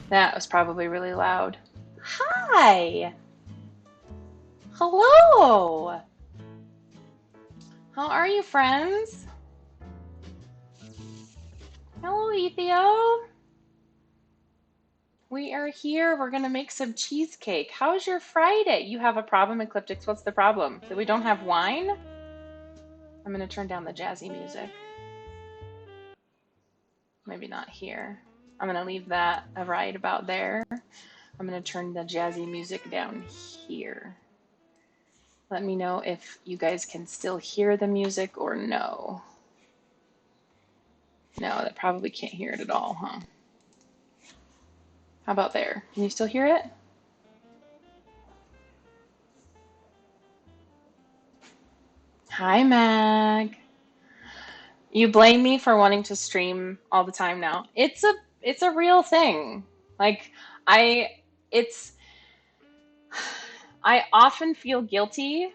That was probably really loud. Hi. Hello. How are you, friends? Hello, Ethio. We are here. We're going to make some cheesecake. How's your Friday? You have a problem, Ecliptics? What's the problem? That we don't have wine? I'm going to turn down the jazzy music. Maybe not here. I'm going to leave that right about there. I'm going to turn the jazzy music down here. Let me know if you guys can still hear the music or no. No, that probably can't hear it at all, huh? How about there? Can you still hear it? Hi, Mag. You blame me for wanting to stream all the time now. It's a real thing. Like I it's I often feel guilty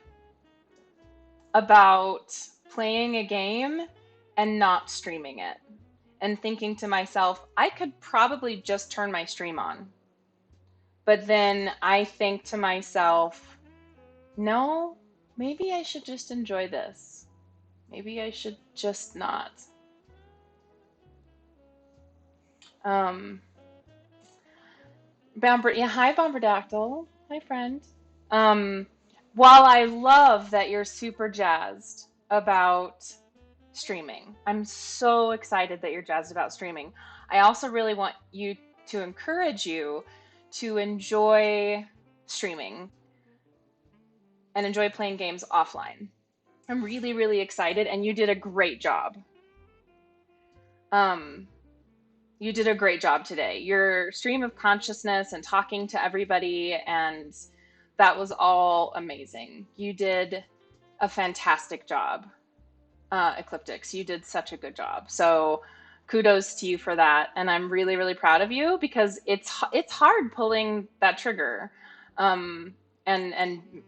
about playing a game and not streaming it and thinking to myself, I could probably just turn my stream on. But then I think to myself, no, maybe I should just enjoy this. Maybe I should just not. Um, yeah, hi Bomberdactyl. Hi friend. Um, while I love that you're super jazzed about streaming, I'm so excited that you're jazzed about streaming. I also really want you to encourage you to enjoy streaming and enjoy playing games offline. I'm really, really excited, and you did a great job. Um, you did a great job today. Your stream of consciousness and talking to everybody, and that was all amazing. You did a fantastic job, Ecliptics. You did such a good job. So kudos to you for that, and I'm really, really proud of you because it's hard pulling that trigger, and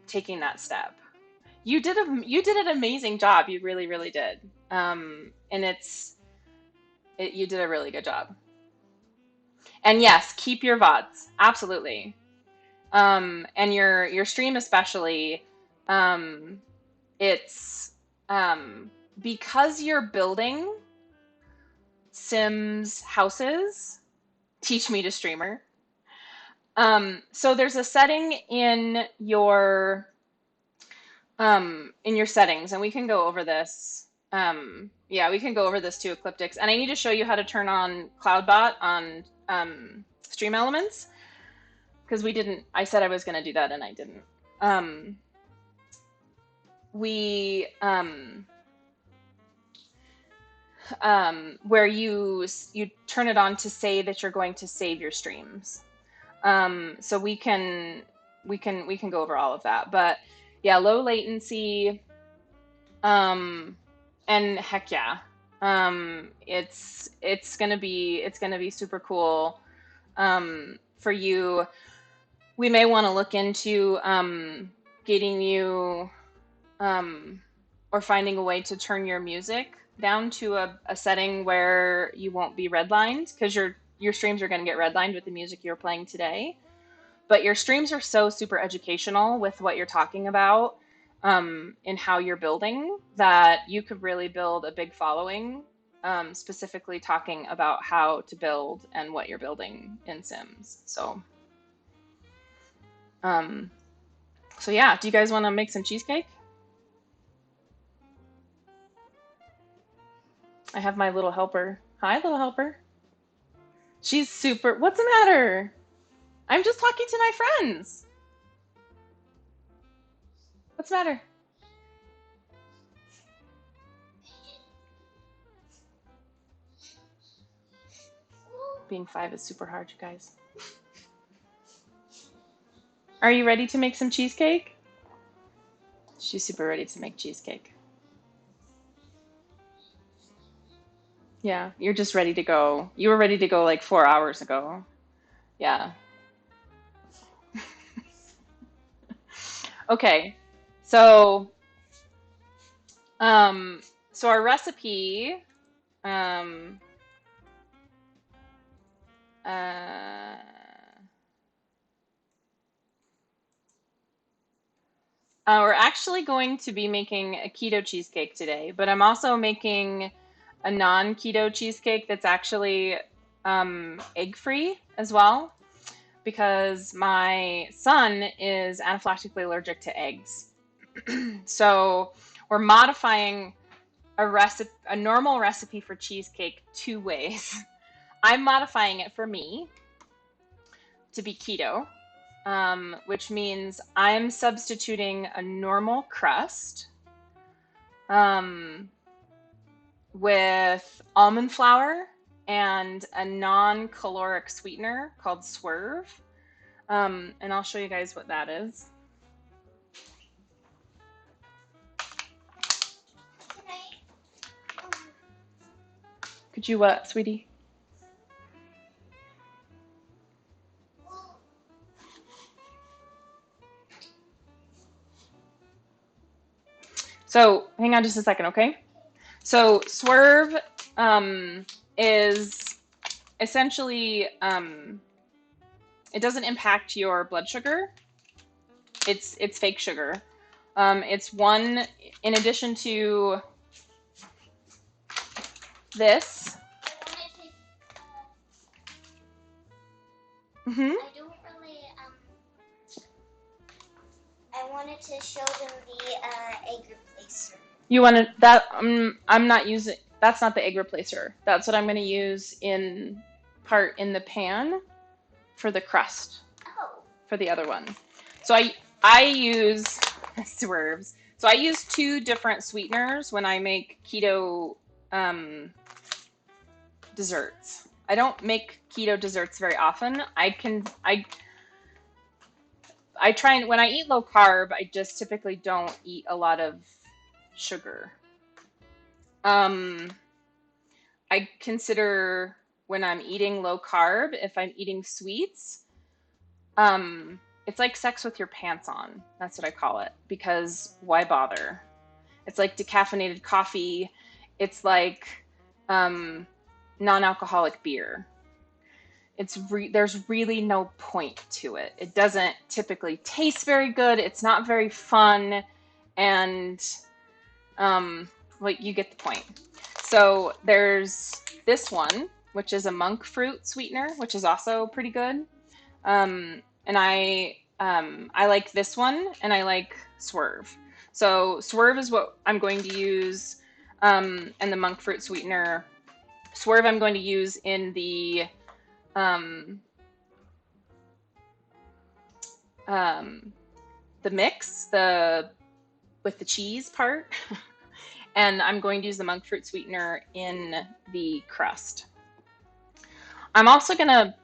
taking that step. You did an amazing job. You really, really did. And you did a really good job. And yes, keep your VODs. Absolutely. And your stream especially, um, it's because you're building Sims houses, teach me to streamer. So there's a setting in your settings, and we can go over this. Yeah, we can go over this too, Ecliptics. And I need to show you how to turn on CloudBot on Stream Elements because we didn't. I said I was going to do that, and I didn't. Um, we where you turn it on to say that you're going to save your streams. So we can go over all of that, but yeah, low latency. Um, and heck yeah, it's gonna be super cool for you. We may want to look into getting you um, or finding a way to turn your music down to a setting where you won't be redlined because your streams are going to get redlined with the music you're playing today. But your streams are so super educational with what you're talking about and how you're building that you could really build a big following, specifically talking about how to build and what you're building in Sims. Um, so yeah, do you guys want to make some cheesecake? I have my little helper. Hi, little helper. She's super. What's the matter? I'm just talking to my friends. What's the matter? Being 5 is super hard, you guys. Are you ready to make some cheesecake? She's super ready to make cheesecake. Yeah, you're just ready to go. You were ready to go like 4 hours ago. Yeah. Okay. So, um, so our recipe, um, uh, We're actually going to be making a keto cheesecake today, but I'm also making a non-keto cheesecake that's actually egg-free as well because my son is anaphylactically allergic to eggs. So we're modifying a normal recipe for cheesecake two ways. I'm modifying it for me to be keto, which means I'm substituting a normal crust um, with almond flour and a non-caloric sweetener called Swerve. And I'll show you guys what that is. Could you what, sweetie? So hang on just a second, okay? So Swerve is essentially it doesn't impact your blood sugar. It's fake sugar. It's one in addition to this. Mm-hmm. I wanted to show them the egg replacer. You want to that? I'm not using. That's not the egg replacer. That's what I'm going to use in the pan for the crust. Oh. For the other one. So I use Swerves. So I use two different sweeteners when I make keto desserts. I don't make keto desserts very often. I try and when I eat low carb, I just typically don't eat a lot of sugar. I consider when I'm eating low carb, if I'm eating sweets, it's like sex with your pants on. That's what I call it. Because why bother? It's like decaffeinated coffee. It's like non-alcoholic beer. There's really no point to it. It doesn't typically taste very good. It's not very fun, and you get the point. So there's this one, which is a monk fruit sweetener, which is also pretty good. And I like this one, and I like Swerve. So Swerve is what I'm going to use, and the monk fruit sweetener. Swerve I'm going to use in the mix, with the cheese part, and I'm going to use the monk fruit sweetener in the crust. I'm also gonna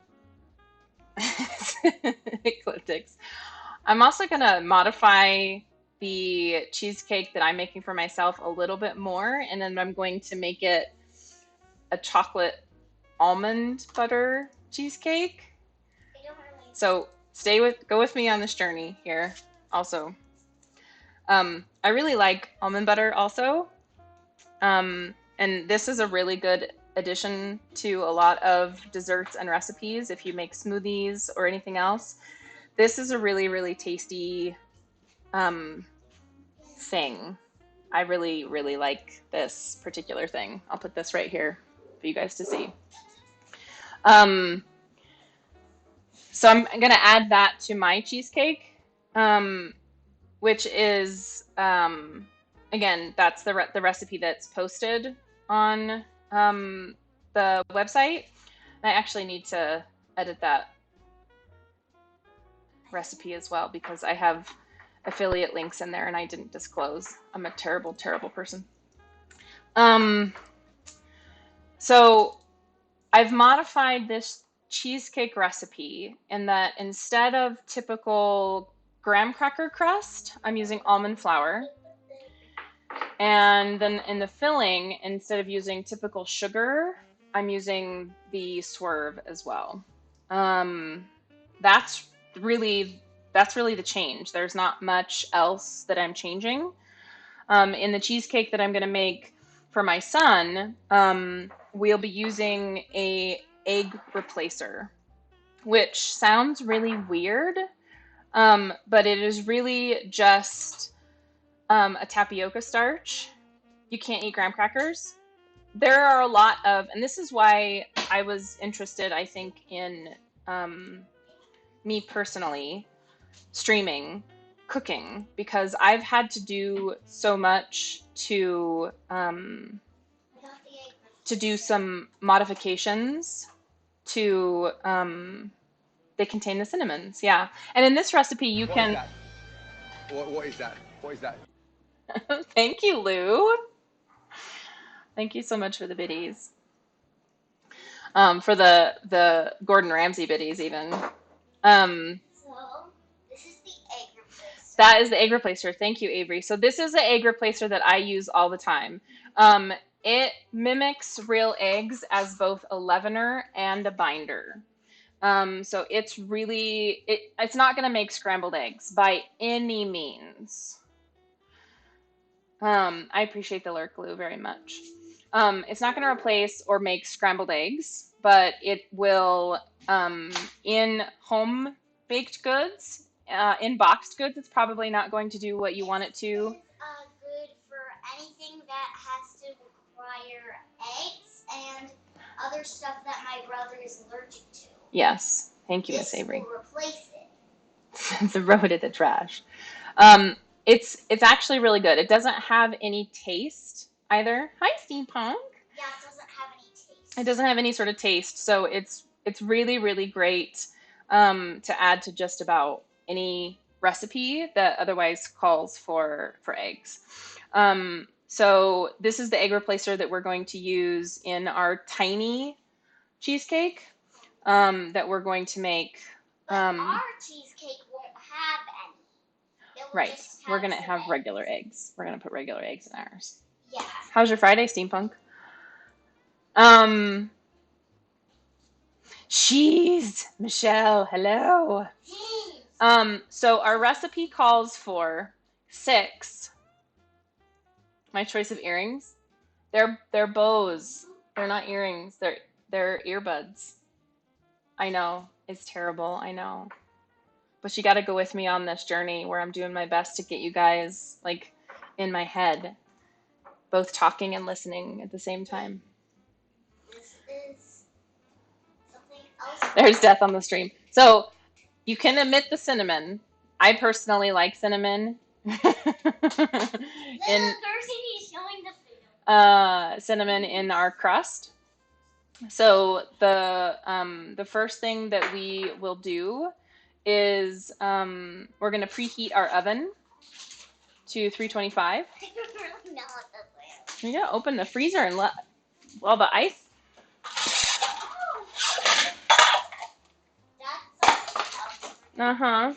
ecliptics. I'm also gonna modify the cheesecake that I'm making for myself a little bit more, and then I'm going to make it a chocolate almond butter cheesecake. So go with me on this journey here. Also, I really like almond butter also, and this is a really good addition to a lot of desserts and recipes. If you make smoothies or anything else, this is a really, really tasty thing. I really, really like this particular thing. I'll put this right here for you guys to see. So I'm going to add that to my cheesecake, which is, again, that's the recipe that's posted on the website. And I actually need to edit that recipe as well because I have affiliate links in there and I didn't disclose. I'm a terrible, terrible person. So I've modified this cheesecake recipe in that instead of typical graham cracker crust, I'm using almond flour. And then in the filling, instead of using typical sugar, I'm using the Swerve as well. That's really the change. There's not much else that I'm changing. In the cheesecake that I'm going to make for my son, we'll be using a egg replacer, which sounds really weird. But it is really just a tapioca starch. You can't eat graham crackers. There are a lot of, and this is why I was interested, I think, in um, me personally streaming cooking, because I've had to do so much to do some modifications to they contain the cinnamons, yeah. And in this recipe you What is can that? What is that? What is that? thank you, Lou. Thank you so much for the biddies. For the Gordon Ramsay biddies even. So, this is the egg replacer. That is the egg replacer. Thank you, Avery. So this is the egg replacer that I use all the time. Um, it mimics real eggs as both a leavener and a binder. So it's not going to make scrambled eggs by any means. I appreciate the lurk, Lou, very much. It's not going to replace or make scrambled eggs, but it will, in home baked goods, in boxed goods, it's probably not going to do what you want it to. This is good for anything that has to require eggs and other stuff that my brother is allergic to. Yes. Thank you, Miss This Avery. will replace it. Throw it in the trash. Um, it's actually really good. It doesn't have any taste either. Hi, Steampunk. Yeah, it doesn't have any taste. It doesn't have any sort of taste, so it's really really great to add to just about any recipe that otherwise calls for eggs. So this is the egg replacer that we're going to use in our tiny cheesecake that we're going to make. But our cheesecake won't have any. It will Right. just We're have gonna some have eggs. regular eggs. We're gonna put regular eggs in ours. Yeah. How's your Friday, Steampunk? Um, Cheese, Michelle, hello. So our recipe calls for 6. My choice of earrings. They're bows. They're not earrings. They're earbuds. I know. It's terrible. I know. But you got to go with me on this journey where I'm doing my best to get you guys like in my head, both talking and listening at the same time. This is something else. There's death on the stream. So you can omit the cinnamon. I personally like cinnamon. in cinnamon in our crust. So the first thing that we will do is we're going to preheat our oven to 325. You gotta open the freezer and let all the ice. Uh-huh.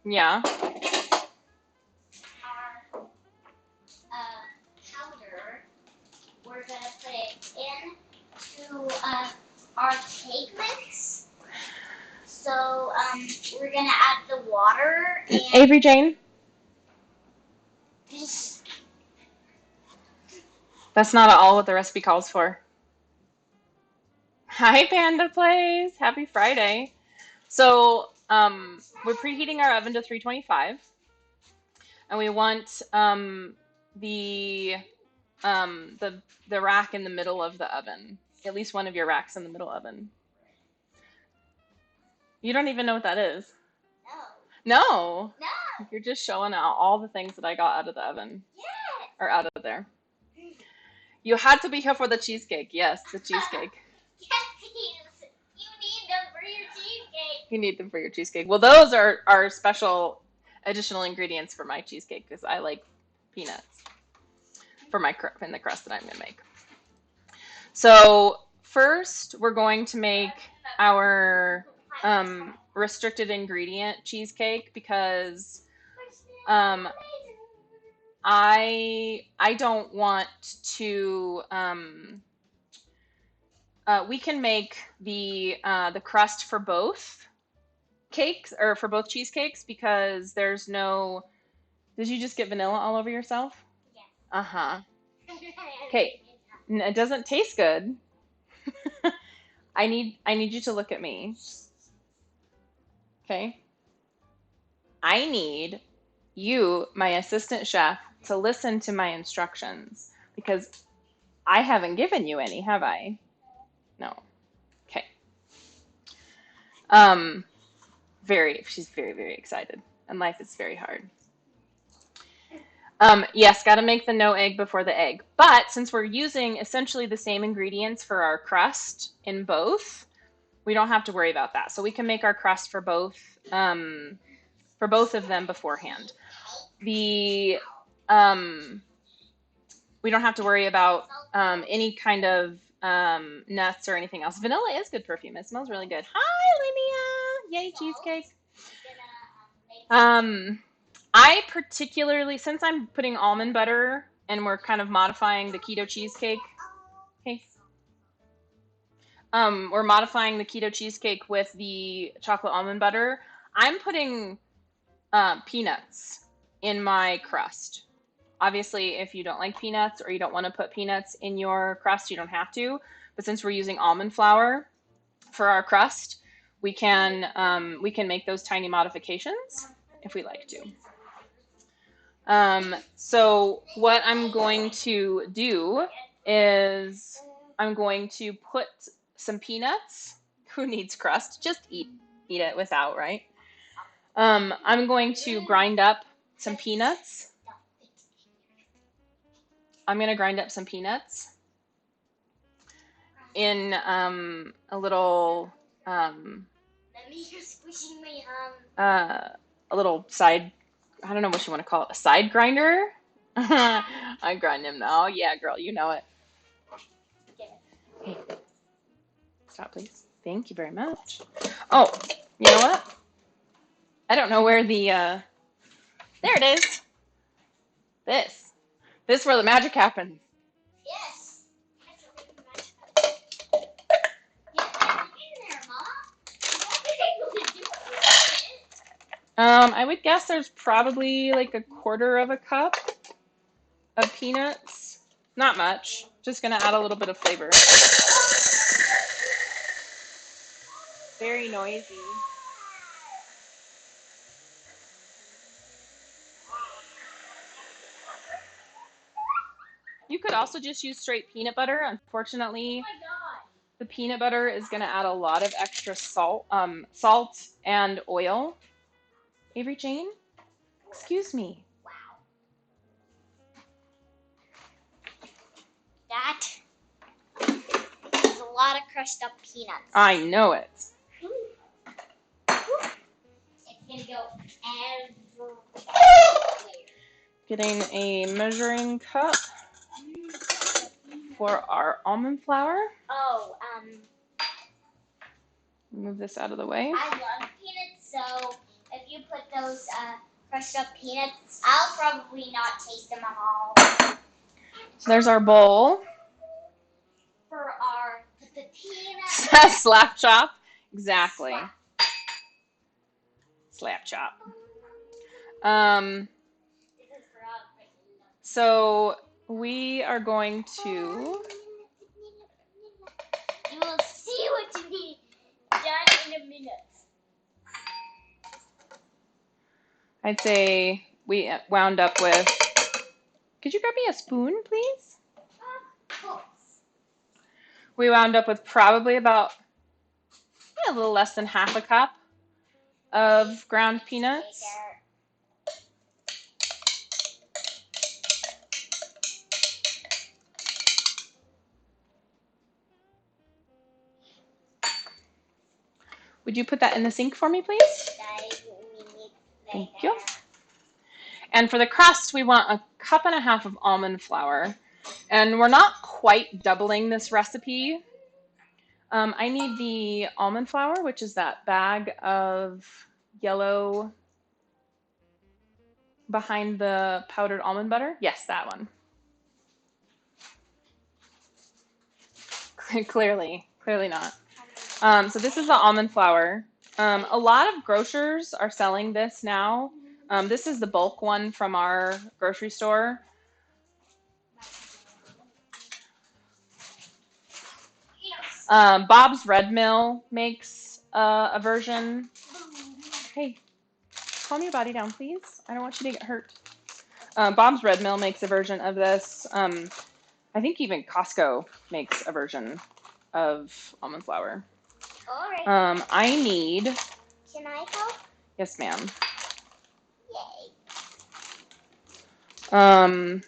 Yeah. Powder, we're gonna put it into our cake mix. So we're gonna add the water and Avery Jane. That's not at all what the recipe calls for. Hi, Panda Plays. Happy Friday. So we're preheating our oven to 325, and we want the the rack in the middle of the oven. At least one of your racks in the middle oven. You don't even know what that is. no. No. No. You're just showing out all the things that I got out of the oven. Yes. Or out of there. You had to be here for the cheesecake. Yes, the cheesecake. Yes, please. You need them for your cheesecake. You need them for your cheesecake. Well, those are special additional ingredients for my cheesecake because I like peanuts for my in the crust that I'm gonna make. So first, we're going to make our restricted ingredient cheesecake because I don't want to. We can make the crust for both cakes or for both cheesecakes because there's no. Did you just get vanilla all over yourself? Yes. Uh-huh. Okay. It doesn't taste good. I need you to look at me. Okay? I need you, my assistant chef, to listen to my instructions because I haven't given you any, have I? No. Okay. Um, she's very, very excited, and life is very hard. Yes, got to make the no egg before the egg. But since we're using essentially the same ingredients for our crust in both, we don't have to worry about that. So we can make our crust for both of them beforehand. The we don't have to worry about any kind of nuts or anything else. Vanilla is good perfume. It smells really good. Hi, Linnea! Yay, cheesecake. I particularly, since I'm putting almond butter and we're kind of modifying the keto cheesecake. Okay. We're modifying the keto cheesecake with the chocolate almond butter. I'm putting peanuts in my crust. Obviously, if you don't like peanuts or you don't want to put peanuts in your crust, you don't have to. But since we're using almond flour for our crust, we can make those tiny modifications if we like to. So what I'm going to do is I'm going to put some peanuts. Who needs crust? Just eat it without, right? I'm going to grind up some peanuts. I'm going to grind up some peanuts in a little a little side, I don't know what you want to call it, a side grinder. I grind them now. Yeah, girl, you know it. Hey, stop, please. Thank you very much. Oh, you know what? I don't know where the there it is. This is where the magic happens. Yes. I would guess there's probably like a quarter of a cup of peanuts. Not much. Just gonna add a little bit of flavor. Very noisy. You could also just use straight peanut butter. Unfortunately, the peanut butter is gonna add a lot of extra salt and oil. Avery Jane, excuse me. That is a lot of crushed up peanuts. I know it. It's gonna go everywhere. Getting a measuring cup for our almond flour. Oh, Move this out of the way. I love peanuts, so if you put those crushed up peanuts, I'll probably not taste them at all. So there's our bowl. For our the peanuts. Slap chop. Exactly. Slap chop. So we are going to. You will see what to be done in a minute. I'd say we wound up with. Could you grab me a spoon, please? Of course. We wound up with probably about a little less than half a cup of ground peanuts. Would you put that in the sink for me, please? Thank you. And for the crust, we want a cup and a half of almond flour. And we're not quite doubling this recipe. I need the almond flour, which is that bag of yellow behind the powdered almond butter. Yes, that one. Clearly not. So this is the almond flour. A lot of grocers are selling this now. This is the bulk one from our grocery store. Bob's Red Mill makes a version. Hey, calm your body down, please. I don't want you to get hurt. Bob's Red Mill makes a version of this. I think even Costco makes a version of almond flour. All right. I need. Can I help? Yes, ma'am. Yay.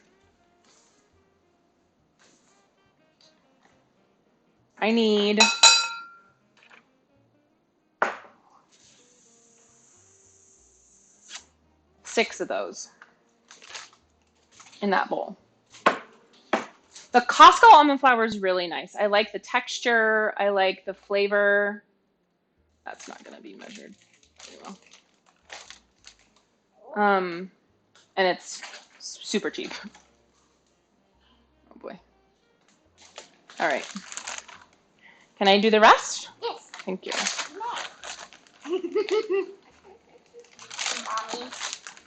I need 6 of those in that bowl. The Costco almond flour is really nice. I like the texture. I like the flavor. That's not going to be measured very well. And it's super cheap. Oh boy. All right. Can I do the rest? Yes. Thank you. Mommy,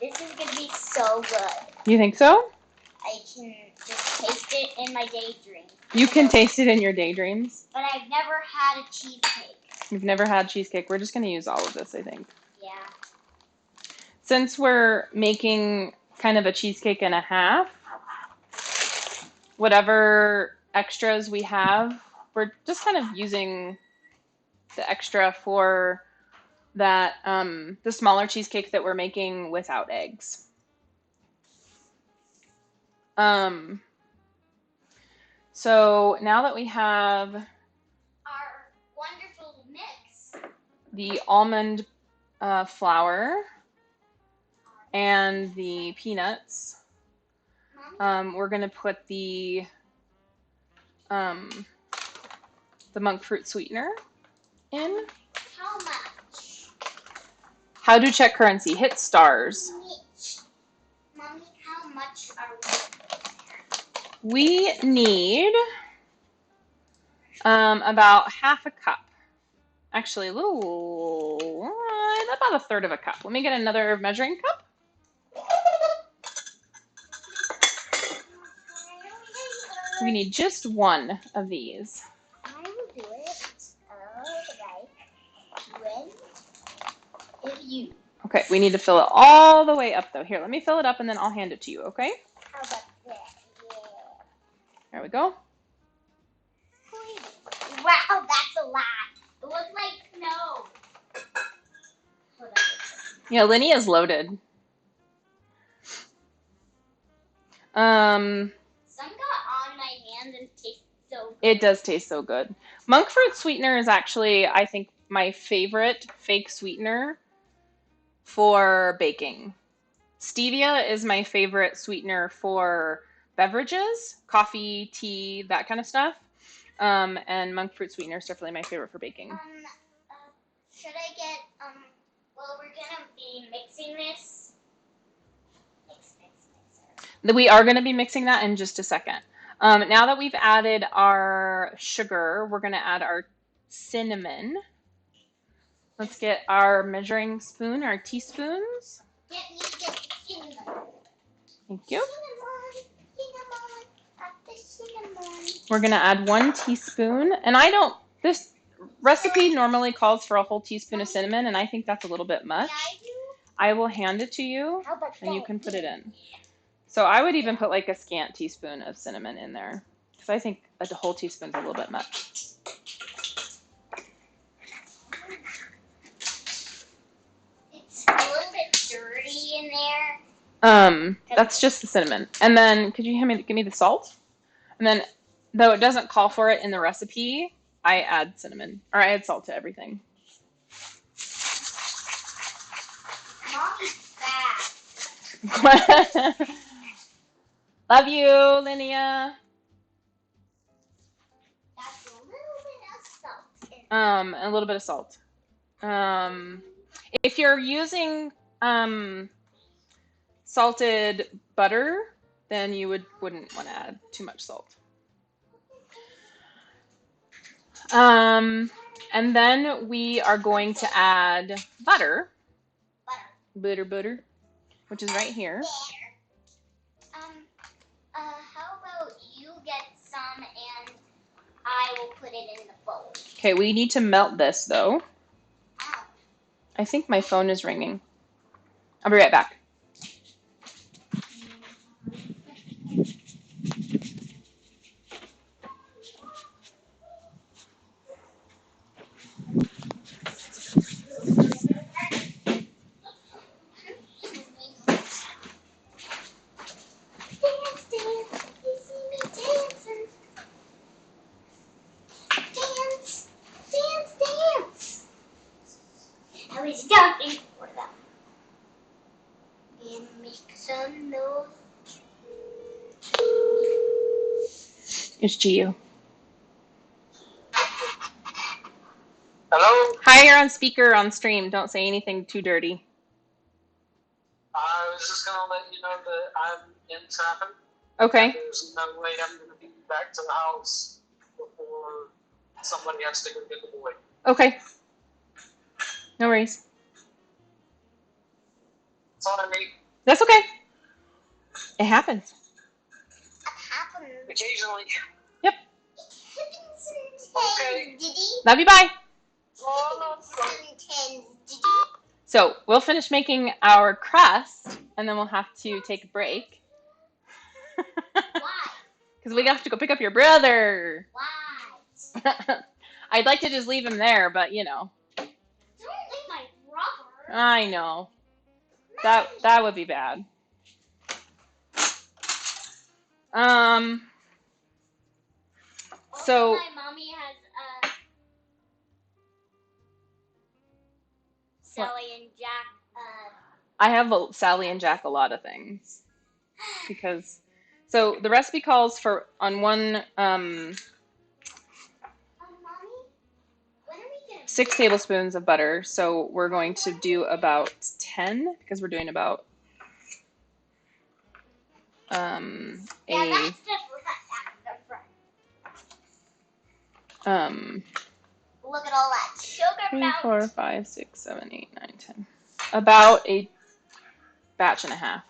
this is going to be so good. You think so? I can just taste it in my daydream. You can taste it in your daydreams. But I've never had a cheesecake. You've never had cheesecake. We're just going to use all of this, I think. Yeah. Since we're making kind of a cheesecake and a half, whatever extras we have, we're just kind of using the extra for that, the smaller cheesecake that we're making without eggs. So now that we have Our wonderful mix. the almond flour and the peanuts, we're going to put the monk fruit sweetener in. How much? How to check currency? Hit stars. Mommy, how much are we? We need about half a cup. Actually, a little, about a third of a cup. Let me get another measuring cup. We need just one of these. I will do it. All right. With you. Okay, we need to fill it all the way up, though. Here, let me fill it up, and then I'll hand it to you, okay? How about that? Yeah. There we go. Wow, that's a lot. It looks like snow. Yeah, Linnea's loaded. Some got on my hand and tastes so good. It does taste so good. Monk fruit sweetener is actually, I think, my favorite fake sweetener for baking. Stevia is my favorite sweetener for beverages, coffee, tea, that kind of stuff. And monk fruit sweetener is definitely my favorite for baking. Should I get, well, we're going to be mixing this. We are going to be mixing that in just a second. Now that we've added our sugar, we're going to add our cinnamon. Let's get our measuring spoon, our teaspoons. Get me the cinnamon. Thank you. Cinnamon. We're going to add 1 teaspoon. And this recipe normally calls for a whole teaspoon of cinnamon, and I think that's a little bit much. I will hand it to you, and you can put it in. So I would even put like a scant teaspoon of cinnamon in there, because I think a whole teaspoon's a little bit much. It's a little bit dirty in there. That's just the cinnamon. And then could you give me the salt? And then, though it doesn't call for it in the recipe, I add cinnamon, or I add salt to everything. Mommy's fast. Love you, Linnea. That's a little bit of salt. A little bit of salt. If you're using salted butter, then you wouldn't want to add too much salt. And then we are going to add butter, which is right here. How about you get some and I will put it in the bowl. Okay, we need to melt this though. Ow. I think my phone is ringing. I'll be right back. Dance, dance, you see me dancing. Dance, dance, dance. I was jumping for them. And make some noise. It's Gio. Hello? Hi, you're on speaker on stream. Don't say anything too dirty. I was just going to let you know that I'm in traffic. Okay. There's no way I'm going to be back to the house before somebody has to go get the boy. Okay. No worries. Sorry. That's okay. It happens. Occasionally. Yep. Okay. Love you. Bye. Oh, So we'll finish making our crust, and then we'll have to take a break. Why? Because we have to go pick up your brother. Why? I'd like to just leave him there, but you know. Don't leave my brother. I know. That would be bad. So my mommy has Sally and Jack. I have Sally and Jack a lot of things because so the recipe calls for on one Mommy, when are we gonna 6 tablespoons of butter. So we're going to do about 10 because we're doing about Yeah, a that's the front. Look at all that sugar 3, melt. 4, 5, 6, 7, 8, 9, 10. About a batch and a half.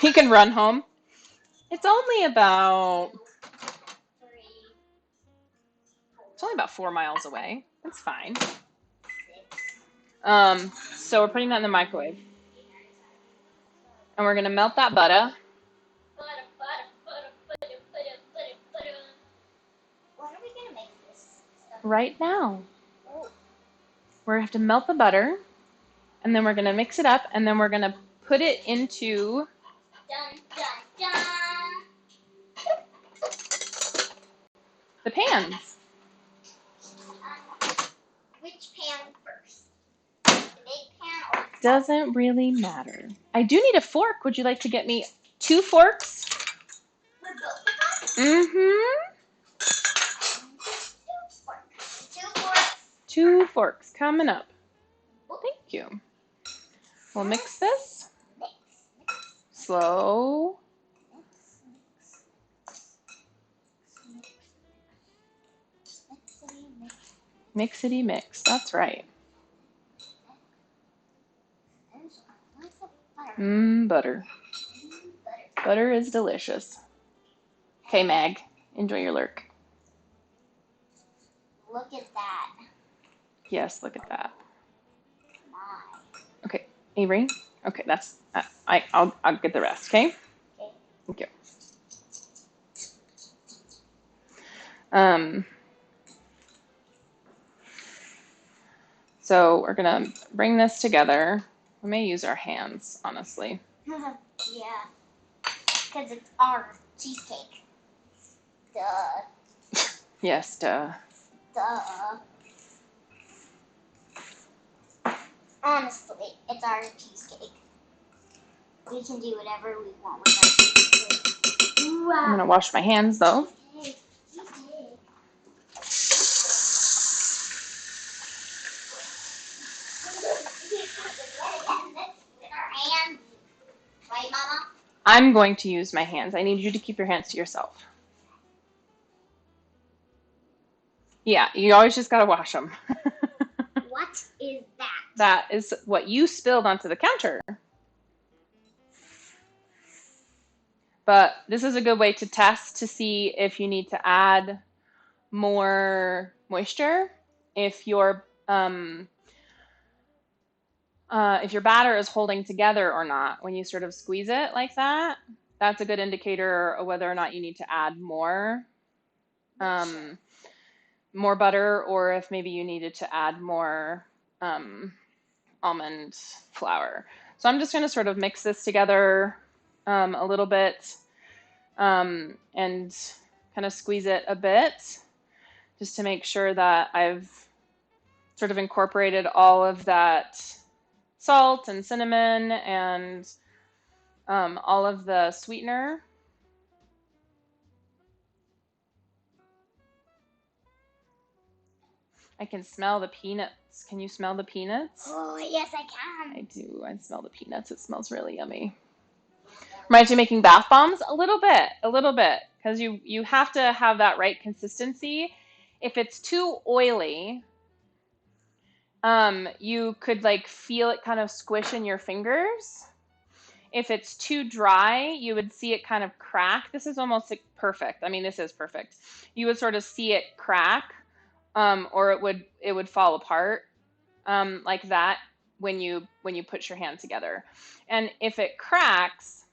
He can run home. It's only about 4 miles away. That's fine. So we're putting that in the microwave. And we're gonna melt that butter. When are we gonna make this stuff? Right now. Oh. We're gonna have to melt the butter, and then we're gonna mix it up, and then we're gonna put it into Dun, dun, dun. the pans. Which pan first? The big pan or the Doesn't really matter. I do need a fork. Would you like to get me 2 forks? for both of us? Mm-hmm. 2 forks. 2 forks coming up. Thank you. We'll mix this. Slow. Mixity mix. That's right. Butter. Butter is delicious. Okay, Mag. Enjoy your lurk. Look at that. Yes, look at that. My. Okay, Avery. Okay, that's I'll get the rest. Okay. Okay. Thank you. So we're gonna bring this together. We may use our hands, honestly. Yeah. Because it's our cheesecake. Duh. Yes, duh. Duh. Honestly, it's our cheesecake. We can do whatever we want with our cheesecake. I'm gonna wash my hands though. Cheesecake. Cheesecake. With our hands. Right, Mama? I'm going to use my hands. I need you to keep your hands to yourself. Yeah, you always just gotta wash them. What is that? That is what you spilled onto the counter. But this is a good way to test to see if you need to add more moisture. If your if your batter is holding together or not. When you sort of squeeze it like that, that's a good indicator of whether or not you need to add um, more butter, or if maybe you needed to add more almond flour. So I'm just going to sort of mix this together a little bit and kind of squeeze it a bit just to make sure that I've sort of incorporated all of that salt and cinnamon and all of the sweetener. I can smell the peanuts. Can you smell the peanuts? Oh, yes, I can. I do. I smell the peanuts. It smells really yummy. Reminds you of making bath bombs? A little bit, because you have to have that right consistency. If it's too oily, you could like feel it kind of squish in your fingers. If it's too dry, you would see it kind of crack. This is almost like perfect. I mean, this is perfect. You would sort of see it crack, or it would fall apart like that when you put your hand together. And if it cracks,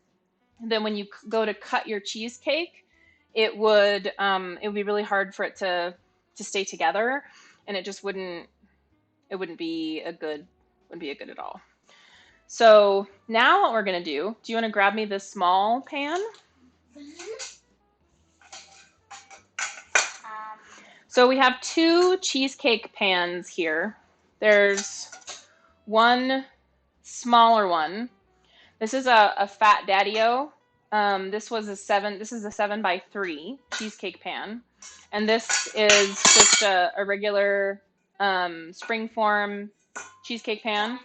then when you go to cut your cheesecake, it would be really hard for it to stay together, and it just wouldn't be a good at all. So now what we're gonna do you want to grab me this small pan? So we have 2 cheesecake pans here. There's one smaller one. This is a Fat Daddy-O. This is a 7x3 cheesecake pan. And this is just a regular springform cheesecake pan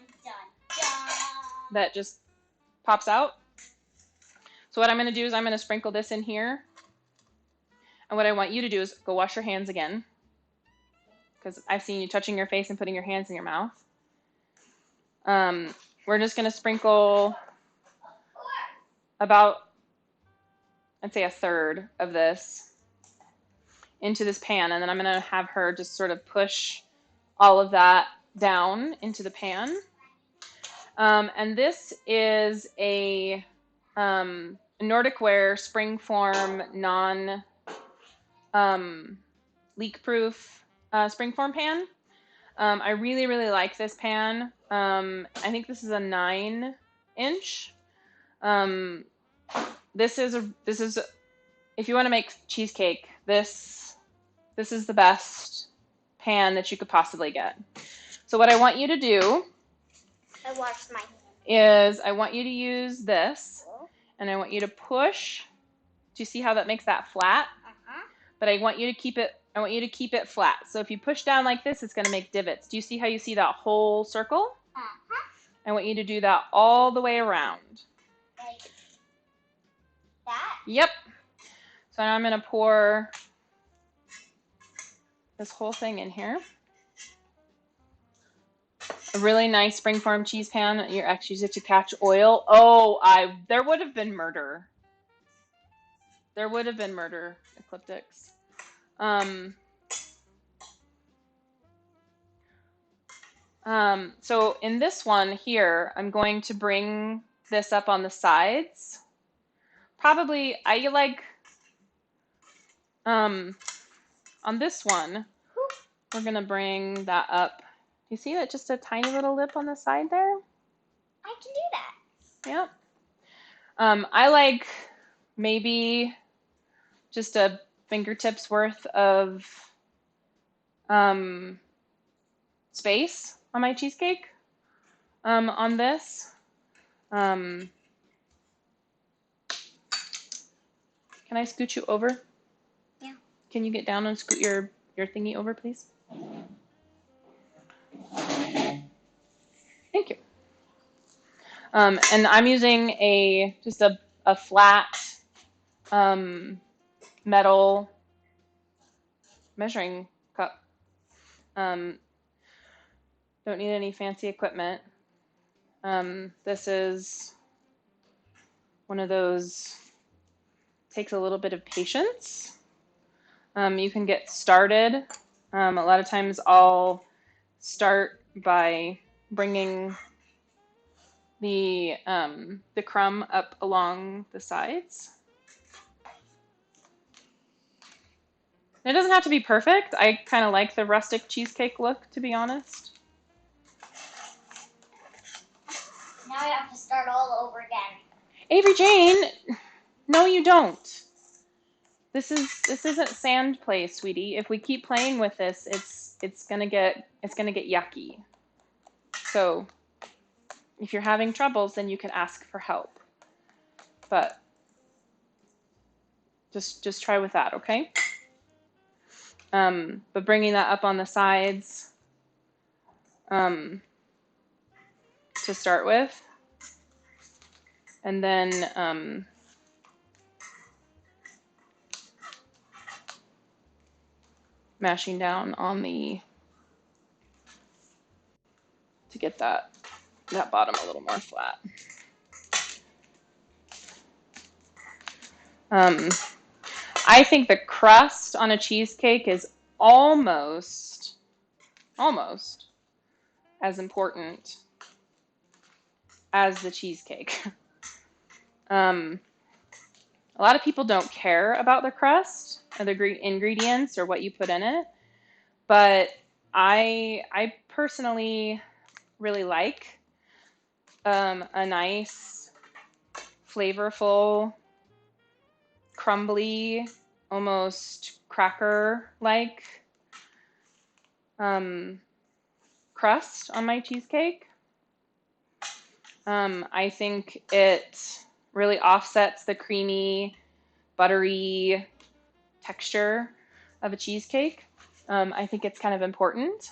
that just pops out. So what I'm going to do is I'm going to sprinkle this in here. And what I want you to do is go wash your hands again, because I've seen you touching your face and putting your hands in your mouth. We're just going to sprinkle about, I'd say, a third of this into this pan, and then I'm going to have her just sort of push all of that down into the pan. And this is a Nordic Ware springform leak-proof springform pan. I really, really like this pan. I think this is a 9-inch. This is if you want to make cheesecake, this is the best pan that you could possibly get. So what I want you to do is I want you to use this, and I want you to push. Do you see how that makes that flat? But I want you to keep it flat. So if you push down like this, it's going to make divots. Do you see how you see that whole circle? I want you to do that all the way around. Like that? Yep. So now I'm going to pour this whole thing in here. A really nice springform cheese pan. You actually use it to catch oil. Oh, there would have been murder. There would have been murder, Ecliptics. So in this one here, I'm going to bring this up on the sides. Probably, I like, on this one, we're going to bring that up. You see that just a tiny little lip on the side there? I can do that. Yep. I like maybe just a fingertip's worth of space on my cheesecake on this. Can I scoot you over? Yeah. Can you get down and scoot your thingy over, please? Thank you. And I'm using just a flat metal measuring cup. Don't need any fancy equipment. This is one of those, takes a little bit of patience. You can get started. A lot of times I'll start by bringing the crumb up along the sides. It doesn't have to be perfect. I kind of like the rustic cheesecake look, to be honest. Now I have to start all over again. Avery Jane, no, you don't. This isn't sand play, sweetie. If we keep playing with this, it's gonna get yucky. So if you're having troubles, then you can ask for help. But just try with that, okay? But bringing that up on the sides to start with, and then mashing down on to get that bottom a little more flat. I think the crust on a cheesecake is almost as important as the cheesecake. A lot of people don't care about the crust or the ingredients or what you put in it, but I personally really like a nice, flavorful, crumbly, almost cracker-like crust on my cheesecake. I think it really offsets the creamy, buttery texture of a cheesecake. I think it's kind of important.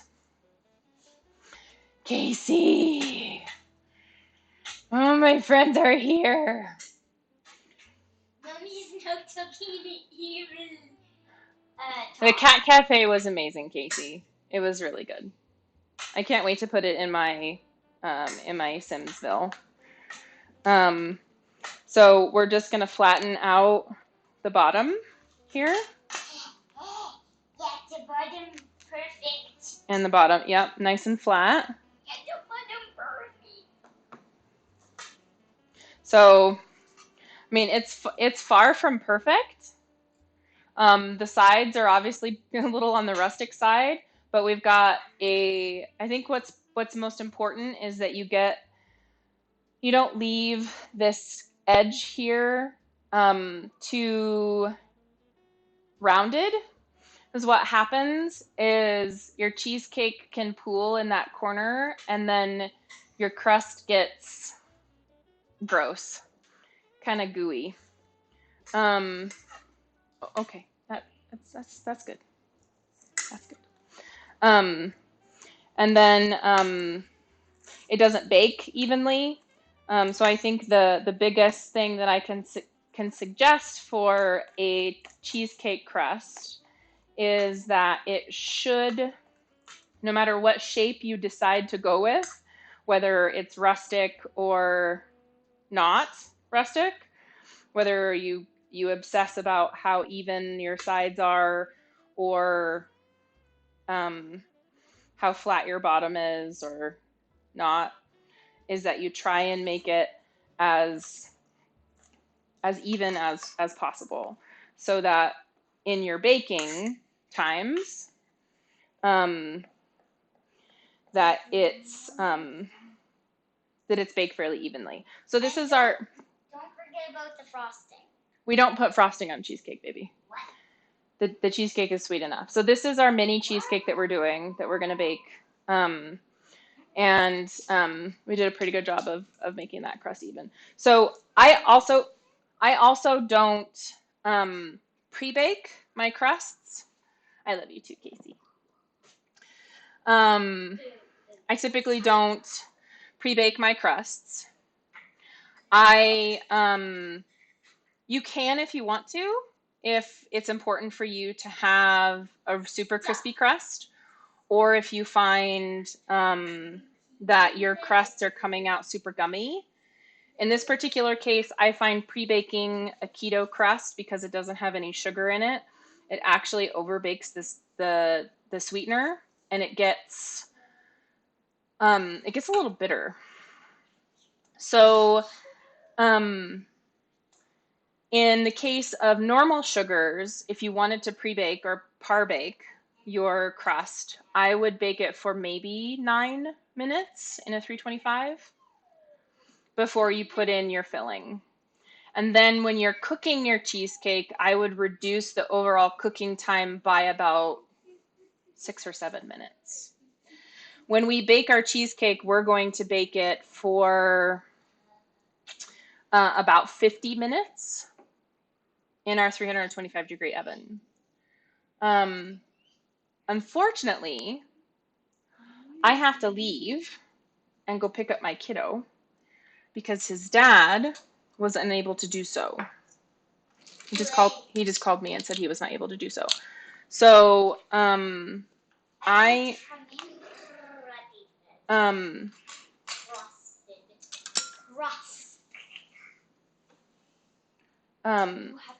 Casey! Oh, my friends are here. Mommy's not talking even. The Cat Cafe was amazing, Casey. It was really good. I can't wait to put it in my Simsville. So we're just gonna flatten out the bottom here. Yeah, the bottom perfect. And the bottom, yep, nice and flat. Yeah, the bottom perfect. So, I mean, it's far from perfect. The sides are obviously a little on the rustic side, but we've got I think what's most important is that you don't leave this edge here too rounded. Because what happens is your cheesecake can pool in that corner, and then your crust gets gross, kind of gooey. Okay, that's good. That's good. And then it doesn't bake evenly. So I think the biggest thing that I can suggest for a cheesecake crust is that it should, no matter what shape you decide to go with, whether it's rustic or not rustic, whether you obsess about how even your sides are or how flat your bottom is or not, is that you try and make it as even as possible, so that in your baking times that it's baked fairly evenly. So this is our. Don't forget about the frosting. We don't put frosting on cheesecake, baby. What? The cheesecake is sweet enough. So this is our mini cheesecake that we're doing, that we're going to bake. And we did a pretty good job of making that crust even. So I also don't pre-bake my crusts. I love you too, Casey. I typically don't pre-bake my crusts. You can if you want to, if it's important for you to have a super crispy crust, or if you find that your crusts are coming out super gummy. In this particular case, I find pre-baking a keto crust, because it doesn't have any sugar in it, it actually overbakes the sweetener, and it gets a little bitter. So, um, in the case of normal sugars, if you wanted to pre-bake or par-bake your crust, I would bake it for maybe 9 minutes in a 325 before you put in your filling. And then when you're cooking your cheesecake, I would reduce the overall cooking time by about 6 or 7 minutes. When we bake our cheesecake, we're going to bake it for about 50 minutes in our 325-degree oven. Unfortunately, I have to leave and go pick up my kiddo because his dad was unable to do so. He just called me and said he was not able to do so. So, I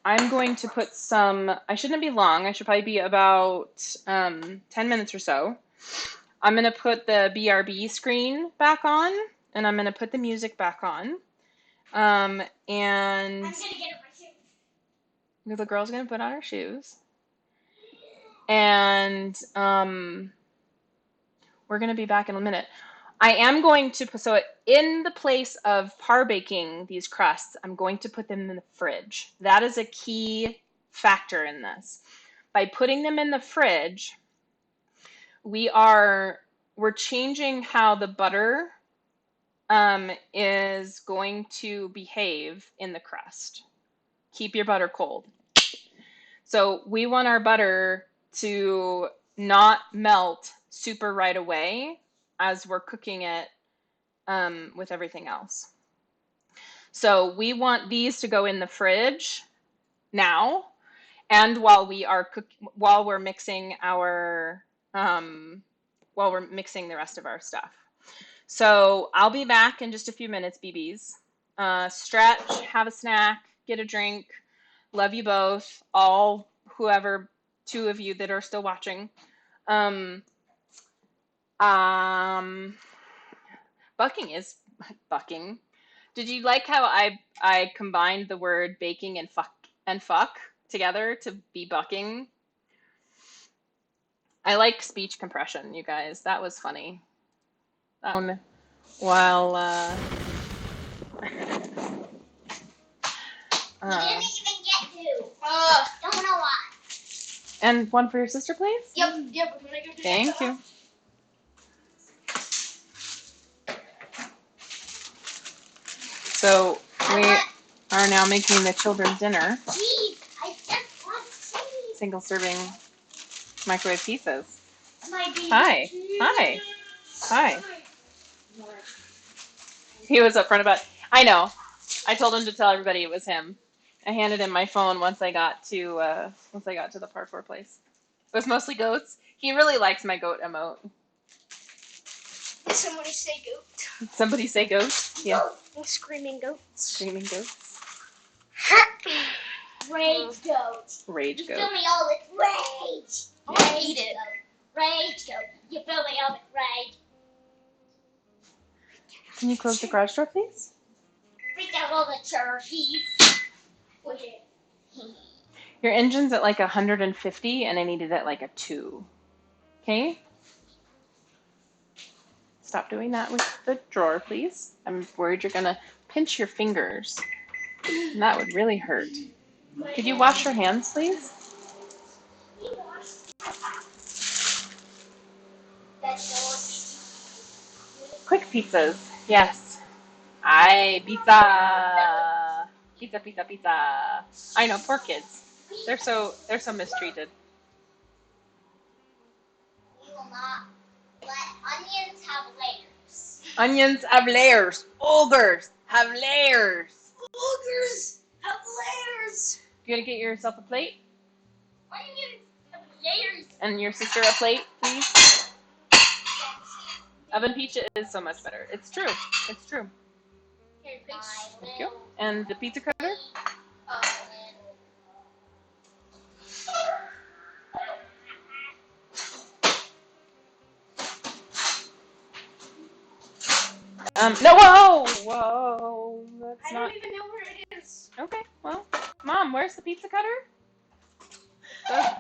I'm going to put some, I shouldn't be long. I should probably be about 10 minutes or so. I'm going to put the BRB screen back on, and I'm going to put the music back on. And I'm gonna get my shoes. the girl's going to put on her shoes. And we're going to be back in a minute. I am going to, so in the place of par baking these crusts, I'm going to put them in the fridge. That is a key factor in this. By putting them in the fridge, we're changing how the butter is going to behave in the crust. Keep your butter cold. So we want our butter to not melt super right away as we're cooking it with everything else. So we want these to go in the fridge now, and while we're mixing the rest of our stuff. So I'll be back in just a few minutes, BBs. Stretch, have a snack, get a drink. Love you both, all whoever, 2 of you that are still watching. Bucking is bucking. Did you like how I combined the word baking and fuck together to be bucking? I like speech compression, you guys. That was funny. While We didn't even get to. Don't know why. and one for your sister, please. Yep. Thank you. So we are now making the children's dinner. Cheese. I just want cheese. Single serving microwave pizzas. My baby Hi. cheese. Hi. He was upfront about it. I know. I told him to tell everybody it was him. I handed him my phone once I got to the parkour place. It was mostly goats. He really likes my goat emote. Somebody say goat. Somebody say goats? Yeah. Screaming goats. Screaming goats. Rage goat. Rage You goat. fill me all with rage. I want to eat it. Rage goat. You fill me all with rage. Can you close the garage door, please? Freak out all the turkeys. Your engine's at like 150 and I need it at like a 2. Okay? Stop doing that with the drawer, please. I'm worried you're gonna pinch your fingers. And that would really hurt. Could you wash your hands, please? Quick pizzas. Yes. Aye, pizza. Pizza. I know, poor kids. They're so mistreated. We will not let onions have layers. Onions have layers. Ogres have layers. Ogres have layers. You gonna get yourself a plate? Onions have layers. And your sister a plate, please? Oven pizza is so much better. It's true. Thank you. And the pizza cutter? No, whoa, that's I not. don't even know where it is. Okay, well, Mom, where's the pizza cutter?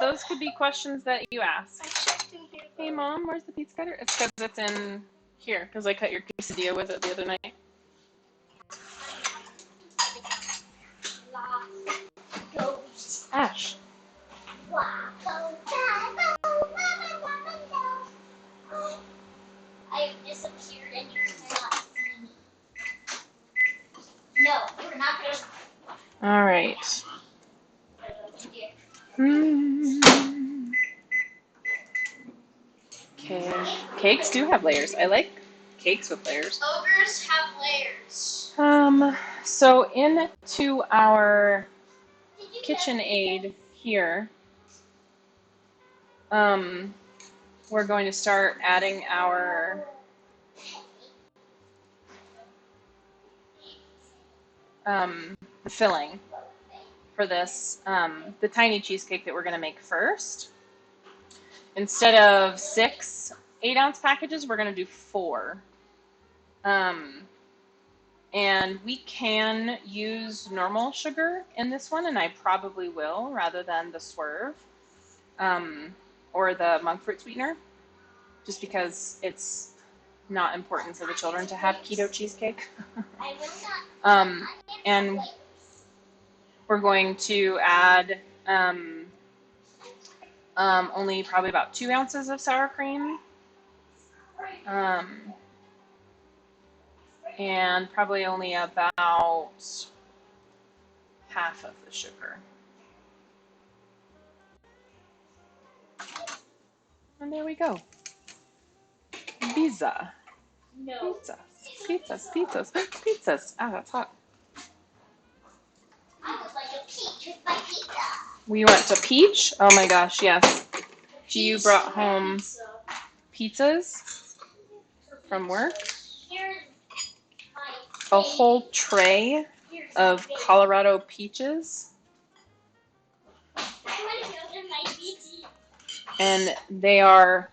Those could be questions that you ask. I checked in here. Hey, Mom, where's the pizza cutter? It's because it's in here, because I cut your quesadilla with it the other night. Ash. I disappeared and you cannot see me. No, we're not going to. All right. Okay. Cakes do have layers. I like cakes with layers. Ogres have layers. So into our KitchenAid here, we're going to start adding our filling for this, the tiny cheesecake that we're going to make first. Instead of 6 8-ounce packages, we're going to do 4. And we can use normal sugar in this one, and I probably will, rather than the Swerve or the monk fruit sweetener, just because it's not important for the children to have keto cheesecake. And we're going to add only probably about 2 ounces of sour cream. And probably only about half of the sugar. And there we go. Pizza. No. Pizzas. Ah, that's hot. I would like a peach with my pizza. We went to Peach. Oh my gosh, yes. You brought home pizzas from work. Here's A whole tray of Colorado peaches. I want to go to my pizza. And they are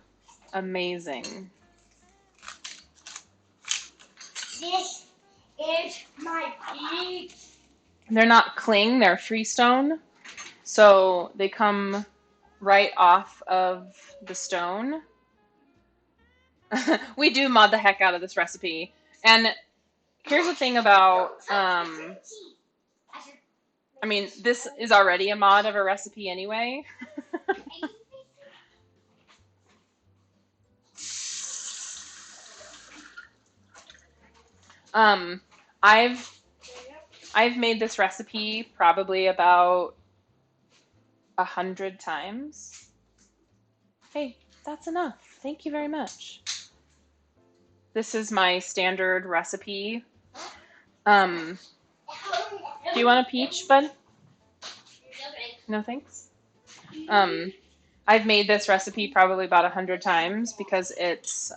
amazing. This is my peach. They're not cling, they're freestone. So they come right off of the stone. We do mod the heck out of this recipe. And here's the thing about, I mean, this is already a mod of a recipe anyway. I've made this recipe probably about 100 times. Hey, that's enough. Thank you very much. This is my standard recipe. Do you want a peach, bud? No, thanks. I've made this recipe probably about 100 times because it's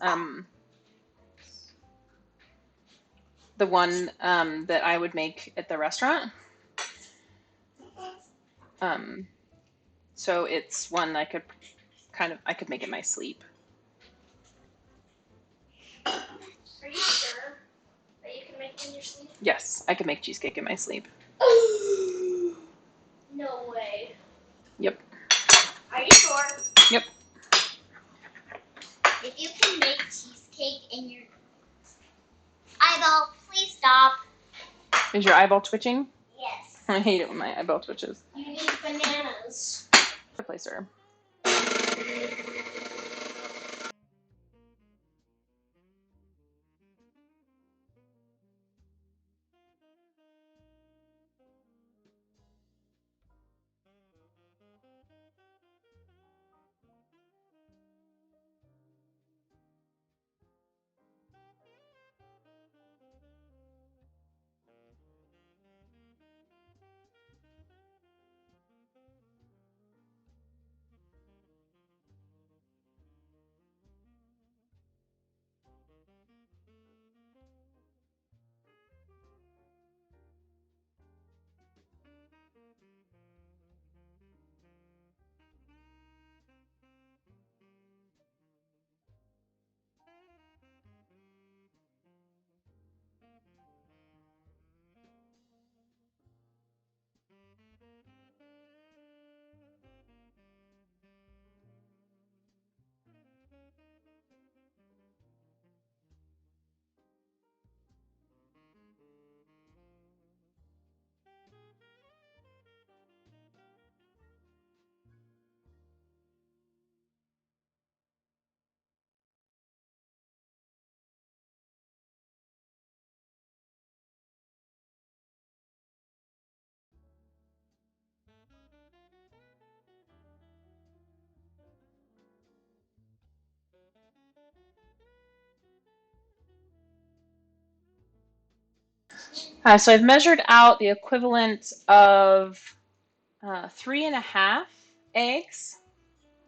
the one that I would make at the restaurant. So it's one I could make in my sleep. Are you sure that you can make it in your sleep? Yes, I could make cheesecake in my sleep. No way. Yep. Are you sure? Yep. If you can make cheesecake in your eyeball, please stop. Is your eyeball twitching? Yes. I hate it when my eyeball twitches. You need bananas. Replacer. So I've measured out the equivalent of 3.5 eggs.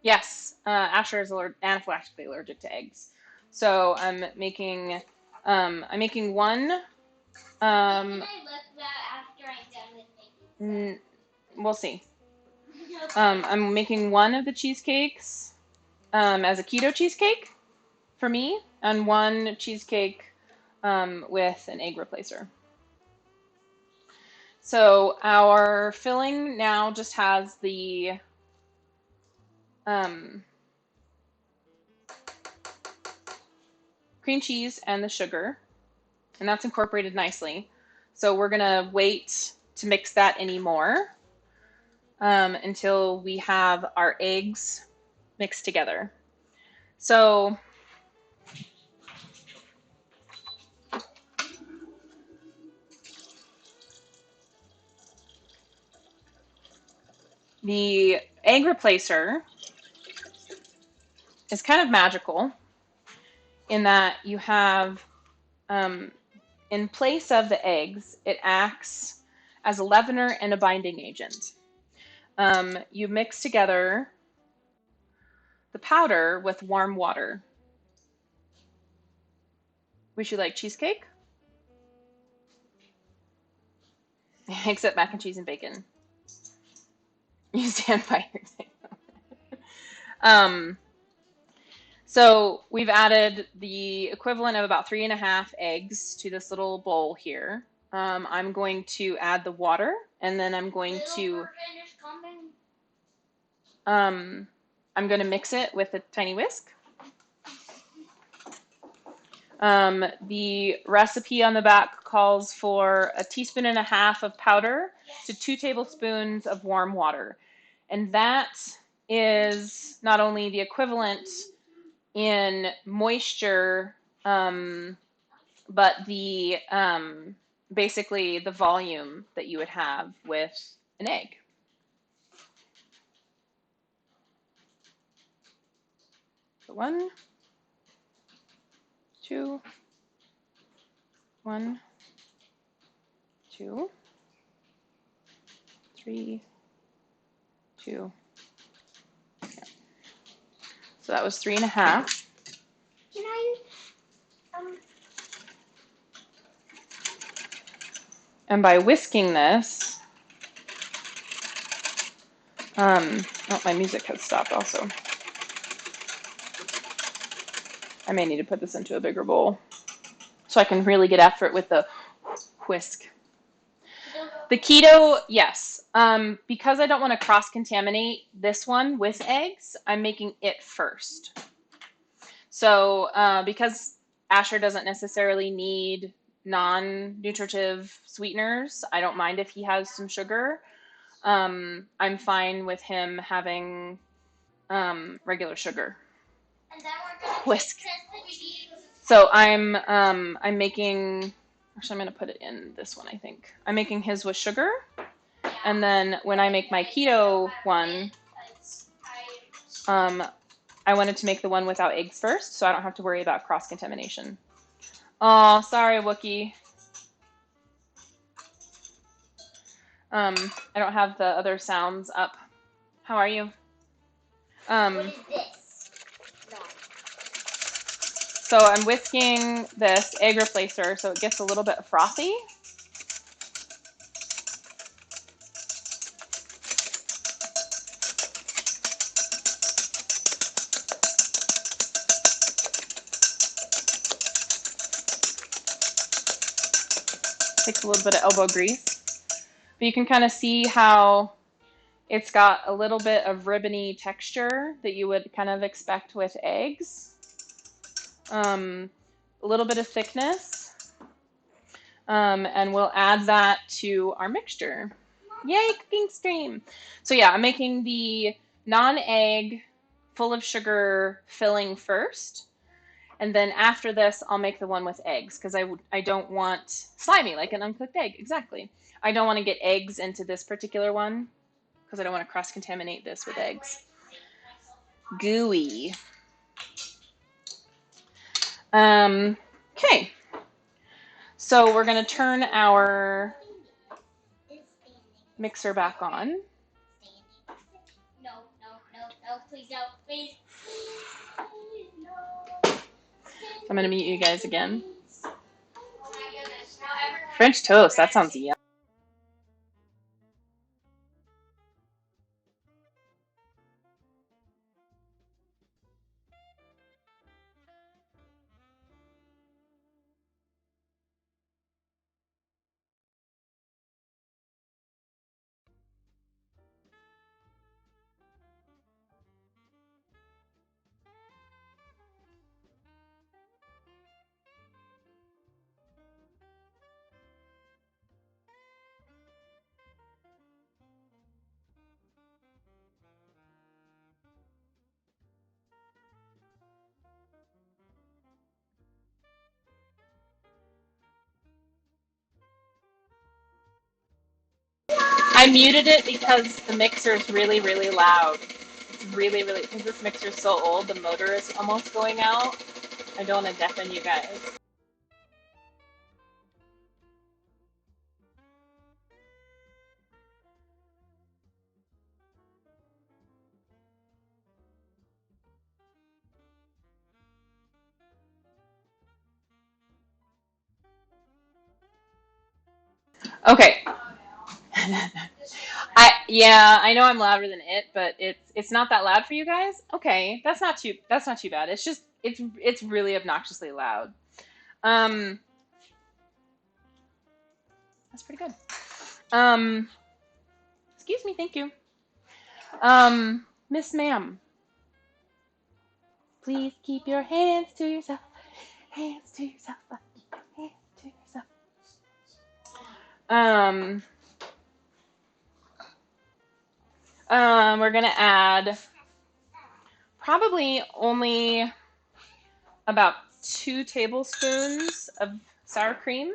Yes, Asher is anaphylactically allergic to eggs. So I'm making one. Can I look that after I'm done with making We'll see. some? I'm making one of the cheesecakes as a keto cheesecake for me, and one cheesecake with an egg replacer. So our filling now just has the um, cream cheese and the sugar, and that's incorporated nicely. So we're gonna wait to mix that anymore until we have our eggs mixed together. So the egg replacer is kind of magical in that you have, in place of the eggs, it acts as a leavener and a binding agent. You mix together the powder with warm water. Would you like cheesecake? Except mac and cheese and bacon. You stand by your thing. So we've added the equivalent of about 3.5 eggs to this little bowl here. I'm going to add the water, and then I'm going to mix it with a tiny whisk. The recipe on the back calls for 1.5 teaspoons of powder to 2 tablespoons of warm water. And that is not only the equivalent in moisture, but the basically the volume that you would have with an egg. So 1, 2, 1, 2, 3, 2. So that was 3.5. Can I? And by whisking this, oh, my music has stopped also. I may need to put this into a bigger bowl so I can really get after it with the whisk. The keto, yes. Because I don't want to cross-contaminate this one with eggs, I'm making it first. So because Asher doesn't necessarily need non-nutritive sweeteners, I don't mind if he has some sugar. I'm fine with him having regular sugar. And then we're gonna Whisk. So I'm making. Actually, I'm gonna put it in this one. I think I'm making his with sugar, and then when I make my keto one, I wanted to make the one without eggs first, so I don't have to worry about cross contamination. Oh, sorry, Wookie. I don't have the other sounds up. How are you? What is this? So I'm whisking this egg replacer so it gets a little bit frothy. Takes a little bit of elbow grease. But you can kind of see how it's got a little bit of ribbony texture that you would kind of expect with eggs. A little bit of thickness. And we'll add that to our mixture. Yay, cooking stream. So yeah, I'm making the non-egg full of sugar filling first. And then after this, I'll make the one with eggs because I don't want slimy like an uncooked egg. Exactly. I don't want to get eggs into this particular one because I don't want to cross-contaminate this with eggs. Gooey. Okay. So we're going to turn our mixer back on. No, please, no, please. I'm going to mute you guys again. Oh my goodness. Now everyone French toast, that sounds yummy. I muted it because the mixer is really, really loud. It's really, really, because this mixer is so old, the motor is almost going out. I don't want to deafen you guys. Okay. I know I'm louder than it, but it's not that loud for you guys. Okay, that's not too bad. It's just it's really obnoxiously loud. That's pretty good. Excuse me, thank you. Miss Ma'am, please keep your hands to yourself. Hands to yourself. Hands to yourself. We're gonna add probably only about 2 tablespoons of sour cream,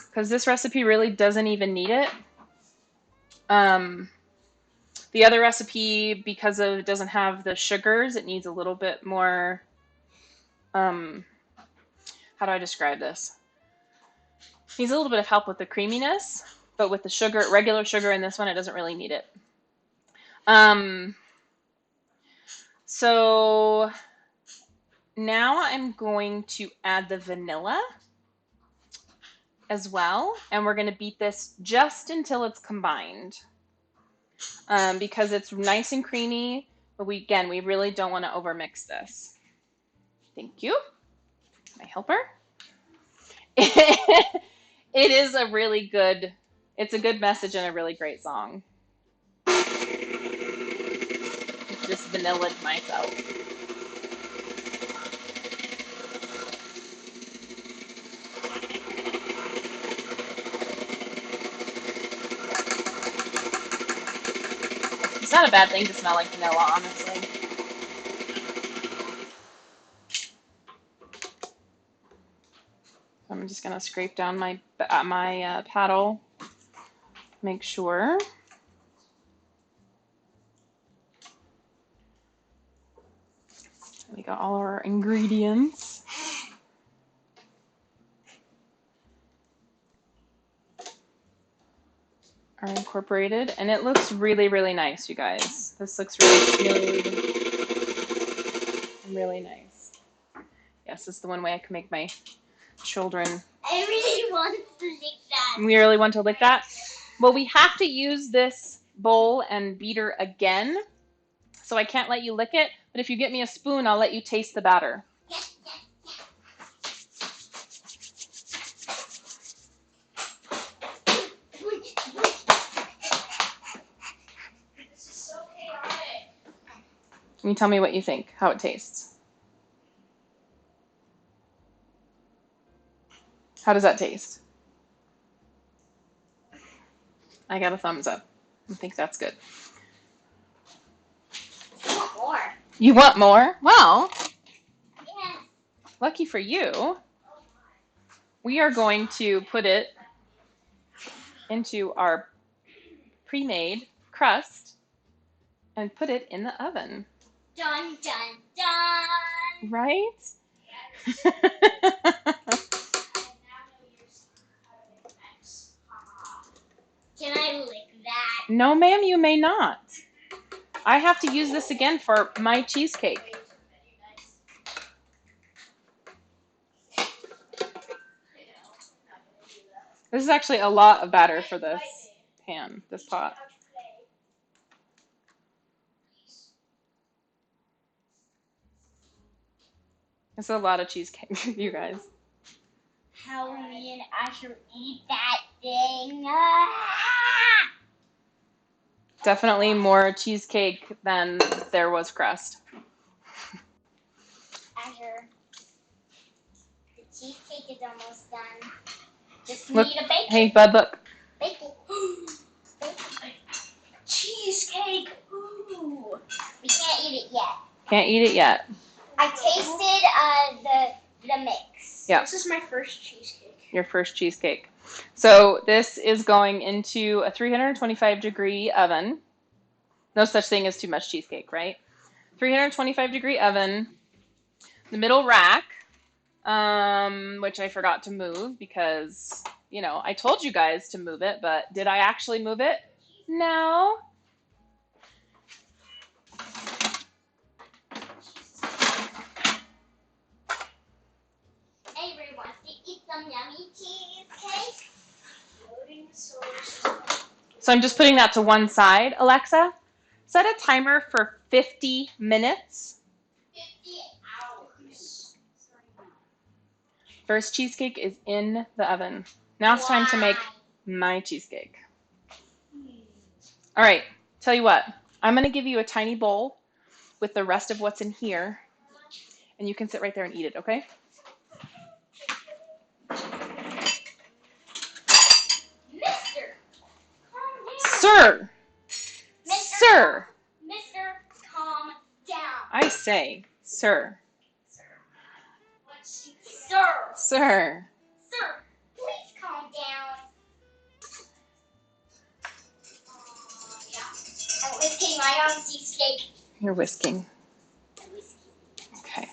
because this recipe really doesn't even need it. The other recipe, because it doesn't have the sugars, it needs a little bit more. How do I describe this? Needs a little bit of help with the creaminess, but with the sugar, regular sugar in this one, it doesn't really need it. So now I'm going to add the vanilla as well, and we're going to beat this just until it's combined, because it's nice and creamy, but we really don't want to overmix this. Thank you, my helper. It is a really good, it's a good message and a really great song. Just vanilla'd myself. It's not a bad thing to smell like vanilla, honestly. I'm just gonna scrape down my paddle, make sure. We got all our ingredients. Are incorporated, and it looks really, really nice, you guys. This looks really smooth and really nice. Yes, this is the one way I can make my children. I really want to lick that. We really want to lick that? Well, we have to use this bowl and beater again, so I can't let you lick it, but if you get me a spoon, I'll let you taste the batter. This is so chaotic. Can you tell me what you think, how it tastes? How does that taste? I got a thumbs up. I think that's good. I want more. You want more? Well, Yes. lucky for you, we are going to put it into our pre-made crust and put it in the oven. Dun, dun, dun. Right? Can I lick that? No, ma'am, you may not. I have to use this again for my cheesecake. This is actually a lot of batter for this pan, this pot. It's a lot of cheesecake, you guys. How me and Asher eat that thing? Ah! Definitely more cheesecake than there was crust. Asher, the cheesecake is almost done. Just Look, need a bacon. hey, bud, look. Bacon. Cheesecake. Ooh. We can't eat it yet. Can't eat it yet. I tasted the mix. Yeah. This is my first cheesecake. Your first cheesecake. So this is going into a 325-degree oven. No such thing as too much cheesecake, right? 325-degree oven. The middle rack, which I forgot to move because, you know, I told you guys to move it, but did I actually move it? No. Avery wants to eat some yummy cheesecake. Loading source. So I'm just putting that to one side. Alexa, set a timer for 50 minutes. 50 hours. First cheesecake is in the oven. Now it's time to make my cheesecake. All right, tell you what. I'm going to give you a tiny bowl with the rest of what's in here, and you can sit right there and eat it, okay? Mister, calm down. Sir! Sir! Mister, calm down. I say, sir. Sir. Sir. Sir, please calm down. Yeah. I'm whisking my own cheesecake. You're whisking. Okay.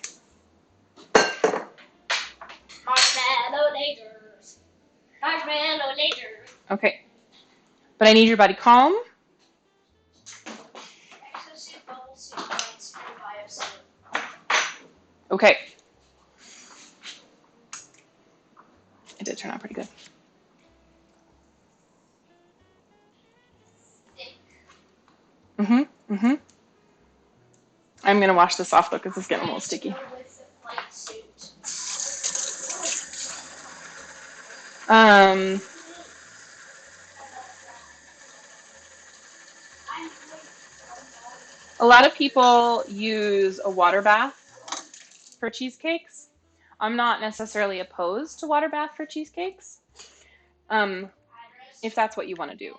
Marshmallow lasers. Marshmallow lasers. Okay. But I need your body calm. Okay. It did turn out pretty good. Mm-hmm. I'm going to wash this off, though, because it's getting a little sticky. A lot of people use a water bath for cheesecakes. I'm not necessarily opposed to water bath for cheesecakes, if that's what you want to do.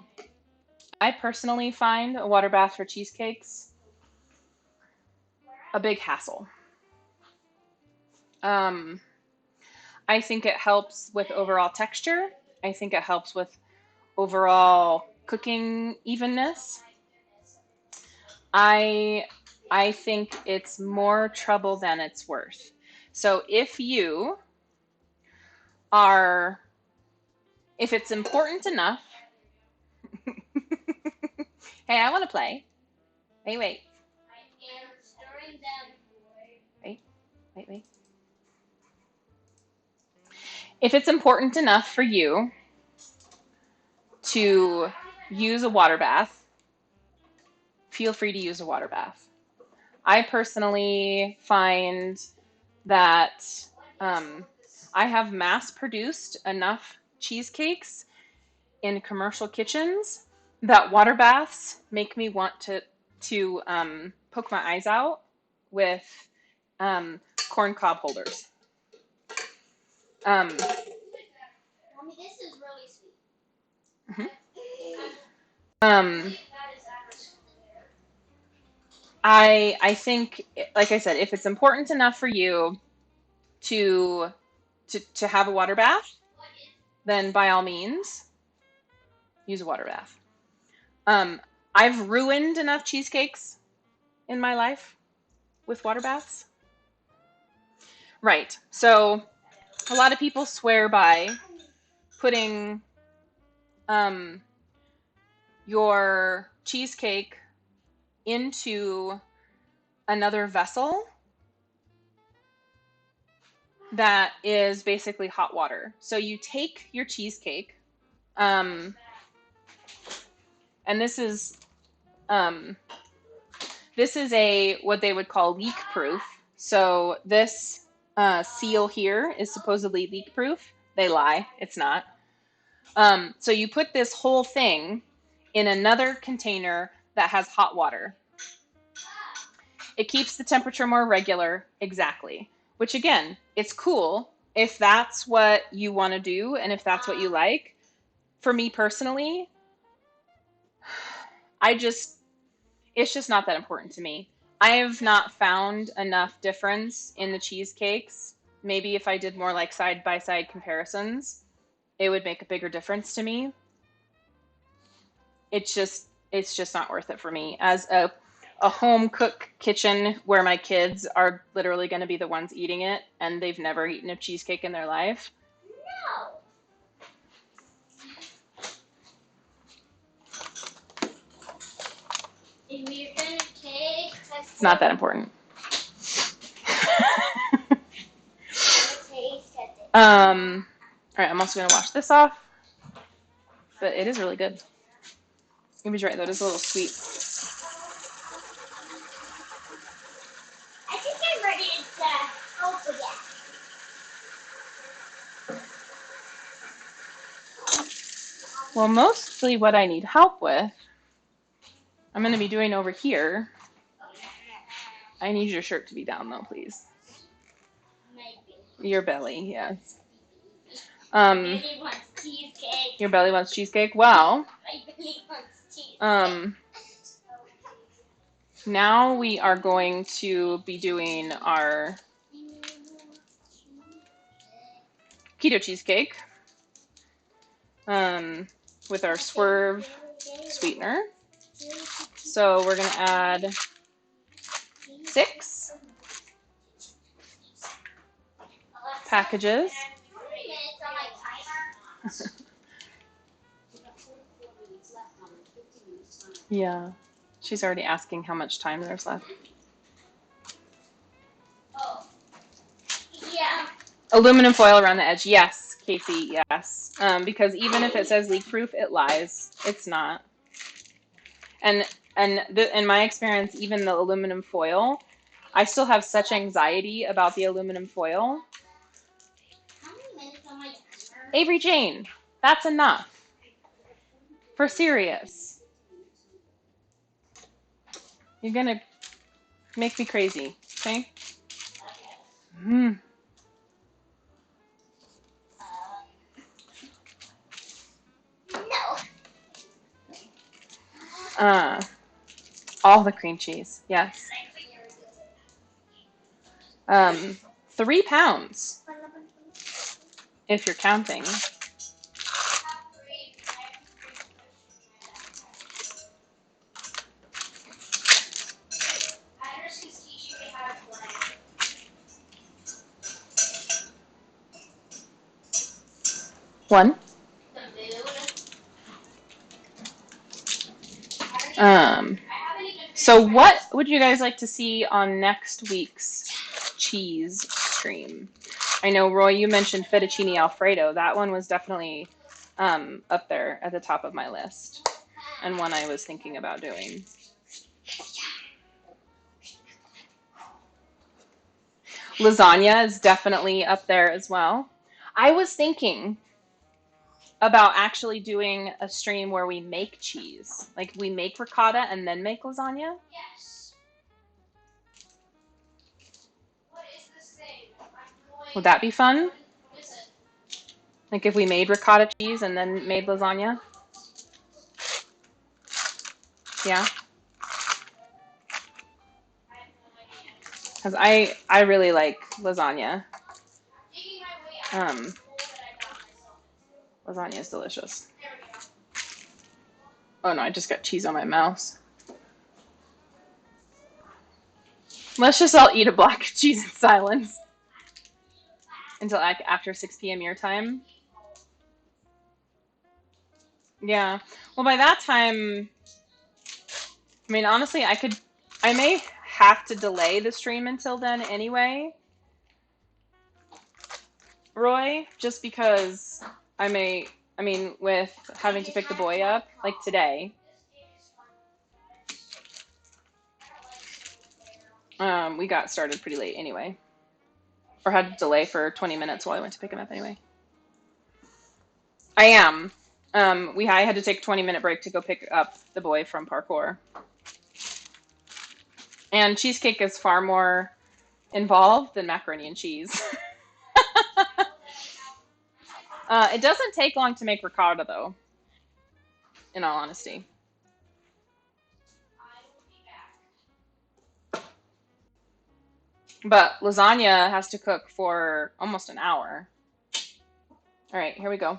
I personally find a water bath for cheesecakes a big hassle. I think it helps with overall texture. I think it helps with overall cooking evenness. I think it's more trouble than it's worth. So if it's important enough, hey, I want to play. Hey, wait. I am stirring them. Wait. If it's important enough for you to use a water bath, feel free to use a water bath. I personally find that I have mass-produced enough cheesecakes in commercial kitchens that water baths make me want to poke my eyes out with corn cob holders. Mommy, this is really sweet. I think, like I said, if it's important enough for you to have a water bath, then by all means, use a water bath. I've ruined enough cheesecakes in my life with water baths. Right. So a lot of people swear by putting um, your cheesecake into another vessel that is basically hot water. So you take your cheesecake, um, and um, this is a what they would call leak proof. So this seal here is supposedly leak proof. They lie. It's not. So you put this whole thing in another container that has hot water. It keeps the temperature more regular, exactly. Which again, it's cool if that's what you want to do and if that's what you like. For me personally, it's just not that important to me. I have not found enough difference in the cheesecakes. Maybe if I did more like side by side comparisons, it would make a bigger difference to me. It's just not worth it for me as a home cook kitchen where my kids are literally going to be the ones eating it and they've never eaten a cheesecake in their life. No. If you're gonna take, It's not that important. All right, I'm also going to wash this off, but it is really good. He was right, though. It is a little sweet. I think I'm ready to help again. Well, mostly what I need help with, I'm going to be doing over here. I need your shirt to be down, though, please. Your belly, yes. Baby wants cheesecake. Your belly wants cheesecake? Well, My belly wants cheesecake. now we are going to be doing our keto cheesecake with our swerve sweetener. So we're going to add 6 packages. Yeah, she's already asking how much time there's left. Oh. Yeah. Aluminum foil around the edge. Yes, Casey, yes. Because even if it says leak proof, it lies. It's not. And in my experience, even the aluminum foil, I still have such anxiety about the aluminum foil. How many minutes on my timer? Avery Jane, that's enough. For serious. You're gonna make me crazy, okay? Mm. No. All the cream cheese, yes. 3 pounds, if you're counting. One. So what would you guys like to see on next week's cheese stream? I know, Roy, you mentioned fettuccine Alfredo. That one was definitely up there at the top of my list and one I was thinking about doing. Lasagna is definitely up there as well. I was thinking about actually doing a stream where we make cheese. Like we make ricotta and then make lasagna. Yes. What is this thing? Would that be fun? What is it? Like if we made ricotta cheese and then made lasagna? Yeah. Because I really like lasagna. Lasagna is delicious. Oh no, I just got cheese on my mouse. Let's just all eat a block of cheese in silence. until after 6 p.m. your time. Yeah. Well, by that time, I mean, honestly, I may have to delay the stream until then anyway, Roy, just because I mean, with having to pick the boy up, like today, we got started pretty late anyway, or had to delay for 20 minutes while I went to pick him up anyway. I am. I had to take a 20-minute break to go pick up the boy from parkour. And cheesecake is far more involved than macaroni and cheese. It doesn't take long to make ricotta, though, in all honesty. But lasagna has to cook for almost an hour. All right, here we go.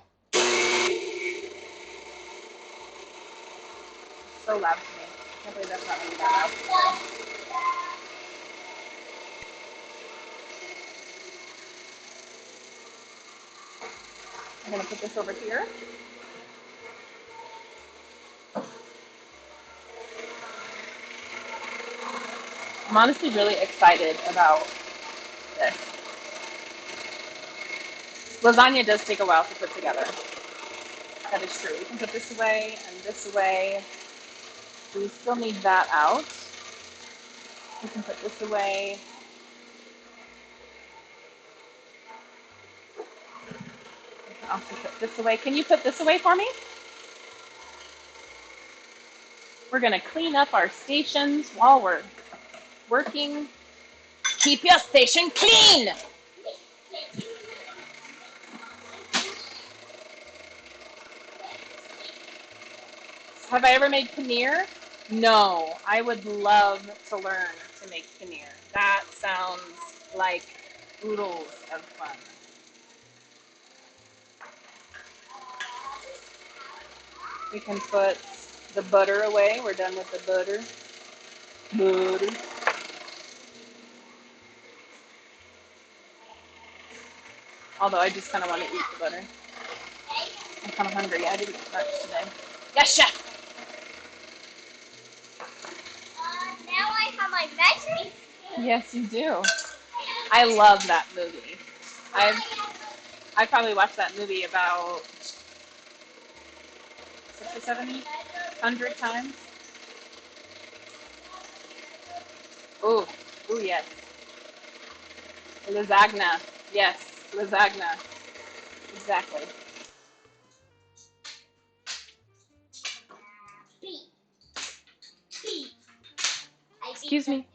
So loud to me. I can't believe that's not really that loud. I'm gonna put this over here. I'm honestly really excited about this. Lasagna does take a while to put together. That is true. We can put this away and this away. Do we still need that out? We can put this away. We can also put this away. Can you put this away for me? We're gonna clean up our stations while we're working. Keep your station clean! Have I ever made paneer? No. I would love to learn to make paneer. That sounds like oodles of fun. We can put the butter away. We're done with the butter. Butter. Although I just kind of want to eat the butter. I'm kind of hungry. I didn't eat much today. Yes, chef. Now I have my veggies. Yes, you do. I love that movie. I probably watched that movie about 6 or 700 times. Ooh, ooh, yes. Lasagna. Yes, lasagna. Exactly. Excuse me.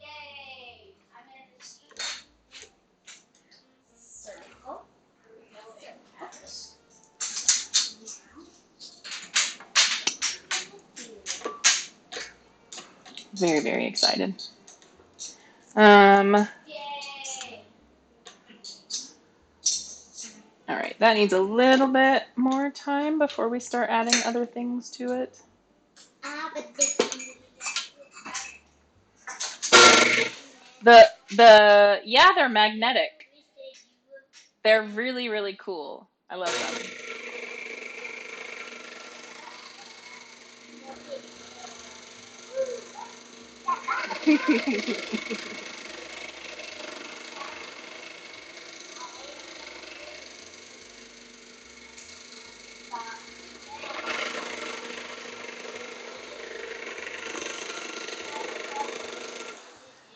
Very, very excited. All right, that needs a little bit more time before we start adding other things to it. Yeah, they're magnetic. They're really, really cool. I love them.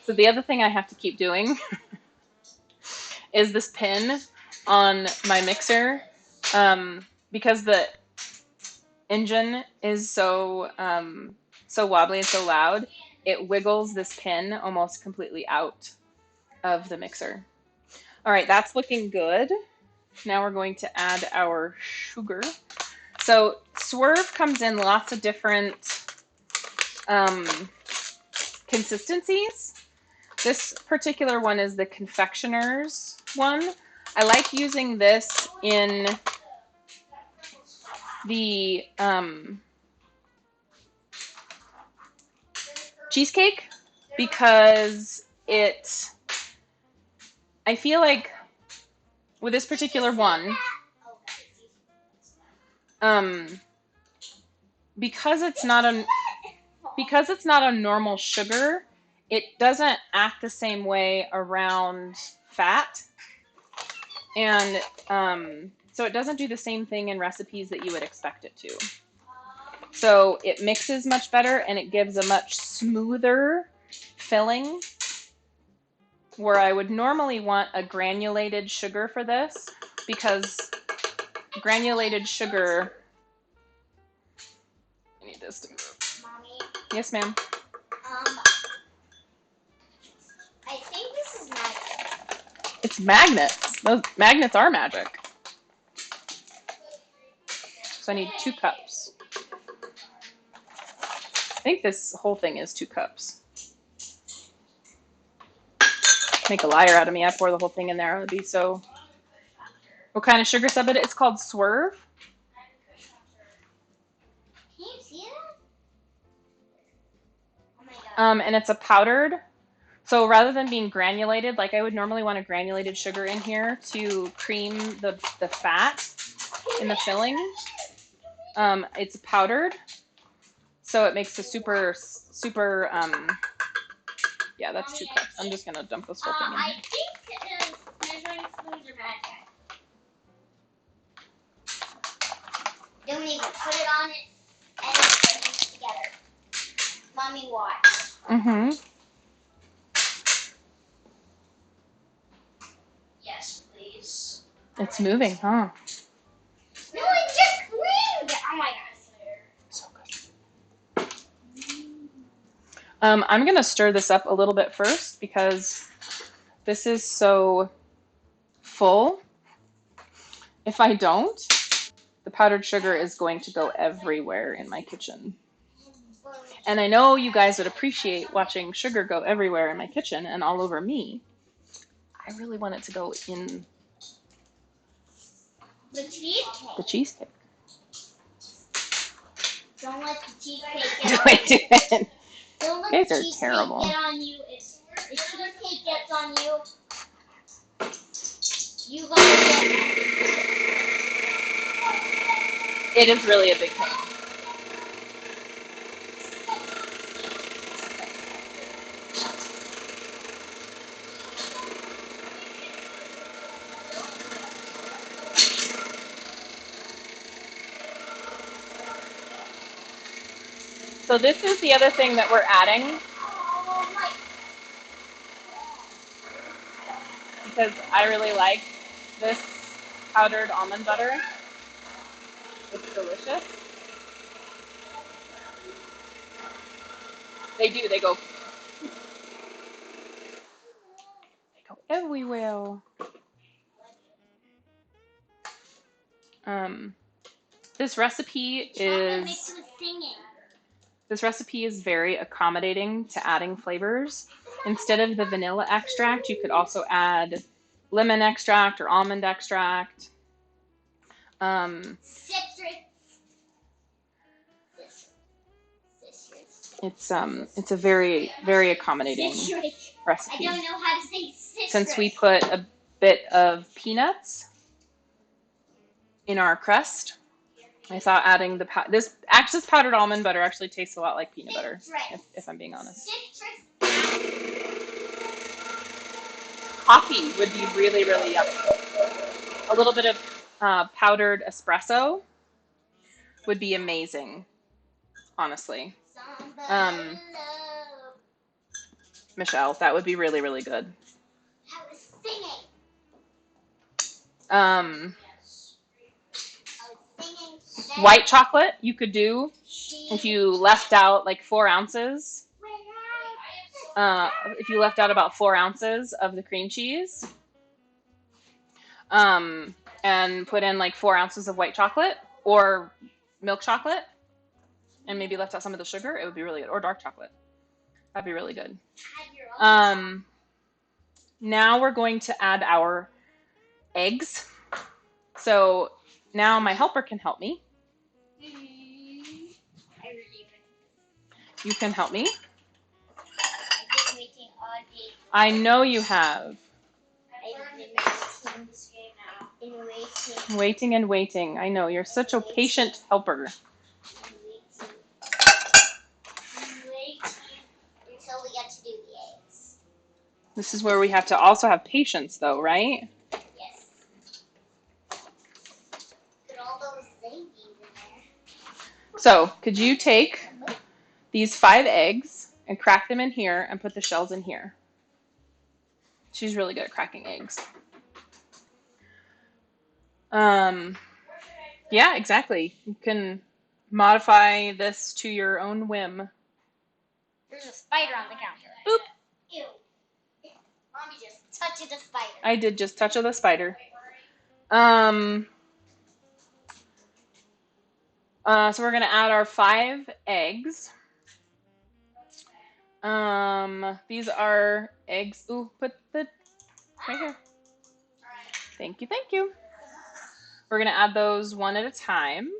So the other thing I have to keep doing is this pin on my mixer, because the engine is so wobbly and so loud. It wiggles this pin almost completely out of the mixer. All right, that's looking good. Now we're going to add our sugar. So Swerve comes in lots of different consistencies. This particular one is the confectioner's one. I like using this in the cheesecake because I feel like with this particular one, because it's not a normal sugar, it doesn't act the same way around fat, and so it doesn't do the same thing in recipes that you would expect it to. So it mixes much better, and it gives a much smoother filling, where I would normally want a granulated sugar for this, because granulated sugar, I need this to move. Mommy, Yes, ma'am. I think this is magic. It's magnets. Those magnets are magic. So I need 2 cups. I think this whole thing is 2 cups. Make a liar out of me. I pour the whole thing in there. It would be so... What kind of sugar sub it is? It's called Swerve. Can you see that? Oh my god. And it's a powdered. So rather than being granulated, like I would normally want a granulated sugar in here to cream the fat in the filling, it's powdered. So it makes a super, yeah, that's 2 cups. I'm just going to dump this whole thing in I here. think measuring spoons are magic. Don't even put it on it and put it together. Mommy, watch. Mm-hmm. Yes, please. It's moving, huh? No, it just creamed it. Oh my god. So good. I'm going to stir this up a little bit first because this is so full. If I don't, the powdered sugar is going to go everywhere in my kitchen. And I know you guys would appreciate watching sugar go everywhere in my kitchen and all over me. I really want it to go in The cheesecake. the cheesecake. Don't let the cheesecake Do get I on do you. it? Don't let You guys the are cheesecake terrible. get on you. If the cheesecake gets on you, you gotta get... It is really a big pain. So this is the other thing that we're adding, because I really like this powdered almond butter. It's delicious. They go everywhere. Um, this recipe Chocolate mixed with singing. very accommodating to adding flavors. Instead of the vanilla extract, you could also add lemon extract or almond extract. Citrus. It's a very, very accommodating Citrus. I recipe. don't know how to say citrus. Since we put a bit of peanuts in our crust, I thought adding this powdered almond butter actually tastes a lot like peanut butter, if I'm being honest. Coffee would be really, really yummy. A little bit of powdered espresso would be amazing, honestly. Michelle, that would be really, really good. I was singing. White chocolate you could do if you left out like 4 ounces. If you left out about 4 ounces of the cream cheese, and put in like 4 ounces of white chocolate or milk chocolate, and maybe left out some of the sugar, it would be really good. Or dark chocolate. That'd be really good. Now we're going to add our eggs. So now my helper can help me. You can help me. I know you have. In waiting. Waiting and waiting. I know, you're such a patient helper. Waiting until we get to do the eggs. This is where we have to also have patience, though, right? Yes. Put all those thingies in there. So, could you take these 5 eggs and crack them in here and put the shells in here? She's really good at cracking eggs. Yeah, exactly. You can modify this to your own whim. There's a spider on the counter. Boop. Ew. Mommy just touched the spider. I did just touch of the spider. So we're gonna add our 5 eggs. These are eggs. Ooh, put the right here. Thank you, thank you. We're gonna add those one at a time.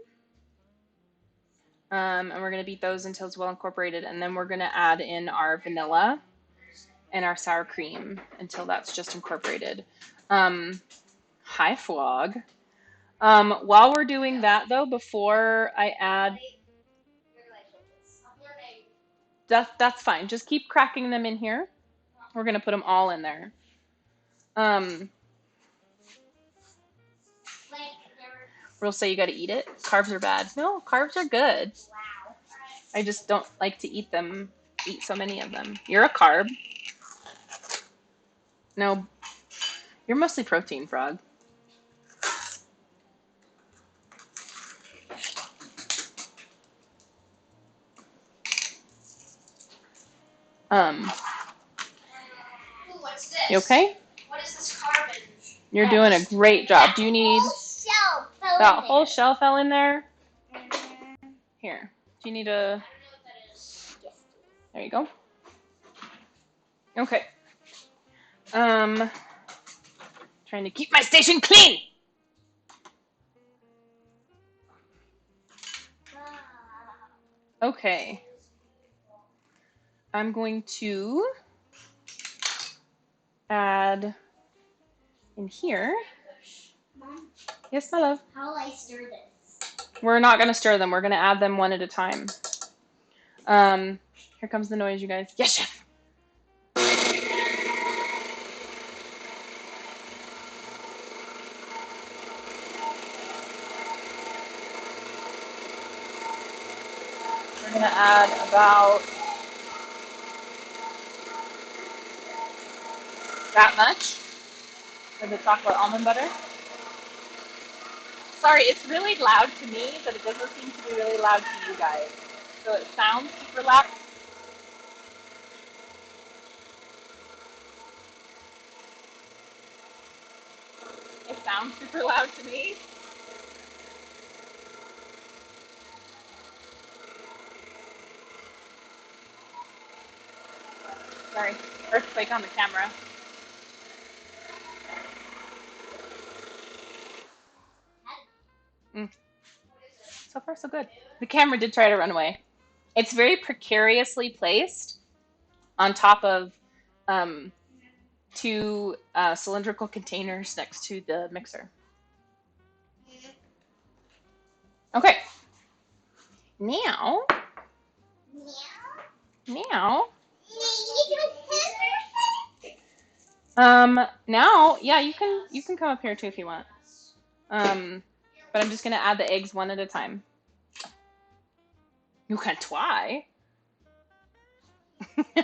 And we're gonna beat those until it's well incorporated, and then we're gonna add in our vanilla and our sour cream until that's just incorporated. Hi, Flog. While we're doing that, though, before I add, that's fine. Just keep cracking them in here. We're gonna put them all in there. We'll say you gotta eat it. Carbs are bad. No, carbs are good. Wow. I just don't like to eat so many of them. You're a carb. No, you're mostly protein, Frog. Ooh, what's this? You okay? What is this carbon? You're doing a great job. Do you need that whole shell fell in there? Here. Do you need a? I don't know what that is. Yes. There you go. Okay. Trying to keep my station clean. Okay. I'm going to add in here. Mom, Yes, my love. how will I stir this? We're not going to stir them. We're going to add them one at a time. Here comes the noise, you guys. Yes, chef. We're going to add about that much for the chocolate almond butter. Sorry, it's really loud to me, but it doesn't seem to be really loud to you guys. So it sounds super loud. It sounds super loud to me. Sorry, earthquake on the camera. So far, so good. The camera did try to run away. It's very precariously placed on top of 2 cylindrical containers next to the mixer. Okay. Now, now, yeah, you can come up here too if you want. But I'm just gonna add the eggs one at a time. You can try. You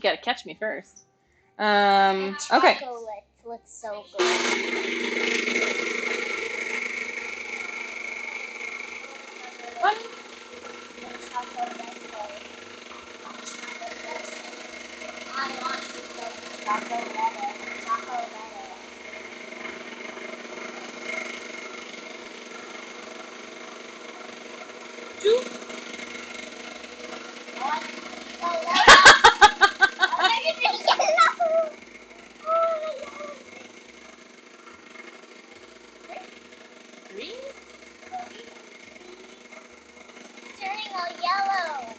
gotta catch me first. Okay. Chocolate looks so good. One. I want chocolate better. Chocolate better. 2. One. Oh, yellow. Oh, there's a yellow. Oh, yellow. 3. It's turning all yellow.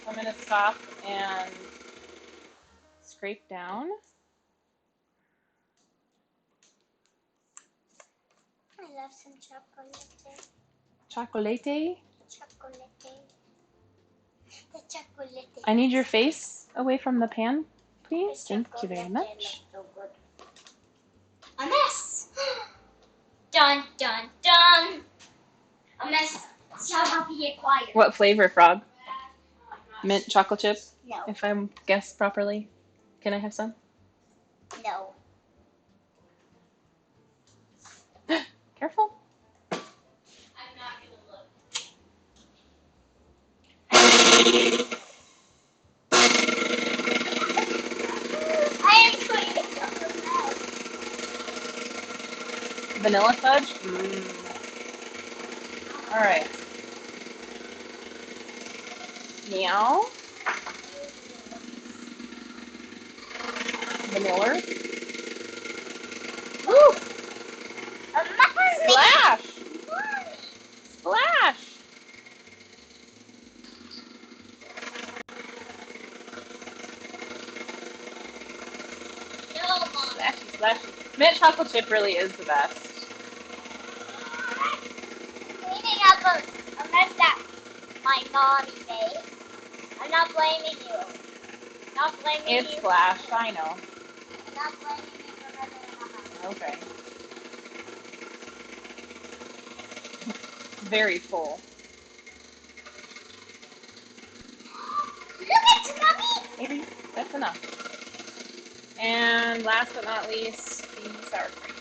I'm gonna stop and scrape down. I love some chocolate. Chocolate. Chocolate. The chocolate. I need your face away from the pan, please. The Thank you chocolate very much. looks so good. A mess. Dun dun dun. A mess shall not be acquired. What flavor, Frog? Mint chocolate chip, No. if I guessed properly. Can I have some? No. Careful. I'm not gonna look. I am putting it on the mouth. Vanilla fudge? All right. Meow. Vanilla. Woo! Splash! Splash! No, Mom. Splashy, splashy. Mint chocolate chip really is the best. Cleaning up a mess that my mommy made. I'm not blaming you. Not blaming It's you. splashed, I know. I'm not blaming you for messing in my house. Okay. Very full. Look at Mommy! Maybe that's enough. And last but not least, the sour cream.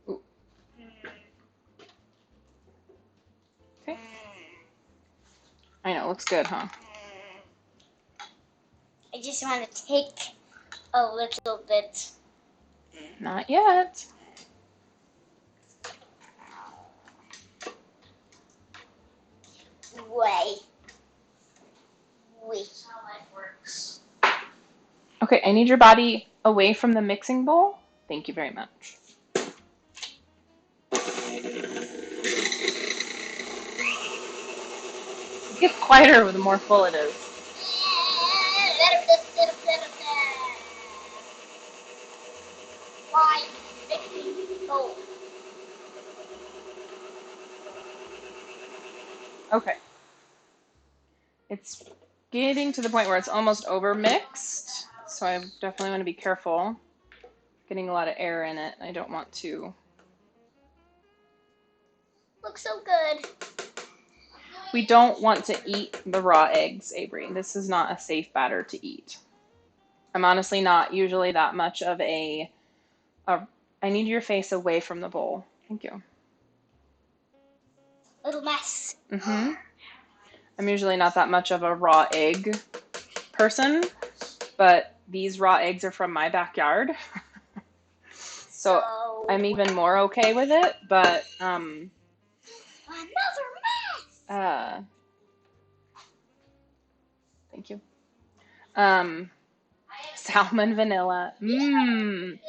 Ooh. Okay. I know, looks good, huh? I just want to take a little bit. Not yet. Wait. How life works. Okay, I need your body away from the mixing bowl. Thank you very much. It gets quieter the more full it is. Why? Mixing bowl. Okay. It's getting to the point where it's almost over mixed, so I definitely want to be careful. Getting a lot of air in it. I don't want to. Looks so good. We don't want to eat the raw eggs, Avery. This is not a safe batter to eat. I'm honestly not usually that much of a I need your face away from the bowl. Thank you. Little mess. I'm usually not that much of a raw egg person, but these raw eggs are from my backyard. So I'm even more okay with it, but Another mess. Thank you. Salmon vanilla. You even got on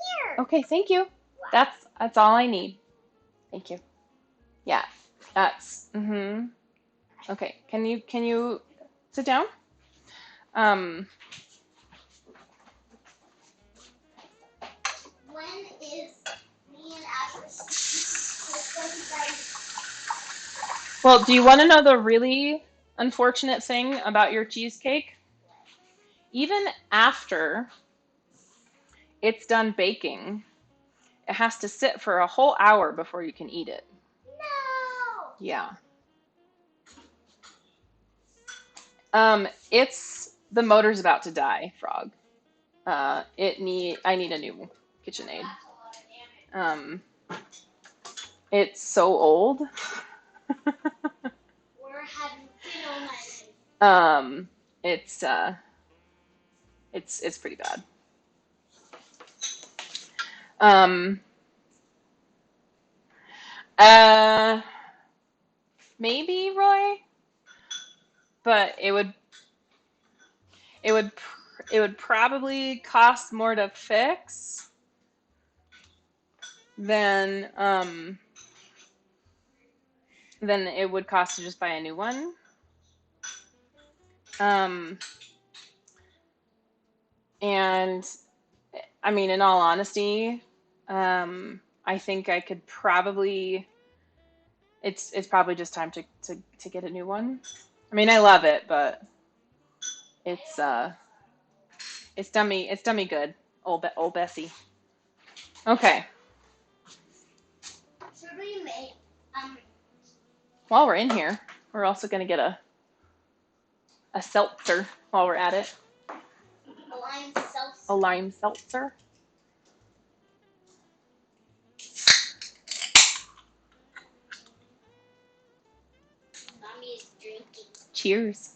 here. Okay, thank you. That's all I need. Thank you. Yeah, that's Okay, can you sit down? When is me and Ashley? Well, do you want to know the really unfortunate thing about your cheesecake? Even after it's done baking, it has to sit for a whole hour before you can eat it. No. Yeah. It's the motor's about to die, Frog. I need a new KitchenAid. It's so old. Where have you been all my life? It's pretty bad. Uh, maybe Roy, but it would probably cost more to fix than then it would cost to just buy a new one. Um, and I mean, in all honesty, I think I could probably. It's probably just time to get a new one. I mean, I love it, but it's dummy good. Old Bessie. Okay. Should we make While we're in here, we're also gonna get a seltzer while we're at it. a lime seltzer? A lime seltzer. Mommy is drinking. Cheers.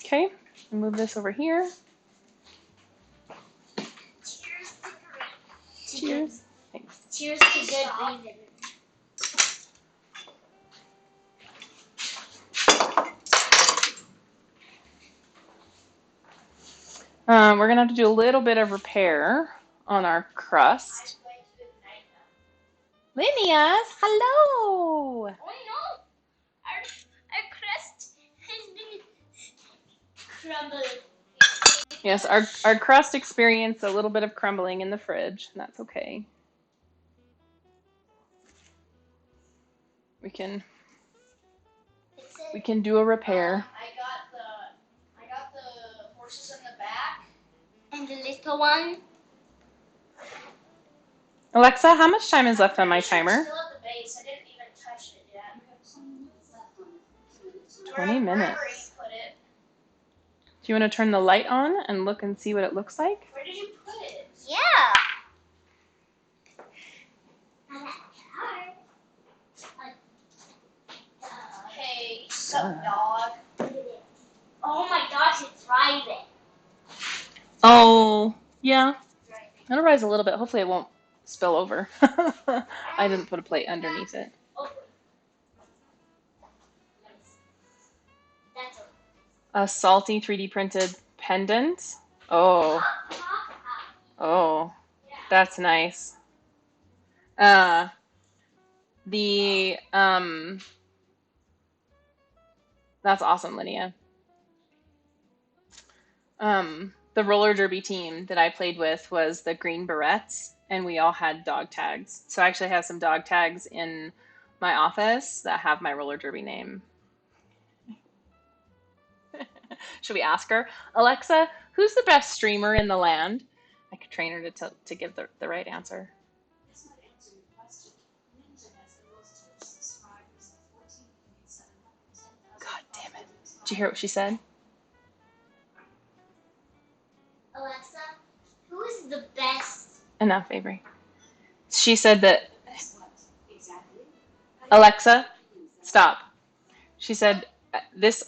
Okay. Move this over here. Cheers to Cheers. Thanks. Cheers to good breathing. We're gonna have to do a little bit of repair on our crust. Linnea, hello. Oh no! Our crust has been crumbled. Yes, our crust experienced a little bit of crumbling in the fridge, and that's okay. We can do a repair. I got the horses in the back. And the little one? Alexa, how much time is left on my timer? Still at the base. I didn't even touch it yet. 20 minutes. Wherever you put it. Do you want to turn the light on and look and see what it looks like? Where did you put it? Yeah. Hey, sup, dog. Oh my gosh, it's thriving. Oh, yeah. It'll rise a little bit. Hopefully it won't spill over. I didn't put a plate underneath it. That's A salty 3D printed pendant. Oh, that's nice. The that's awesome, Linnea. The roller derby team that I played with was the Green Berets, and we all had dog tags. So I actually have some dog tags in my office that have my roller derby name. Should we ask her? Alexa, who's the best streamer in the land? I could train her to give the right answer. This might answer your question. Ninja has the most Twitch subscribers at 14,710,000. God damn it. Did you hear what she said? Alexa, who is the best? Enough, Avery. She said that. That's what? Exactly. Alexa, stop. She said this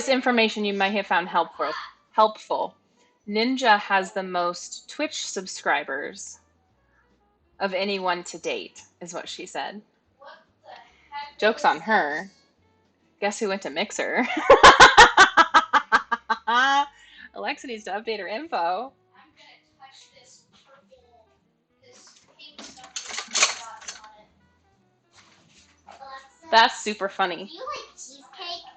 information you might have found helpful. Ninja has the most Twitch subscribers of anyone to date, is what she said. What the heck? Joke's on her. Guess who went to Mixer? Alexa needs to update her info. I'm gonna touch this purple, this pink stuff with spots on it. Alexa, That's super do funny. you like cheesecake?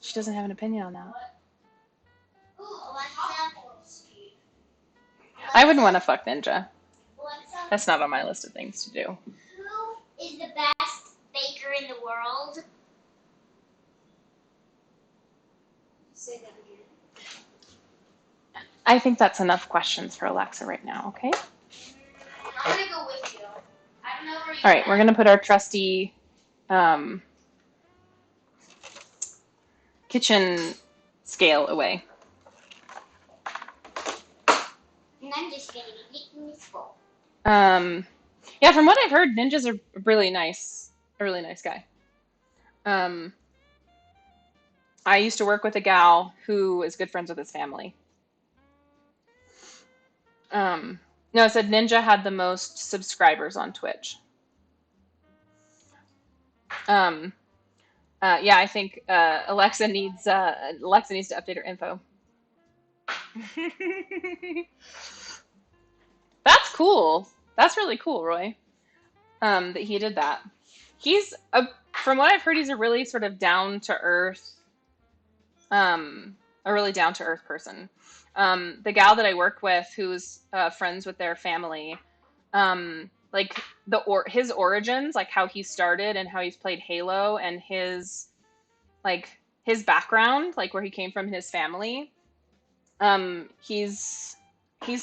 She doesn't have an opinion on that. Alexa, I wouldn't want to fuck Ninja. Alexa, That's not on my list of things to do. who is the best baker in the world? Say that again. I think that's enough questions for Alexa right now, okay? I'm gonna go with you. I don't know where you All right, we're going to put our trusty kitchen scale away. And I'm just gonna be making this full. Yeah, from what I've heard, Ninja's a really nice guy. I used to work with a gal who is good friends with his family. No, it said Ninja had the most subscribers on Twitch. Yeah, I think Alexa needs to update her info. That's cool. That's really cool, Roy. That he did that. He's a, from what I've heard, he's a really sort of down to earth, um, a really down to earth person. The gal that I work with, who's friends with their family, like his origins, like how he started and how he's played Halo, and like his background, like where he came from, his family. He's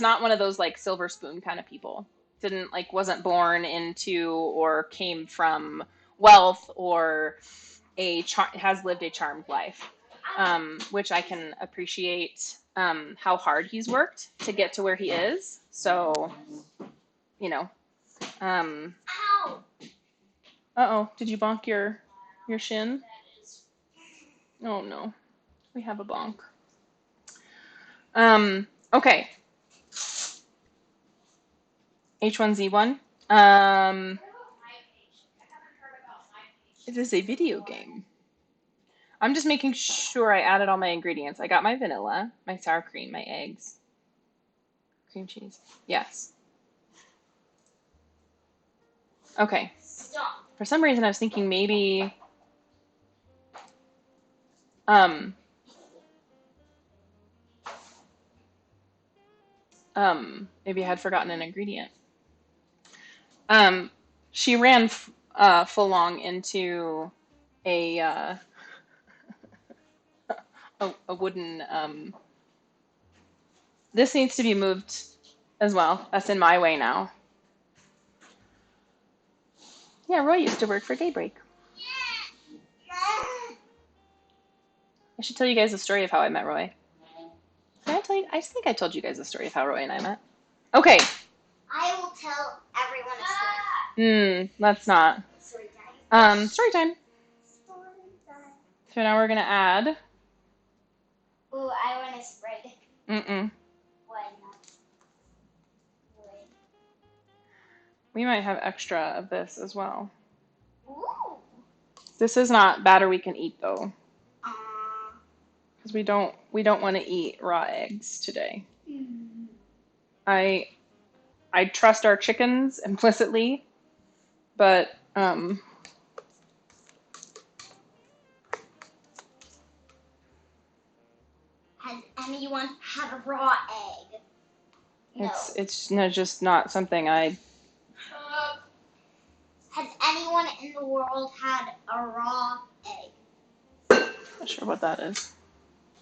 not one of those like silver spoon kind of people. Didn't like wasn't born into or came from wealth or has lived a charmed life, which I can appreciate how hard he's worked to get to where he is. So, you know, um, Ow! uh-oh, did you bonk your shin? Oh no, we have a bonk. Okay, H1Z1. It is a video game. I'm just making sure I added all my ingredients. I got my vanilla, my sour cream, my eggs, cream cheese. Yes. Okay. Stop. For some reason, I was thinking um, maybe I had forgotten an ingredient. Um, she ran full long into a a wooden. This needs to be moved as well. That's in my way now. Yeah, Roy used to work for Daybreak. I should tell you guys the story of how I met Roy. Did I tell you? I think I told you guys the story of how Roy and I met. Okay. I will tell everyone a story. Let's not. Story time. Story time. Story time. So now we're gonna add. Ooh, I want to spread. Mm-mm. Why not? Wait. We might have extra of this as well. Ooh. This is not batter we can eat though, Uh, because we don't want to eat raw eggs today. I trust our chickens implicitly, but Has anyone had a raw egg? No. it's just not something I. Has anyone in the world had a raw egg? Not sure what that is.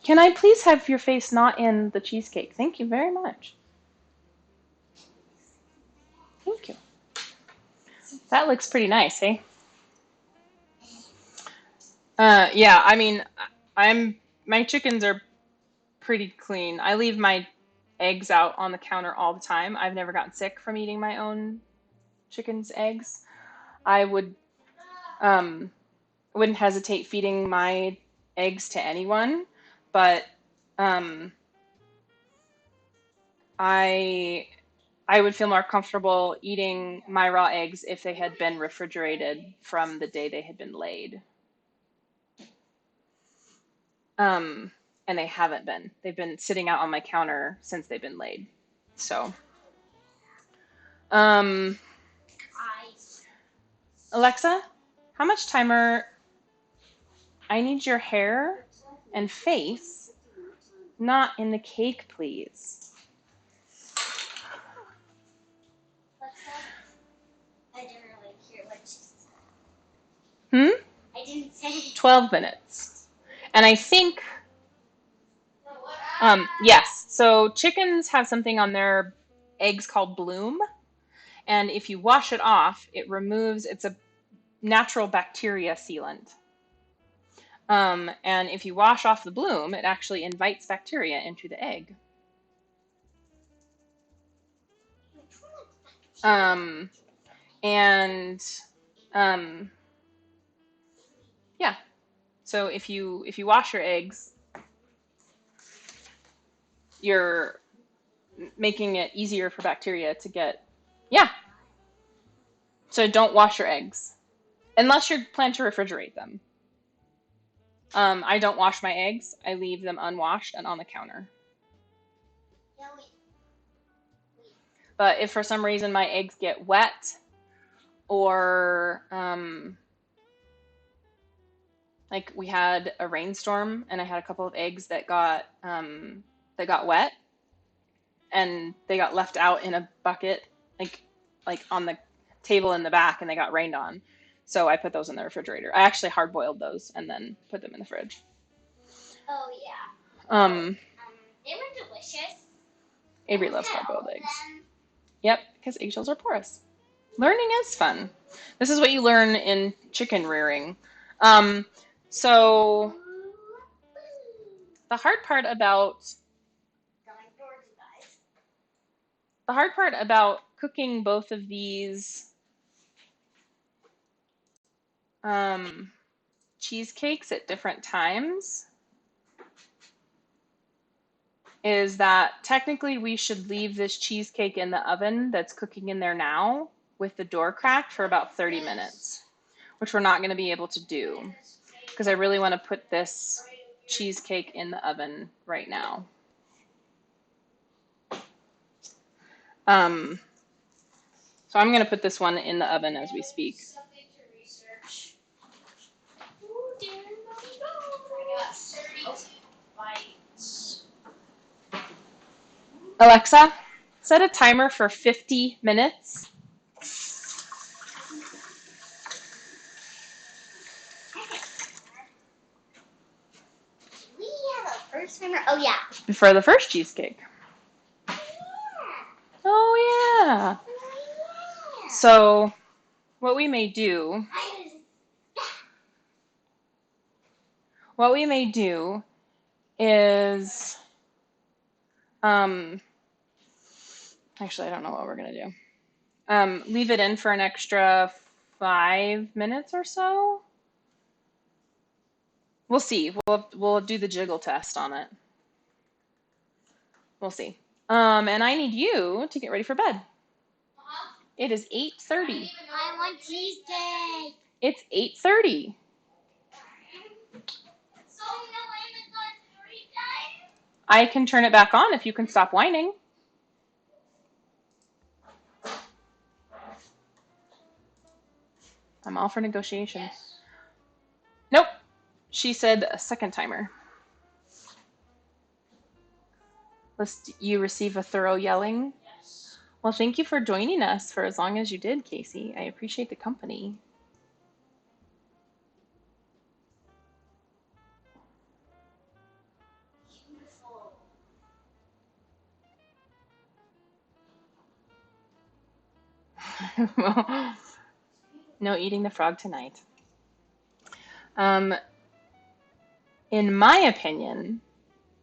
Can I please have your face not in the cheesecake? Thank you very much. Thank you. That looks pretty nice, hey? Yeah, I mean, my chickens are pretty clean. I leave my eggs out on the counter all the time. I've never gotten sick from eating my own chicken's eggs. I wouldn't hesitate feeding my eggs to anyone, but I would feel more comfortable eating my raw eggs if they had been refrigerated from the day they had been laid. And they haven't been. They've been sitting out on my counter since they've been laid. So, um, Alexa, how much timer? I need your hair and face, not in the cake, please. I didn't really hear what she said. Hmm? I didn't say. 12 minutes. And I think, yes. So chickens have something on their eggs called bloom. And if you wash it off, it's a natural bacteria sealant. And if you wash off the bloom, it actually invites bacteria into the egg. And yeah. So if you wash your eggs, you're making it easier for bacteria to get. Yeah. So don't wash your eggs unless you plan to refrigerate them. I don't wash my eggs. I leave them unwashed and on the counter. But if for some reason my eggs get wet or like we had a rainstorm and I had a couple of eggs that got wet and they got left out in a bucket like on the table in the back and they got rained on. So I put those in the refrigerator. I actually hard boiled those and then put them in the fridge. Oh yeah. They were delicious. Avery loves hard boiled eggs. Yep, because eggshells are porous. Learning is fun. This is what you learn in chicken rearing. So the hard part about cooking both of these cheesecakes at different times is that technically we should leave this cheesecake in the oven that's cooking in there now with the door cracked for about 30 minutes, which we're not going to be able to do because I really want to put this cheesecake in the oven right now. So I'm going to put this one in the oven as we speak. Alexa, set a timer for 50 minutes. We have a first timer. Oh yeah. For the first cheesecake. Yeah. Oh yeah. Yeah. So what we may do is actually I don't know what we're gonna do. Leave it in for an extra 5 minutes or so. We'll see. We'll do the jiggle test on it. We'll see. And I need you to get ready for bed. It is 8:30. I want cheesecake. It's 8:30. So no Amazon 3 times? I can turn it back on if you can stop whining. I'm all for negotiations. Yes. Nope. She said a second timer. Lest you receive a thorough yelling. Yes. Well, thank you for joining us for as long as you did, Casey. I appreciate the company. Beautiful. No eating the frog tonight. In my opinion,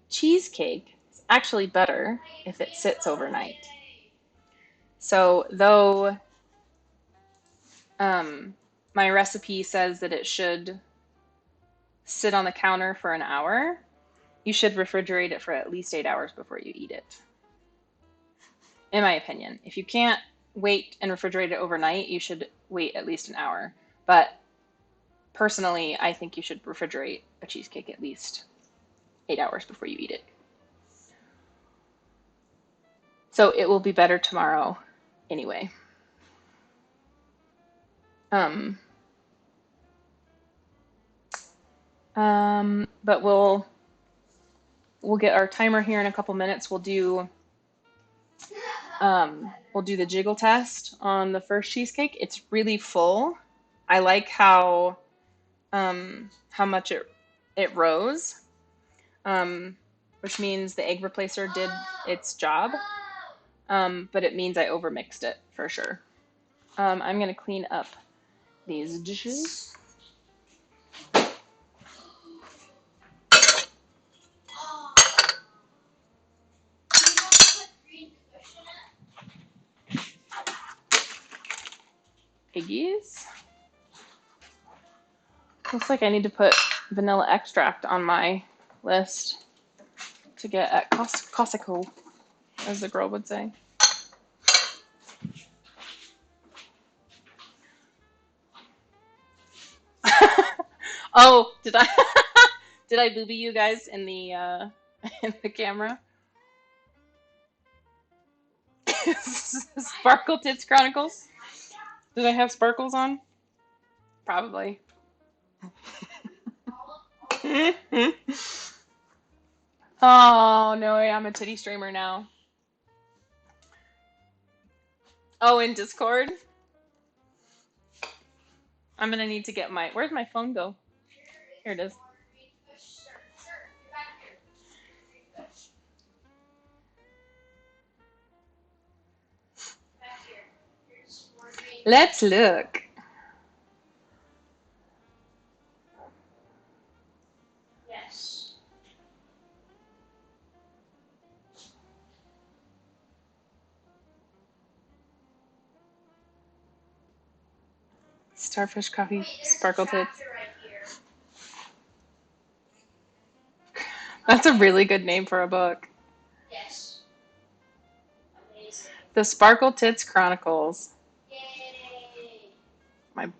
cheesecake is actually better if it sits overnight. So though my recipe says that it should sit on the counter for an hour, you should refrigerate it for at least 8 hours before you eat it. In my opinion, if you can't wait and refrigerate it overnight, you should wait at least an hour. But personally, I think you should refrigerate a cheesecake at least 8 hours before you eat it. So it will be better tomorrow anyway. But we'll get our timer here in a couple minutes. We'll do the jiggle test on the first cheesecake. It's really full. I like how much it rose, which means the egg replacer did its job. But it means I overmixed it for sure. I'm gonna clean up these dishes. Piggies. Looks like I need to put vanilla extract on my list to get at Costco, as the girl would say. Oh, did I did I booby you guys in the camera? Sparkle Tits Chronicles. Did I have sparkles on? Probably. Oh no, I'm a titty streamer now. Oh, in Discord? I'm gonna need to get my. Where'd my phone go? Here it is. Let's look. Yes. Starfish Coffee Wait, there's Sparkle a Tits. tractor right here. That's a really good name for a book. Yes. Amazing. The Sparkle Tits Chronicles. Yay. My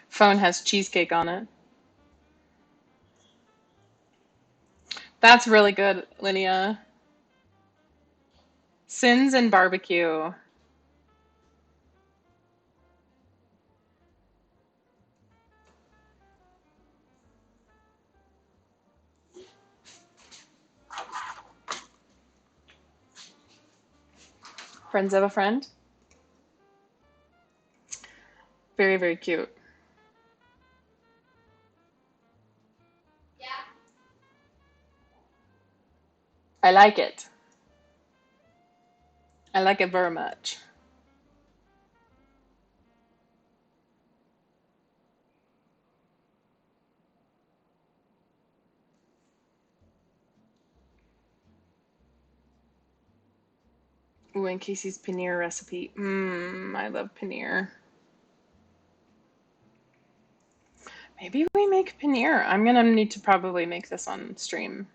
phone has cheesecake on it. That's really good, Linnea. Sins and Barbecue. Friends of a Friend. Very, very cute. Yeah. I like it. I like it very much. Ooh, and Casey's paneer recipe. I love paneer. Maybe we make paneer. I'm gonna need to probably make this on stream.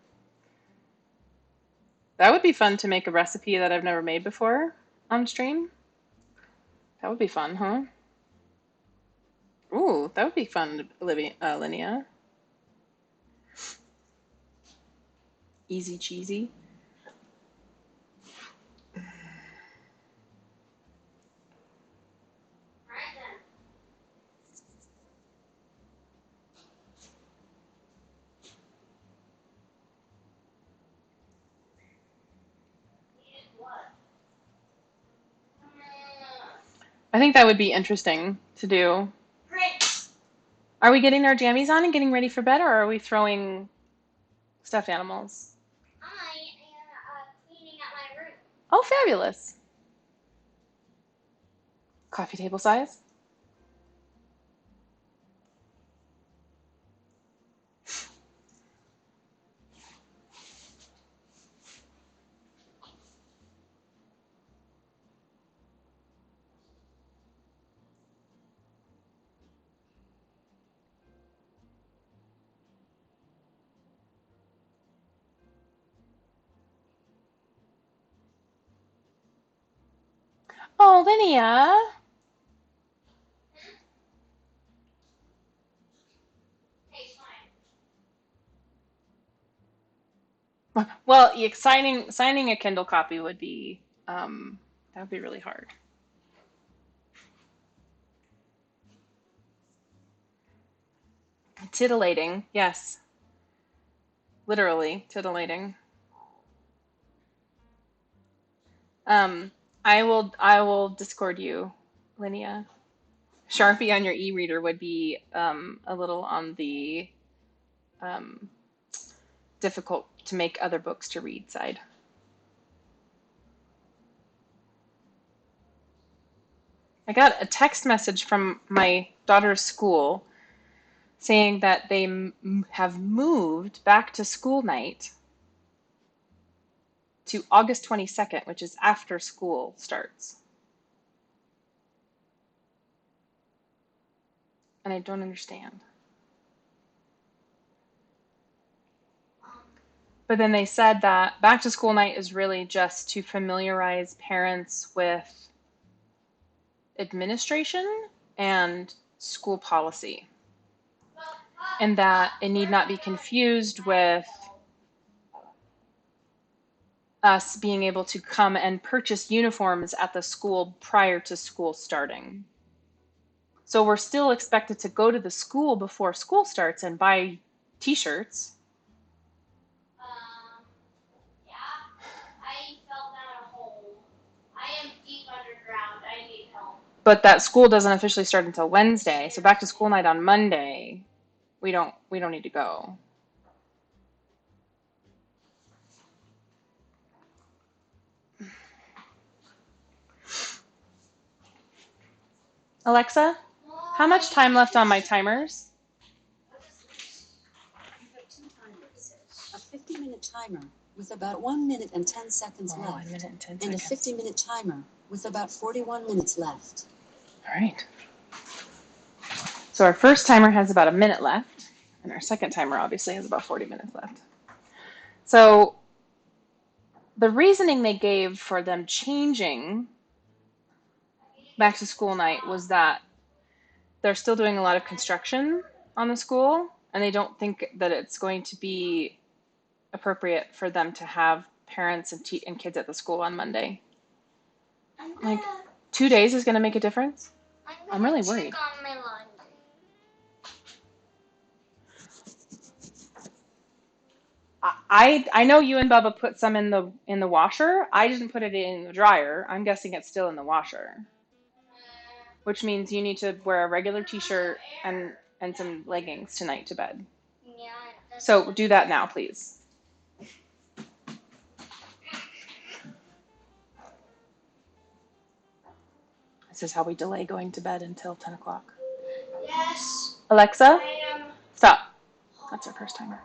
That would be fun to make a recipe that I've never made before on stream. That would be fun, huh? Ooh, that would be fun, Linnea. Easy cheesy. Alright then. Eat what? I think that would be interesting to do. Great. Are we getting our jammies on and getting ready for bed, or are we throwing stuffed animals? I am cleaning up my room. Oh, fabulous. Coffee table size? Oh, Linnea. Hey, fine. Well, signing a Kindle copy would be that would be really hard. Titillating, yes. Literally titillating. I will Discord you, Linnea. Sharpie on your e-reader would be a little on the um, difficult to make other books to read side. I got a text message from my daughter's school saying that they have moved back to school night to August 22nd, which is after school starts. And I don't understand. But then they said that back to school night is really just to familiarize parents with administration and school policy, and that it need not be confused with us being able to come and purchase uniforms at the school prior to school starting. So we're still expected to go to the school before school starts and buy t-shirts. Yeah, I fell down a hole. I am deep underground. I need help. But that school doesn't officially start until Wednesday. So back to school night on Monday, we don't need to go. Alexa, how much time left on my timers? You have two timers. A 50-minute timer with about 1 minute and 10 seconds left. 1 minute and 10 And a seconds. 50-minute timer with about 41 minutes left. All right. So our first timer has about a minute left, and our second timer obviously has about 40 minutes left. So the reasoning they gave for them changing back to school night was that they're still doing a lot of construction on the school, and they don't think that it's going to be appropriate for them to have parents and kids at the school on Monday. Like, 2 days is going to make a difference? I'm really worried. Check on my laundry. I know you and Bubba put some in the washer. I didn't put it in the dryer. I'm guessing it's still in the washer, which means you need to wear a regular t-shirt and some leggings tonight to bed. Yeah. So do that now, please. This is how we delay going to bed until 10 o'clock. Yes. Alexa, I am. stop. That's our first timer.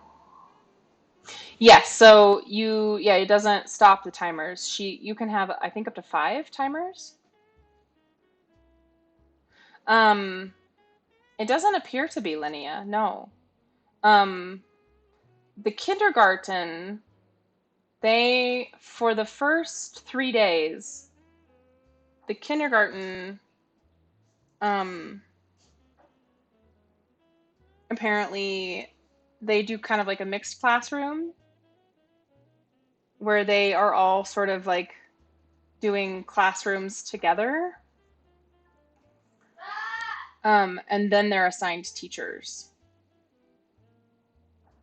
Yes, so it doesn't stop the timers. You can have, I think, up to 5 timers. It doesn't appear to be, Linnea, no. The kindergarten, for the first 3 days, the kindergarten, apparently they do kind of like a mixed classroom where they are all sort of like doing classrooms together. And then they're assigned teachers.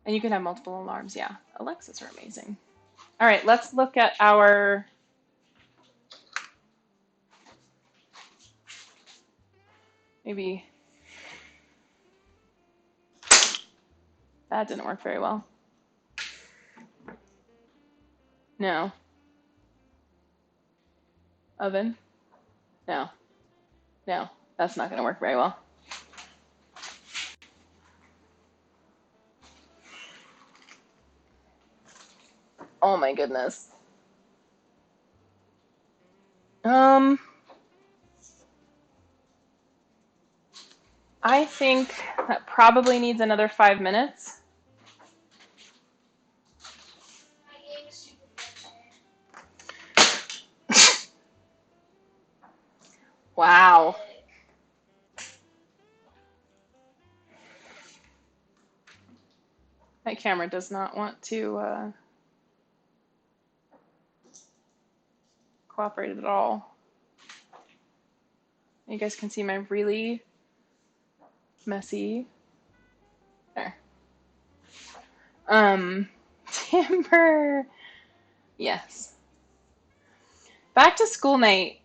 And you can have multiple alarms, yeah. Alexas are amazing. All right, let's look at our maybe that didn't work very well. No. Oven? No. No, that's not going to work very well. Oh my goodness. I think that probably needs another 5 minutes. Wow. My camera does not want to cooperate at all. You guys can see my really messy. There. Timber. Yes. Back to school night.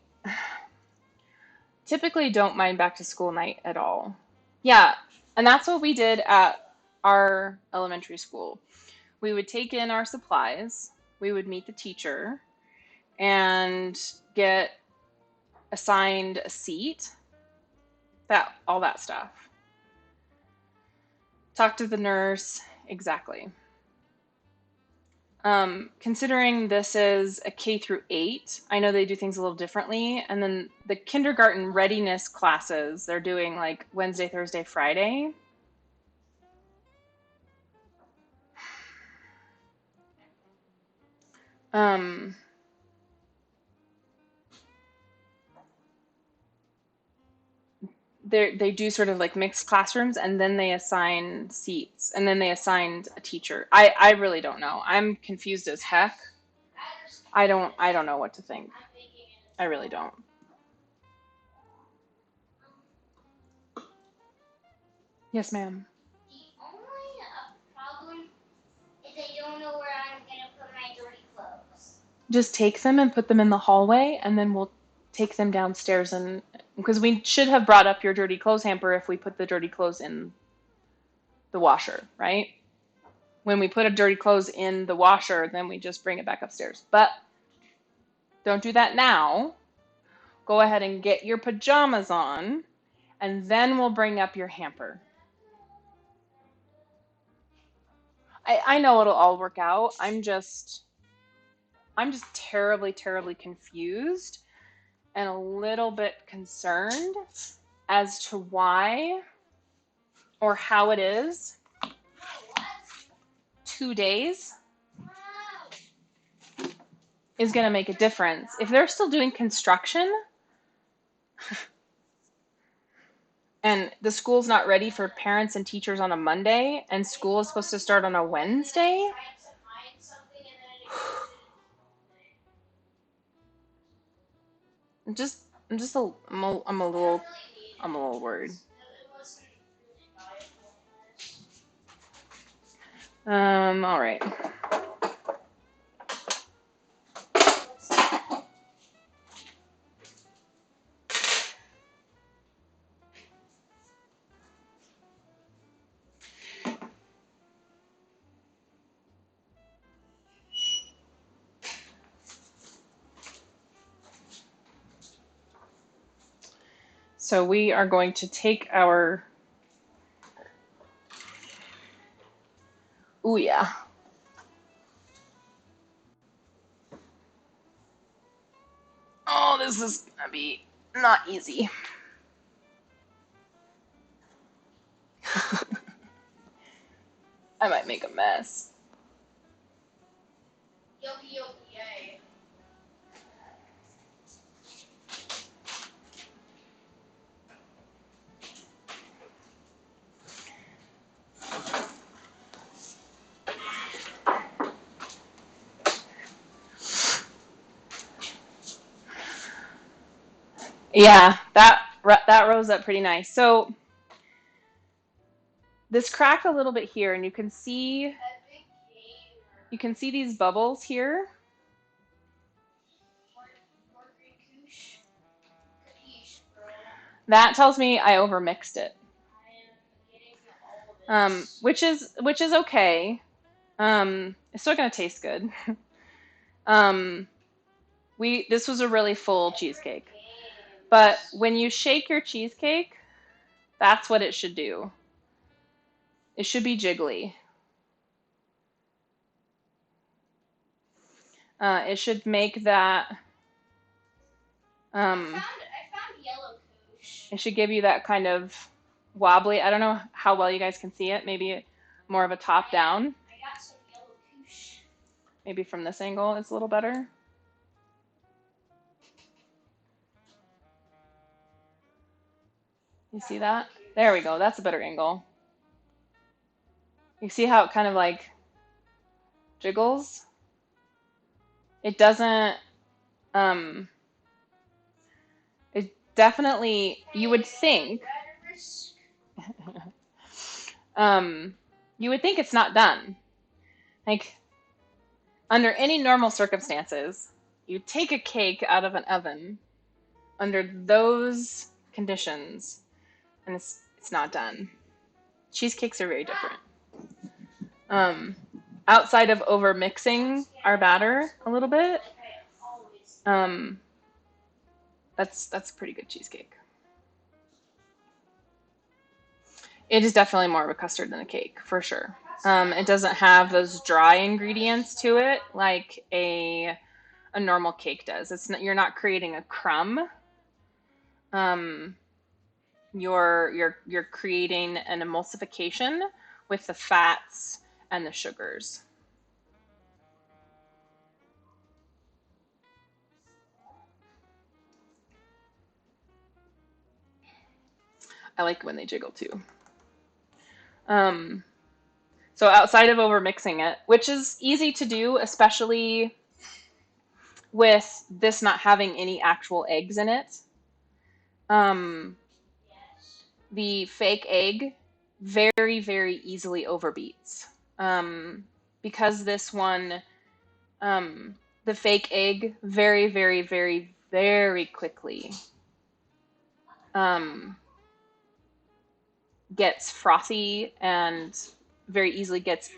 Typically don't mind back to school night at all. Yeah, and that's what we did at our elementary school. We would take in our supplies, we would meet the teacher, and get assigned a seat, all that stuff. Talk to the nurse, exactly. Considering this is a K through 8, I know they do things a little differently. And then the kindergarten readiness classes, they're doing like Wednesday, Thursday, Friday. They do sort of like mixed classrooms, and then they assign seats, and then they assigned a teacher. I really don't know. I'm confused as heck. I don't know what to think. I'm making it. I really don't. Yes, ma'am. The only problem is I don't know where I'm gonna put my dirty clothes. Just take them and put them in the hallway, and then we'll take them downstairs, and because we should have brought up your dirty clothes hamper if we put the dirty clothes in the washer, right? When we put a dirty clothes in the washer, then we just bring it back upstairs. But don't do that now. Go ahead and get your pajamas on, and then we'll bring up your hamper. I know it'll all work out. I'm just terribly, terribly confused and a little bit concerned as to why or how it is 2 days is going to make a difference. If they're still doing construction and the school's not ready for parents and teachers on a Monday and school is supposed to start on a Wednesday, I'm just I'm a little worried. All right. So we are going to take our, ooh yeah. Oh, this is gonna be not easy. I might make a mess. Yay. Yeah, that rose up pretty nice. So this cracked a little bit here, and you can see these bubbles here. That tells me I overmixed it, which is okay. It's still gonna taste good. This was a really full cheesecake, but when you shake your cheesecake, that's what it should do. It should be jiggly. It should make that. I found yellow koosh. It should give you that kind of wobbly. I don't know how well you guys can see it. Maybe more of a top down. I got some yellow koosh. Maybe from this angle it's a little better. You see that? There we go. That's a better angle. You see how it kind of like jiggles? It doesn't, it definitely, you would think, you would think it's not done. Like, under any normal circumstances, you take a cake out of an oven under those conditions, and it's not done. Cheesecakes are very different. Outside of over mixing our batter a little bit, that's a pretty good cheesecake. It is definitely more of a custard than a cake, for sure. It doesn't have those dry ingredients to it like a normal cake does. You're not creating a crumb. You're creating an emulsification with the fats and the sugars. I like when they jiggle too. So outside of over mixing it, which is easy to do, especially with this not having any actual eggs in it, um, the fake egg very, very easily overbeats. Because this one, um, the fake egg very, very, very, very quickly um, gets frothy and very easily gets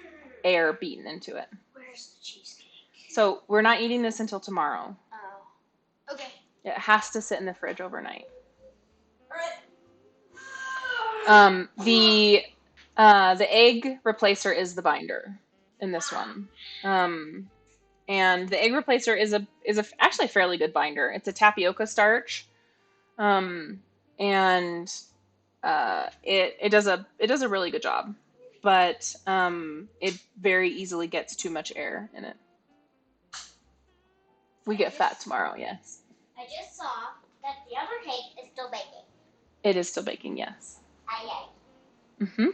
air beaten into it. Where's the cheesecake? So we're not eating this until tomorrow. Oh. Okay. It has to sit in the fridge overnight. Alright. The egg replacer is the binder in this one. And the egg replacer is actually a fairly good binder. It's a tapioca starch. And it does a really good job, but it very easily gets too much air in it. We get fat tomorrow, yes. I just saw that the other cake is still baking. It is still baking, yes. Aye. Mm-hmm.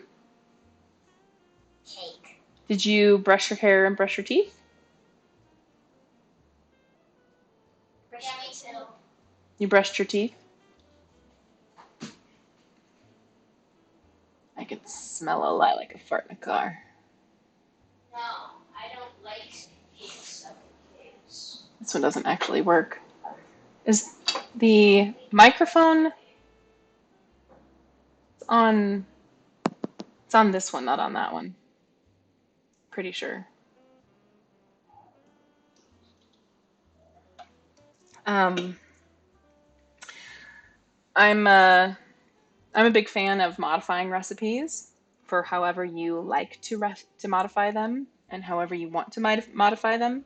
Cake. Did you brush your hair and brush your teeth? Yeah, me too. You brushed your teeth? I can smell a lot like a fart in a car. No, I don't like stuff in cakes. This one doesn't actually work. Is the microphone on? It's on this one, not on that one. Pretty sure. Um, I'm a big fan of modifying recipes for however you like to modify them and however you want to modify them.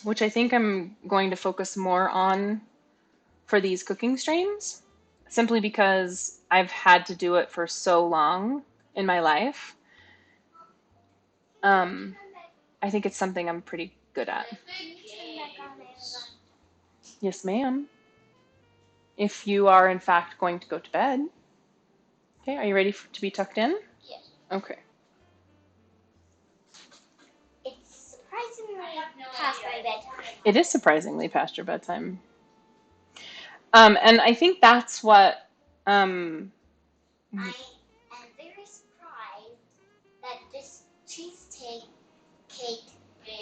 Which I think I'm going to focus more on for these cooking streams, simply because I've had to do it for so long in my life. I think it's something I'm pretty good at. Yes, ma'am. If you are, in fact, going to go to bed. Okay, are you ready to be tucked in? Yes. Okay. It's surprisingly past my bedtime. It is surprisingly past your bedtime. And I think that's what I am very surprised that this cheesecake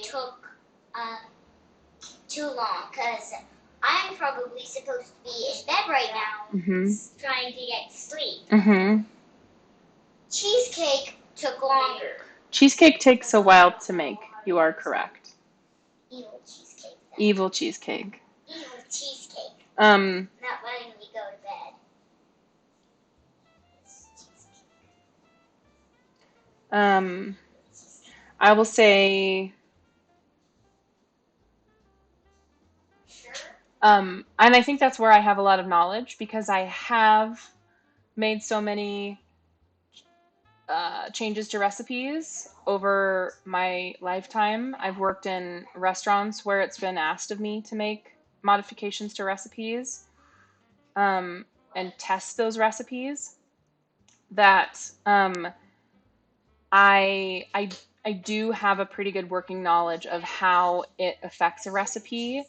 took too long, because I'm probably supposed to be in bed right now trying to get to sleep. Cheesecake took longer. Cheesecake takes a while to make. You are correct. Evil cheesecake. Evil cheesecake. Evil cheesecake. Not letting me go to bed. I will say, Sure. and I think that's where I have a lot of knowledge, because I have made so many changes to recipes over my lifetime. I've worked in restaurants where it's been asked of me to make modifications to recipes, and test those recipes, that I do have a pretty good working knowledge of how it affects a recipe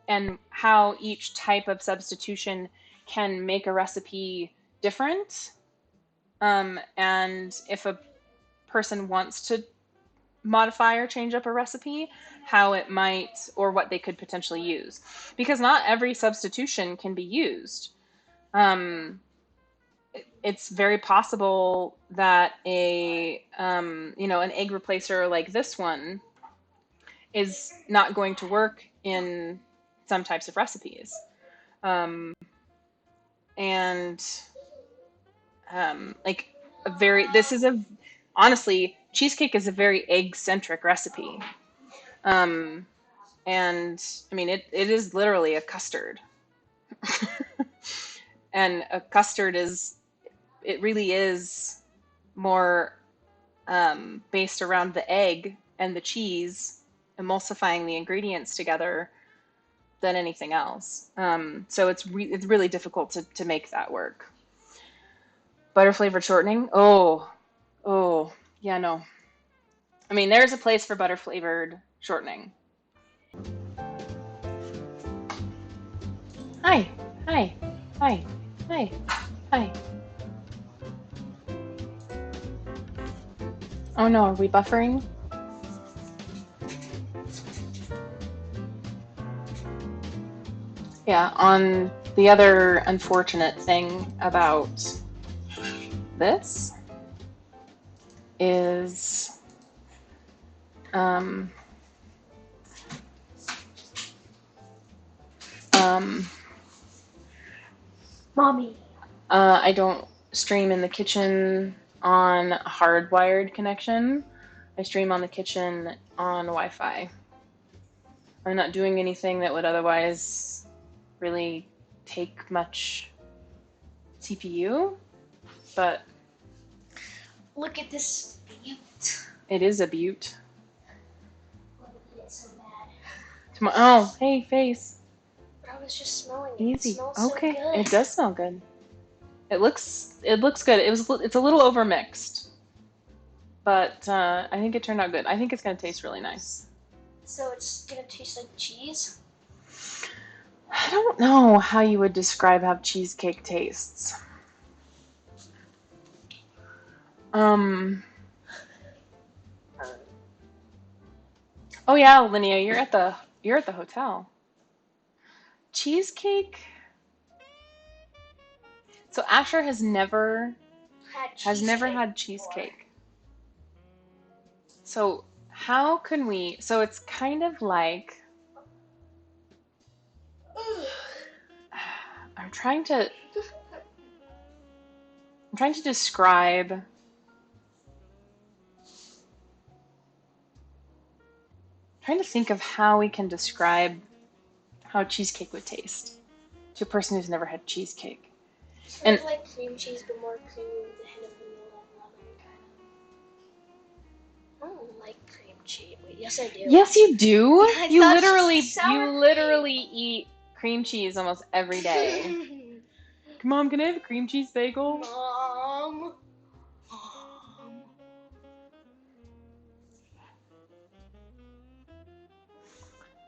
and how each type of substitution can make a recipe different. And if a person wants to modify or change up a recipe, how it might, or what they could potentially use. Because not every substitution can be used. It's very possible that an egg replacer like this one is not going to work in some types of recipes. And like honestly, cheesecake is a very egg centric recipe. And I mean, it is literally a custard. And a custard it really is more based around the egg and the cheese emulsifying the ingredients together than anything else. So it's really difficult to make that work. Butter flavored shortening? Oh, yeah, no. I mean, there's a place for butter flavored shortening. Hi. Hi. Hi. Hi. Hi. Oh no, are we buffering? Yeah, on the other unfortunate thing about this is um, um, Mommy. I don't stream in the kitchen on a hardwired connection. I stream on the kitchen on Wi-Fi. I'm not doing anything that would otherwise really take much CPU, but Look at this butte. it is a beaut. I want to eat it so bad. Oh, hey, face. But I was just smelling it. It Easy. smells Okay, so good. it does smell good. It looks good. It's a little overmixed, but I think it turned out good. I think it's gonna taste really nice. So it's gonna taste like cheese? I don't know how you would describe how cheesecake tastes. Um. Oh yeah, Linnea, you're at the hotel. Cheesecake. So Asher has never had cheesecake. So how can we? So it's kind of like I'm trying to describe. Trying to think of how we can describe how cheesecake would taste to a person who's never had cheesecake. Sort And of like cream cheese, but more creamy with a hint of vanilla and lemon, kind of. I don't like cream cheese. Wait, yes, I do. yes, you do. I You thought it was literally sour you literally eat cream cheese almost every day. cream. Mom, can I have a cream cheese bagel? Mom.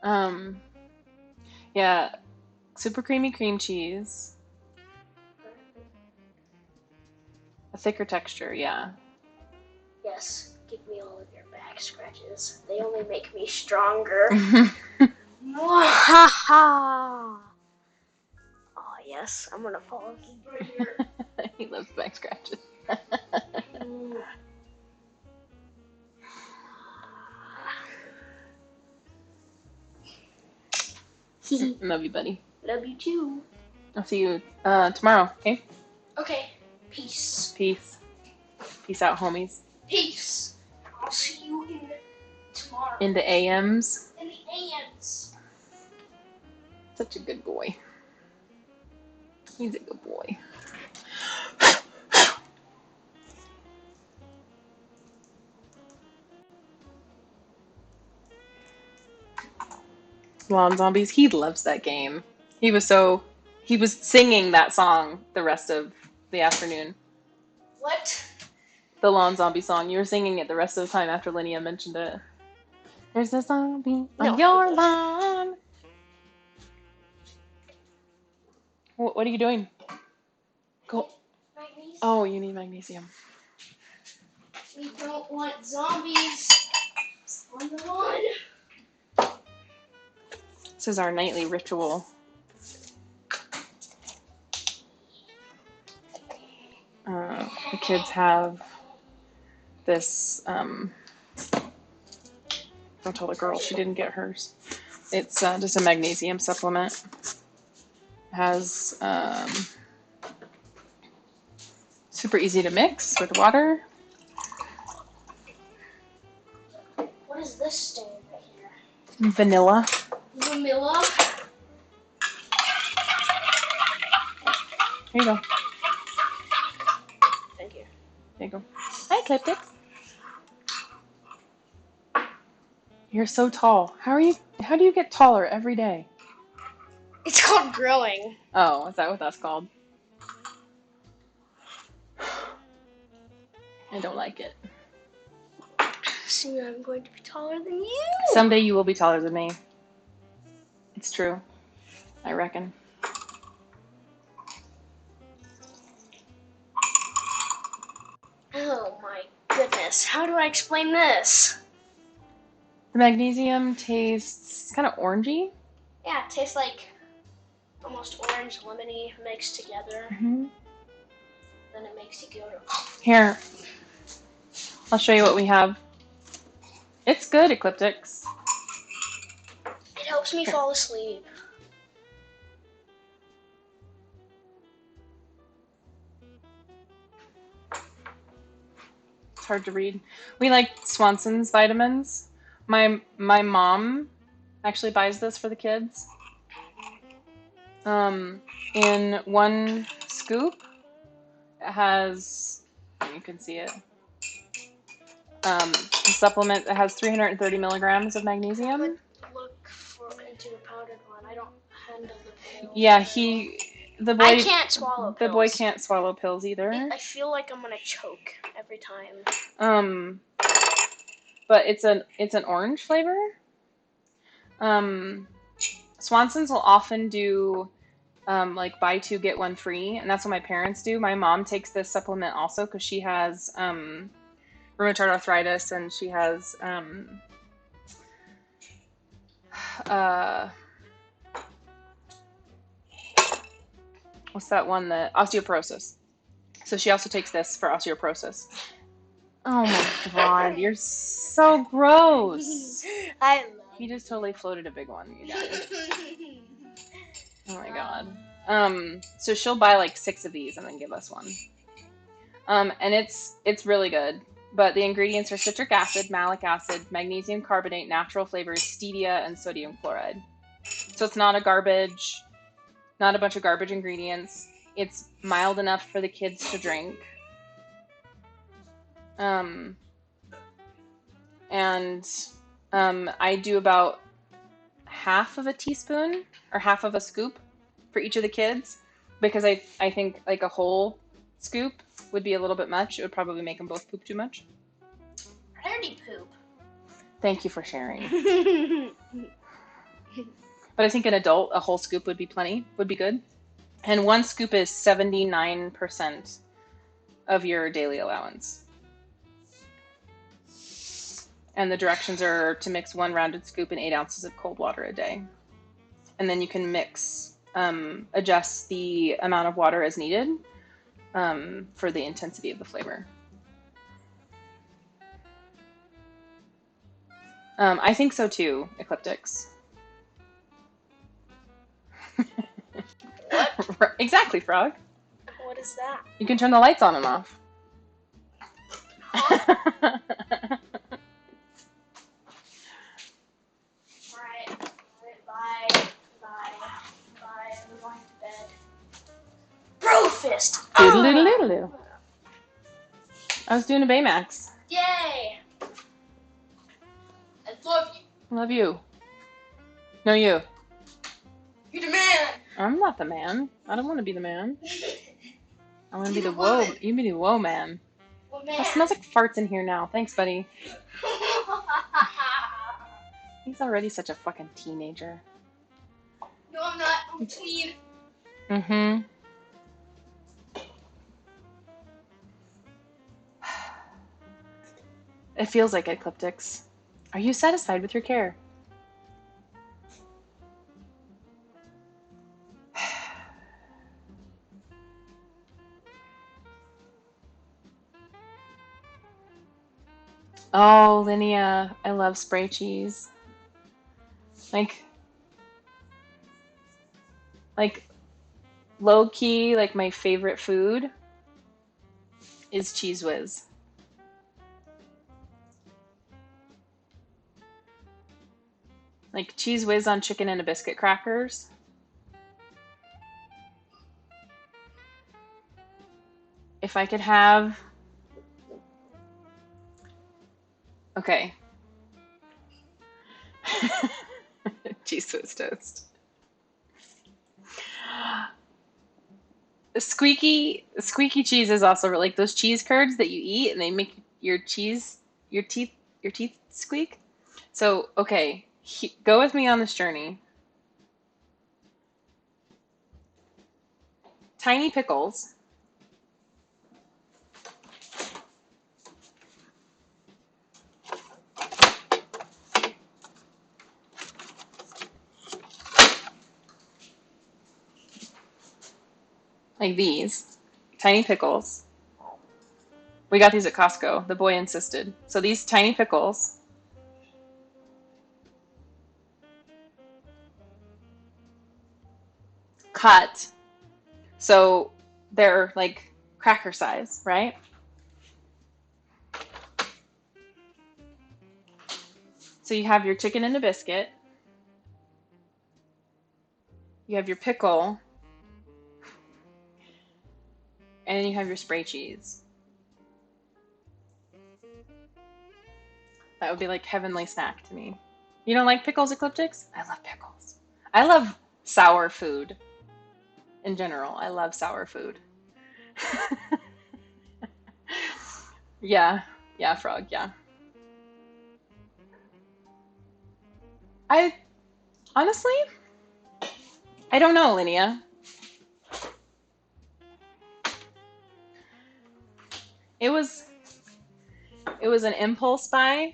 Um, yeah, super creamy cream cheese, a thicker texture. Yeah. Yes, give me all of your back scratches. They only make me stronger. Mwahaha! Oh yes, I'm gonna fall asleep right here. He loves back scratches. Love you, buddy. Love you too. I'll see you tomorrow. Okay. Okay, peace. Peace. Peace out, homies. Peace. I'll see you in tomorrow. In the AMs. In the AMs. Such a good boy. He's a good boy. Lawn Zombies. He loves that game. He was singing that song the rest of the afternoon. What? The Lawn Zombie song. You were singing it the rest of the time after Linnea mentioned it. There's a zombie on your lawn. What are you doing? Go. Magnesium. Oh, you need magnesium. We don't want zombies on the lawn. This is our nightly ritual. The kids have this. Don't tell the girl she didn't get hers. It's just a magnesium supplement. It has super easy to mix with water. What is this stain right here? Vanilla. Vanilla. Here you go. Thank you. There you go. Hi, Cliptic. You're so tall. How do you get taller every day? It's called growing. Oh, is that what that's called? I don't like it. Soon I'm going to be taller than you. Someday you will be taller than me. It's true, I reckon. Oh my goodness. How do I explain this? The magnesium tastes kind of orangey. Yeah, it tastes like almost orange lemony mixed together. Mm-hmm. Then it makes you go to... Here, I'll show you what we have. It's good, Ecliptics. It helps me fall asleep. It's hard to read. We like Swanson's vitamins. My mom actually buys this for the kids. In one scoop, it has, you can see it, a supplement that has 330 milligrams of I magnesium. would look into a powdered one. I don't handle the pill. Yeah, the boy, I can't swallow the pills. boy can't swallow pills either. I feel like I'm gonna choke every time. But it's an orange flavor. Swanson's will often do like buy two get one free, and that's what my parents do. My mom takes this supplement also because she has rheumatoid arthritis, and she has what's that one, the osteoporosis. So she also takes this for osteoporosis. Oh my god, you're so gross. I love He just totally floated a big one, you guys. Oh my god. So she'll buy like 6 of these and then give us one. And it's really good. But the ingredients are citric acid, malic acid, magnesium carbonate, natural flavors, stevia, and sodium chloride. So it's not a bunch of garbage ingredients. It's mild enough for the kids to drink. I do about half of a teaspoon or half of a scoop for each of the kids because I think like a whole scoop would be a little bit much. It would probably make them both poop too much. I already poop. Thank you for sharing. But I think an adult, a whole scoop would be good. And 1 scoop is 79% of your daily allowance. And the directions are to mix 1 rounded scoop in 8 ounces of cold water a day. And then you can adjust the amount of water as needed for the intensity of the flavor. I think so too, Ecliptics. What? Exactly, Frog. What is that? You can turn the lights on and off. Alright. Bye. I'm going to bed. Bro fist! Doodle-doodle-doodle-doo. I was doing a Baymax. Yay! I love you. Love you. No, you. You're the man! I'm not the man. I don't want to be the man. I want to be You're the the whoa. woman. You be the whoa man. Well, It man. smells like farts in here now. Thanks, buddy. He's already such a fucking teenager. No, I'm not. I'm clean. Mm-hmm. It feels like Ecliptics. Are you satisfied with your care? Oh, Linnea, I love spray cheese. Like low key, like my favorite food is Cheese Whiz. Like Cheese Whiz on chicken and a biscuit crackers. If I could have... Okay. Cheese Whiz toast. Squeaky cheese is also like those cheese curds that you eat and they make your teeth squeak. So, okay, go with me on this journey. tiny pickles. Like these. Tiny pickles. We got these at Costco. The boy insisted. So these tiny pickles. Cut. So they're like cracker size, right? So you have your chicken and a biscuit. You have your pickle. And then you have your spray cheese. That would be like heavenly snack to me. You don't like pickles, Ecliptics? I love pickles. I love sour food in general. I love sour food. Yeah, yeah, frog, yeah. I honestly, I don't know, Linnea. It was it was an impulse buy.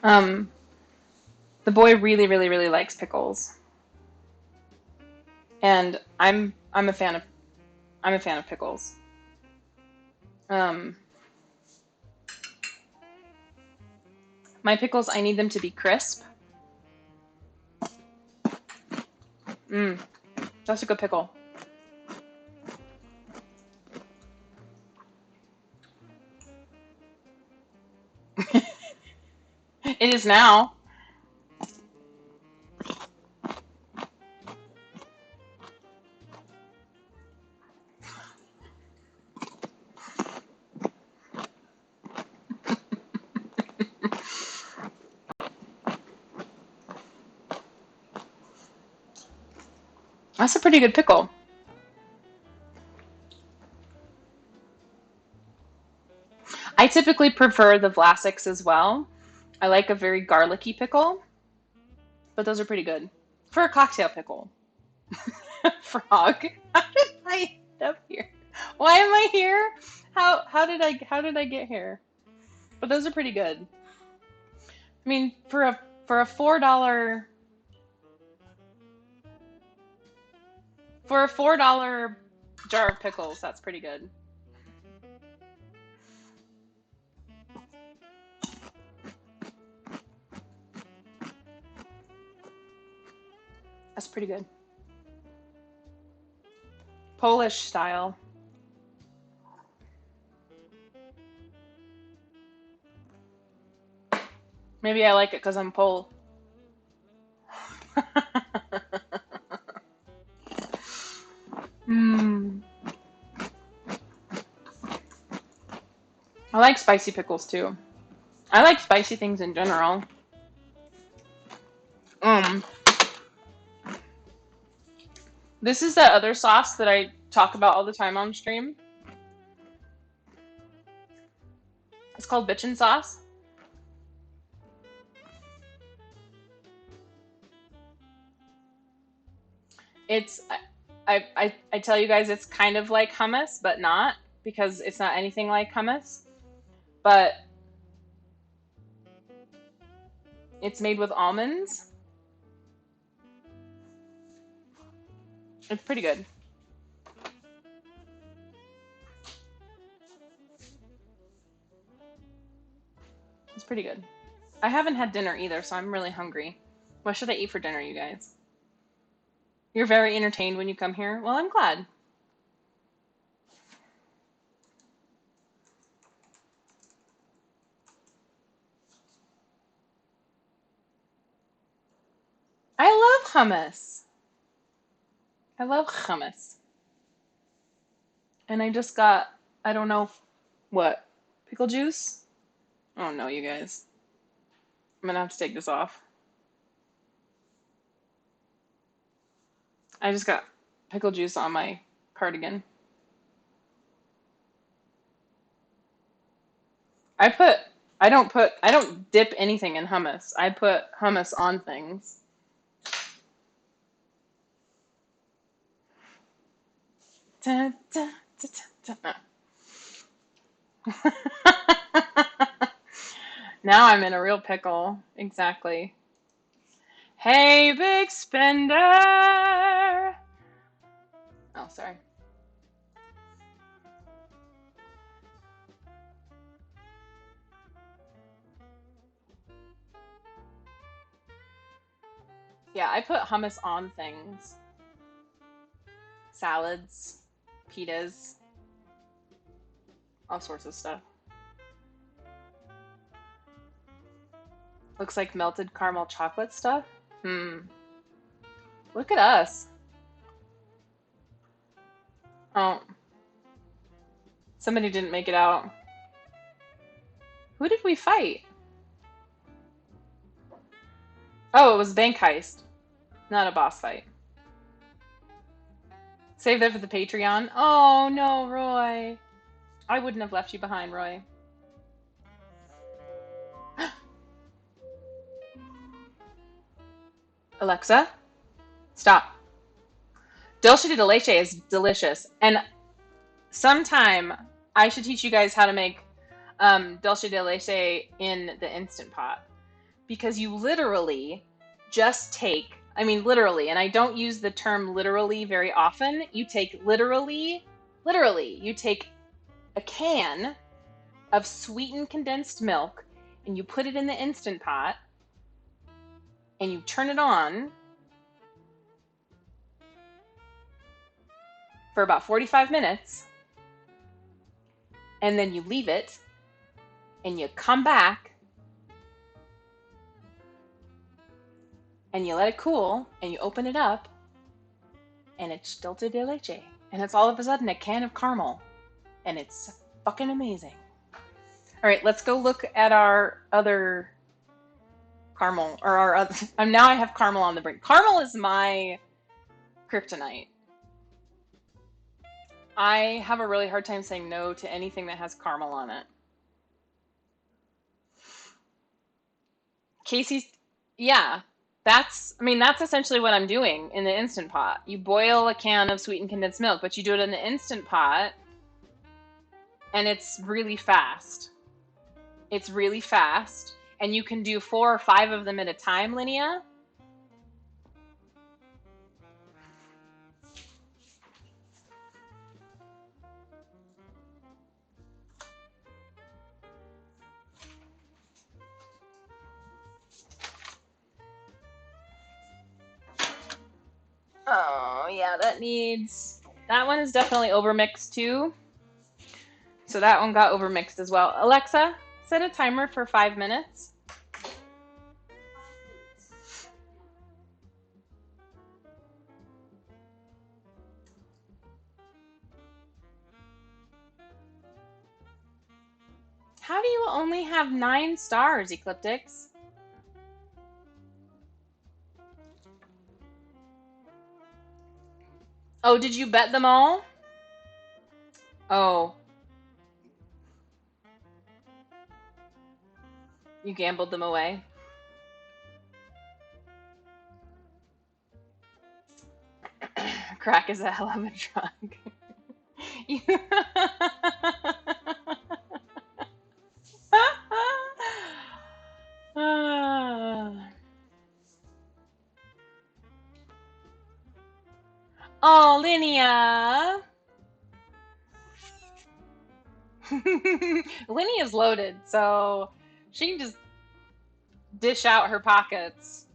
Um, the boy really, really, really likes pickles, and I'm a fan of pickles. Um, my pickles, I need them to be crisp. Mm, that's a good pickle. It is now. That's a pretty good pickle. I typically prefer the Vlasics as well. I like a very garlicky pickle, but those are pretty good for a cocktail pickle. Frog. How did I end up here? Why am I here? How did I get here? But those are pretty good. I mean, for a $4 jar of pickles, that's pretty good. That's pretty good. Polish style. Maybe I like it because I'm Pole. Mm. I like spicy pickles too. I like spicy things in general. Um, this is that other sauce that I talk about all the time on stream. It's called bitchin' sauce. It's I tell you guys it's kind of like hummus, but not because it's not anything like hummus. But it's made with almonds. It's pretty good. It's pretty good. I haven't had dinner either, so I'm really hungry. What should I eat for dinner, you guys? You're very entertained when you come here. Well, I'm glad. I love hummus. I love hummus. And I just got, I don't know what, pickle juice? Oh no, you guys. I'm gonna have to take this off. I just got pickle juice on my cardigan. I put, I don't dip anything in hummus. I put hummus on things. Da, da, da, da, da. Now I'm in a real pickle. Exactly. Hey, big spender. Oh, sorry. Yeah, I put hummus on things. Salads, pitas, all sorts of stuff. Looks like melted caramel chocolate stuff. Hmm. Look at us. Oh, somebody didn't make it out. Who did we fight? Oh, it was bank heist, not a boss fight. Save that for the Patreon. Oh no, Roy. I wouldn't have left you behind, Roy. Alexa, stop. Dulce de leche is delicious, and sometime I should teach you guys how to make dulce de leche in the Instant Pot, because you literally just take, I mean literally, and I don't use the term literally very often. You take literally, you take a can of sweetened condensed milk and you put it in the Instant Pot and you turn it on for about 45 minutes and then you leave it and you come back and you let it cool and you open it up and it's dulce de leche and it's all of a sudden a can of caramel and it's fucking amazing. All right, let's go look at our other caramel, or our other, now I have caramel on the brink. Caramel is my kryptonite. I have a really hard time saying no to anything that has caramel on it. Casey's, yeah, that's essentially what I'm doing in the Instant Pot. You boil a can of sweetened condensed milk, but you do it in the Instant Pot, and it's really fast. It's really fast, and you can do 4 or 5 of them at a time, Linnea. Oh, yeah, that one is definitely overmixed too. So that one got overmixed as well. Alexa, set a timer for 5 minutes. How do you only have 9 stars, Ecliptics? Oh, did you bet them all? Oh, you gambled them away. Crack is a hell of a drug. Oh, Linnea. Linea's loaded, so she can just dish out her pockets.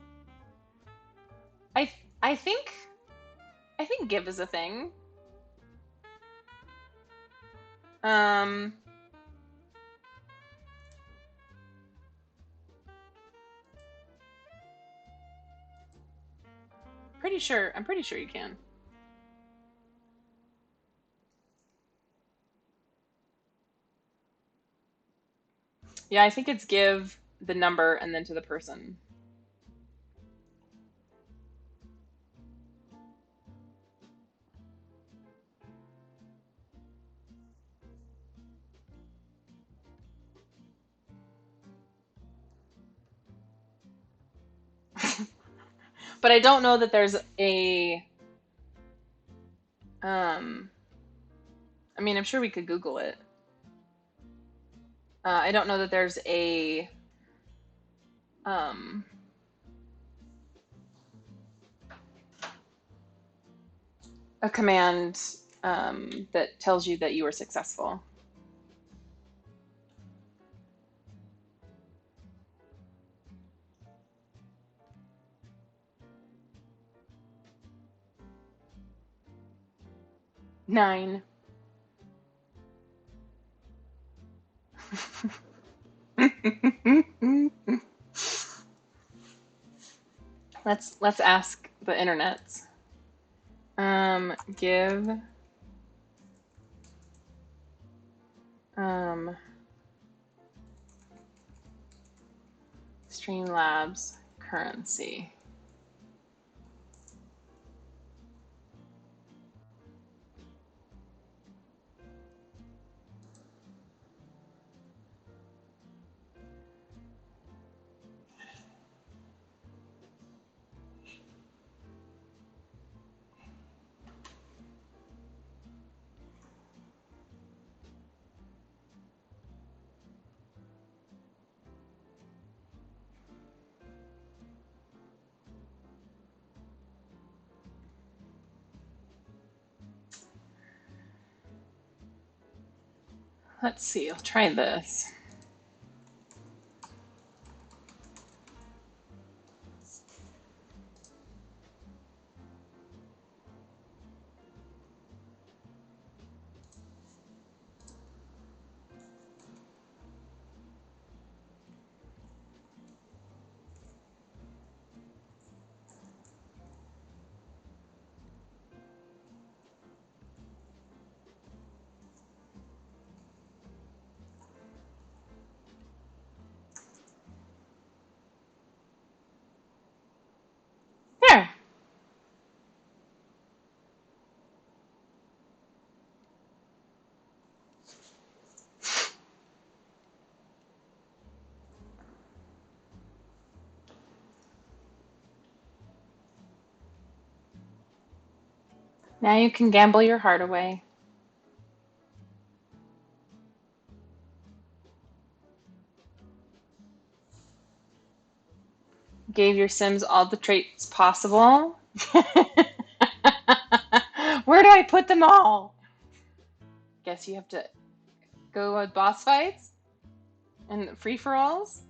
I I think give is a thing. Um, I'm pretty sure you can. Yeah, I think it's give the number and then to the person. But I don't know that there's a um I mean, I'm sure we could Google it. I don't know that there's um a command that tells you that you were successful. Nine. Let's ask the internet. Give um Streamlabs currency. Let's see, I'll try this. There. Now you can gamble your heart away. Gave your Sims all the traits possible. Where do I put them all? Guess you have to go with boss fights and free for alls.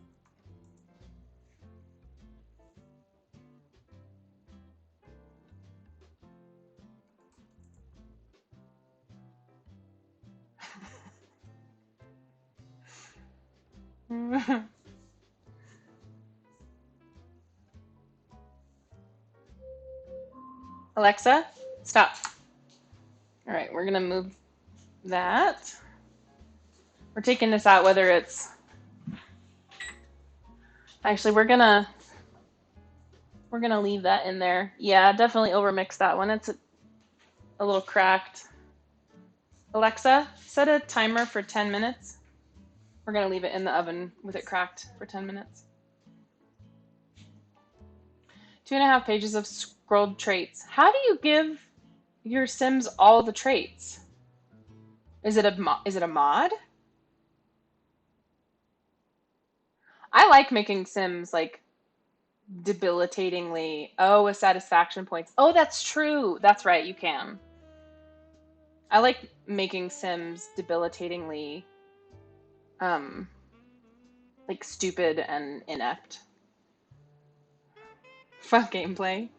Alexa, stop. All right, we're gonna move that. We're taking this out whether it's actually we're gonna leave that in there. Yeah, definitely overmix that one. It's a little cracked. Alexa, set a timer for 10 minutes. We're gonna leave it in the oven with it cracked for 10 minutes. 2.5 pages of scrolled traits. How do you give your Sims all the traits? Is it a mod? I like making Sims like debilitatingly. Oh, with satisfaction points. Oh, that's true. That's right. You can. I like making Sims debilitatingly, um, like stupid and inept. Fun gameplay.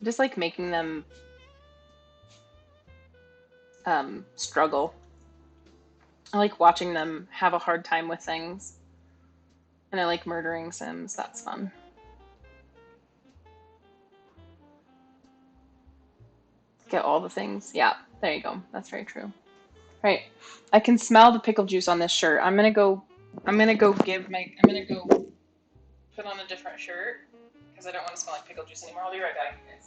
Just like making them struggle. I like watching them have a hard time with things. And I like murdering Sims. That's fun. Get all the things. Yeah, there you go. That's very true. Right. I can smell the pickle juice on this shirt. I'm gonna go put on a different shirt because I don't want to smell like pickle juice anymore. I'll be right back, you guys.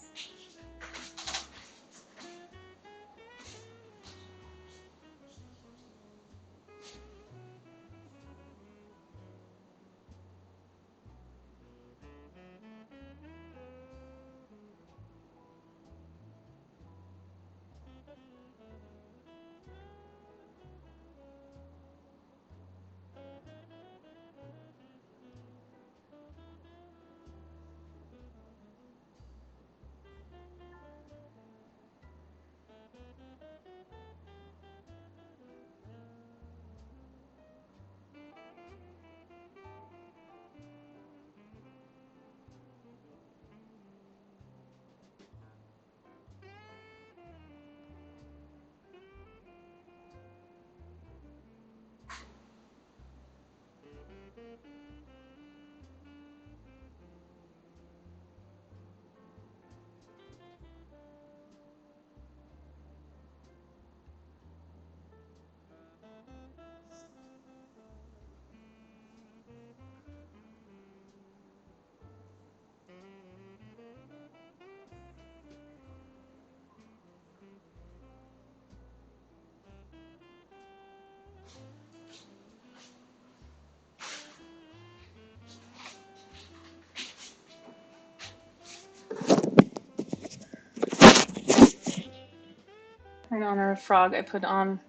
In honor of Frog, I put on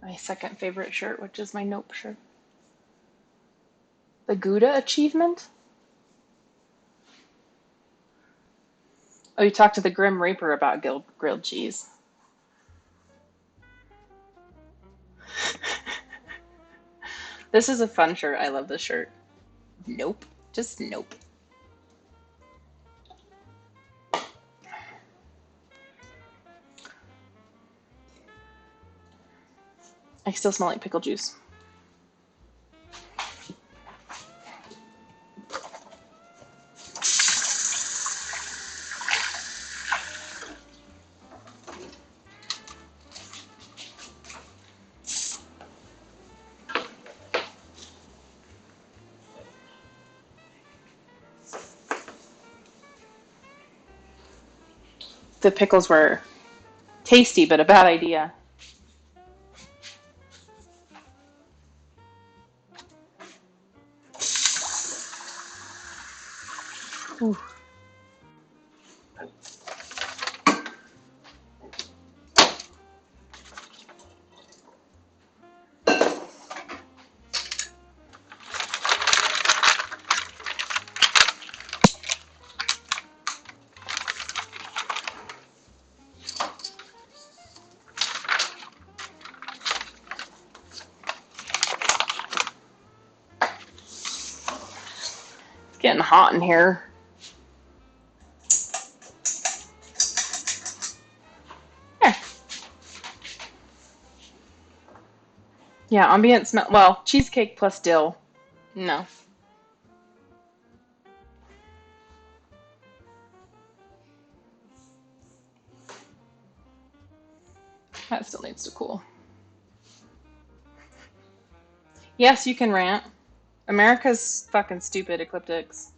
my second favorite shirt, which is my Nope shirt. The Gouda achievement? Oh, you talked to the Grim Reaper about grilled cheese. This is a fun shirt. I love this shirt. Nope. Just nope. I still smell like pickle juice. The pickles were tasty, but a bad idea. Ooh. It's getting hot in here. There. Yeah, ambient smell. Well, cheesecake plus dill. No. That still needs to cool. Yes, you can rant. America's fucking stupid ecliptics.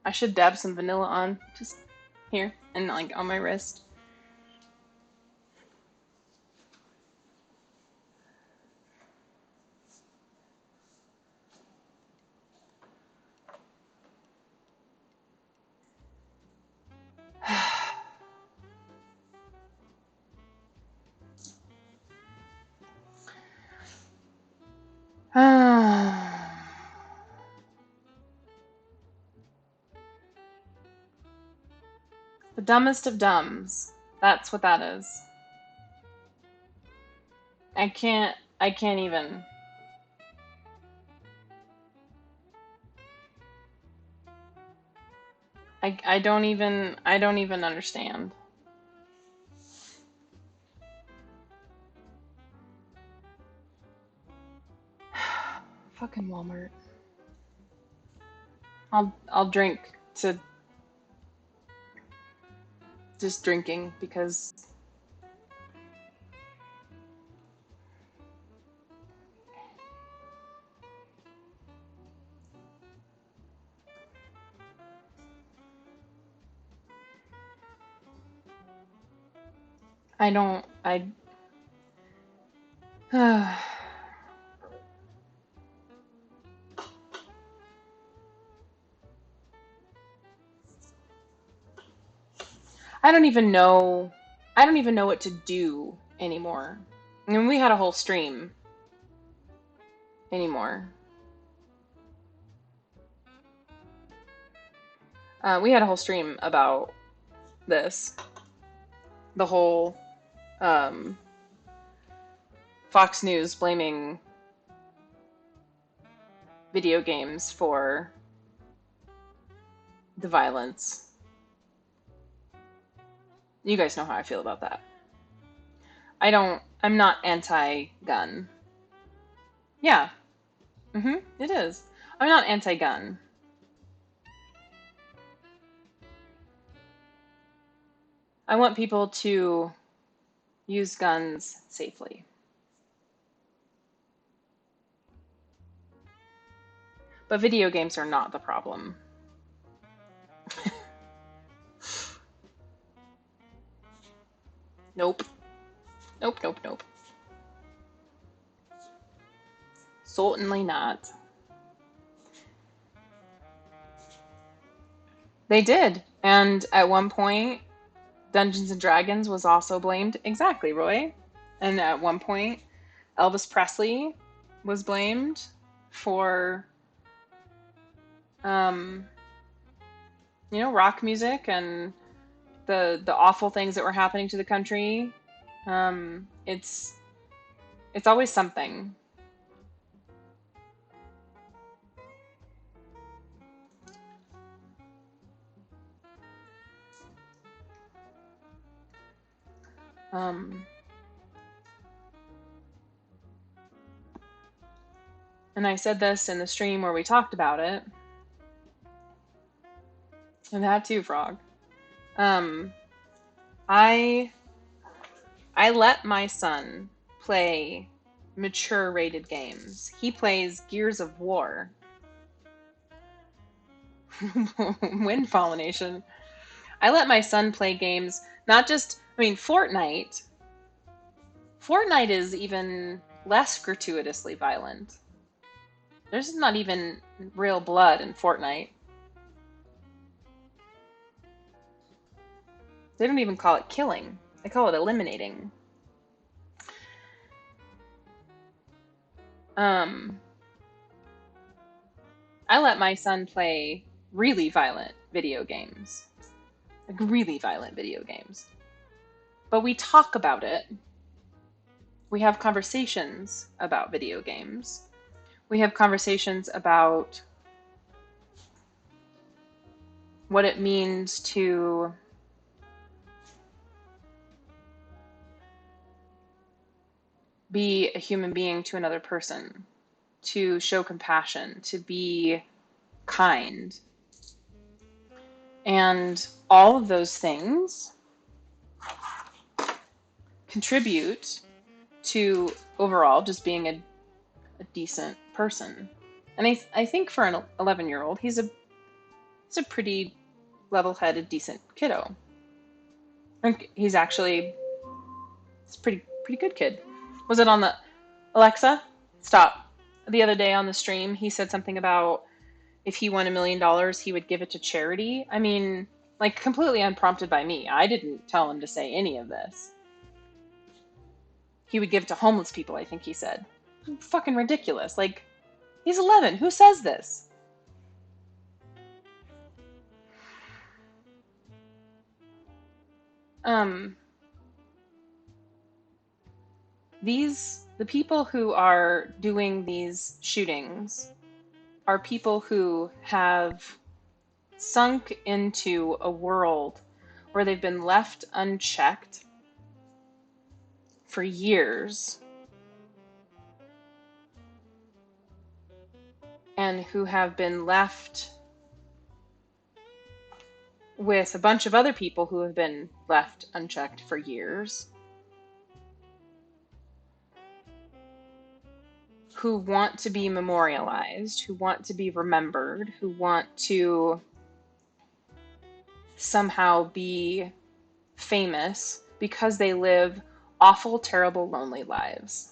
I should dab some vanilla on. Just here and like on my wrist. The dumbest of dumbs. That's what that is. I can't even. I don't even understand. Fucking Walmart. I'll drink to just drinking because I don't, I don't even know, I don't even know what to do anymore. I mean, we had a whole stream anymore. We had a whole stream about this. The whole um, Fox News blaming video games for the violence. You guys know how I feel about that. I'm not anti-gun. Yeah, it is. I'm not anti-gun. I want people to use guns safely. But video games are not the problem. Nope. Nope, nope, nope. Certainly not. They did. And at one point, Dungeons and Dragons was also blamed. Exactly, Roy. And at one point, Elvis Presley was blamed for, um, rock music and the awful things that were happening to the country. It's always something. Um, and I said this in the stream where we talked about it. And that too, Frog. I let my son play mature rated games. He plays Gears of War. Wind pollination. I let my son play games, not just, Fortnite. Fortnite is even less gratuitously violent. There's not even real blood in Fortnite. They don't even call it killing. They call it eliminating. I let my son play really violent video games. Like really violent video games. But we talk about it. We have conversations about video games. We have conversations about what it means to be a human being to another person, to show compassion, to be kind. And all of those things contribute to overall just being a decent person. And I think for an 11-year-old, he's a pretty level-headed, decent kiddo. I think he's a pretty good kid. Was it on the Alexa? Stop. The other day on the stream, he said something about if he won $1 million, he would give it to charity. I mean, like completely unprompted by me. I didn't tell him to say any of this. He would give it to homeless people, I think he said. Fucking ridiculous. Like, he's 11. Who says this? The people who are doing these shootings are people who have sunk into a world where they've been left unchecked for years and who have been left with a bunch of other people who have been left unchecked for years, who want to be memorialized, who want to be remembered, who want to somehow be famous because they live awful, terrible, lonely lives.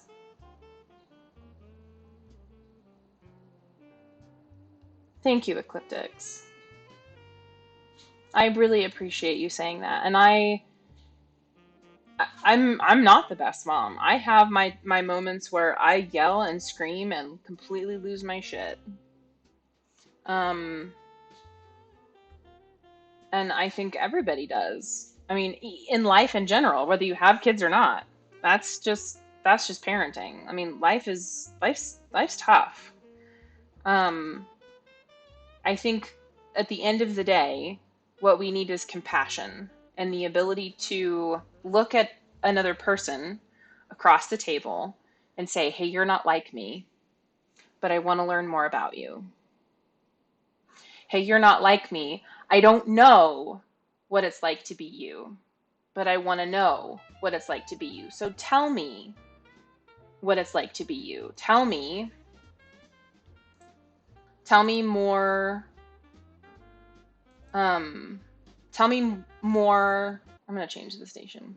Thank you, Ecliptics. I really appreciate you saying that. And I'm not the best mom. I have my moments where I yell and scream and completely lose my shit. Um, and I think everybody does. I mean, in life in general, whether you have kids or not, that's just parenting. I mean, life's tough. Um, I think at the end of the day, what we need is compassion and the ability to look at another person across the table and say, "Hey, you're not like me, but I want to learn more about you. Hey, you're not like me. I don't know what it's like to be you, but I want to know what it's like to be you. So tell me what it's like to be you. Tell me more, um, tell me more. I'm going to change the station.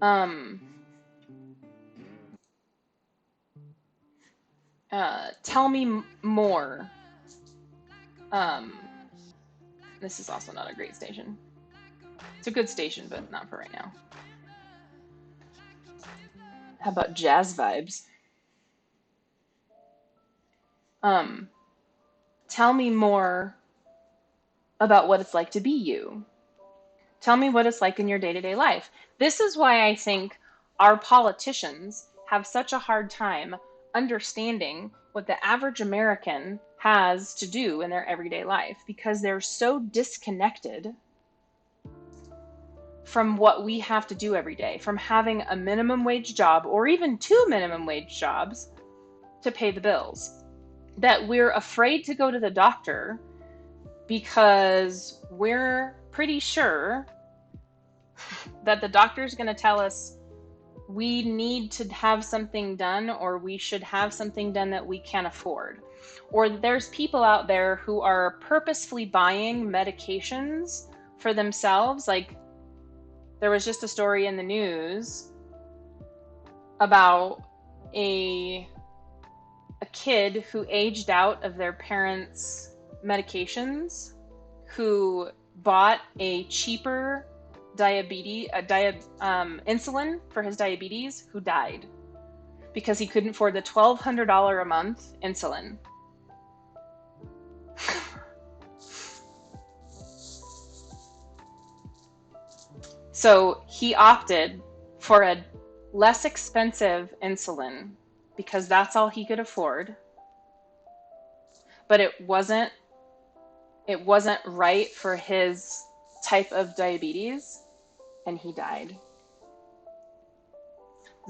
Um, tell me more. Um, this is also not a great station. It's a good station, but not for right now. How about jazz vibes? Um, tell me more about what it's like to be you. Tell me what it's like in your day-to-day life. This is why I think our politicians have such a hard time understanding what the average American has to do in their everyday life because they're so disconnected from what we have to do every day, from having a minimum wage job or even two minimum wage jobs to pay the bills, that we're afraid to go to the doctor because we're pretty sure that the doctor's going to tell us we need to have something done or we should have something done that we can't afford. Or there's people out there who are purposefully buying medications for themselves. Like there was just a story in the news about a kid who aged out of their parents' medications, who bought a cheaper insulin for his diabetes, who died because he couldn't afford the $1,200 a month insulin. So he opted for a less expensive insulin because that's all he could afford. But it wasn't right for his type of diabetes, and he died.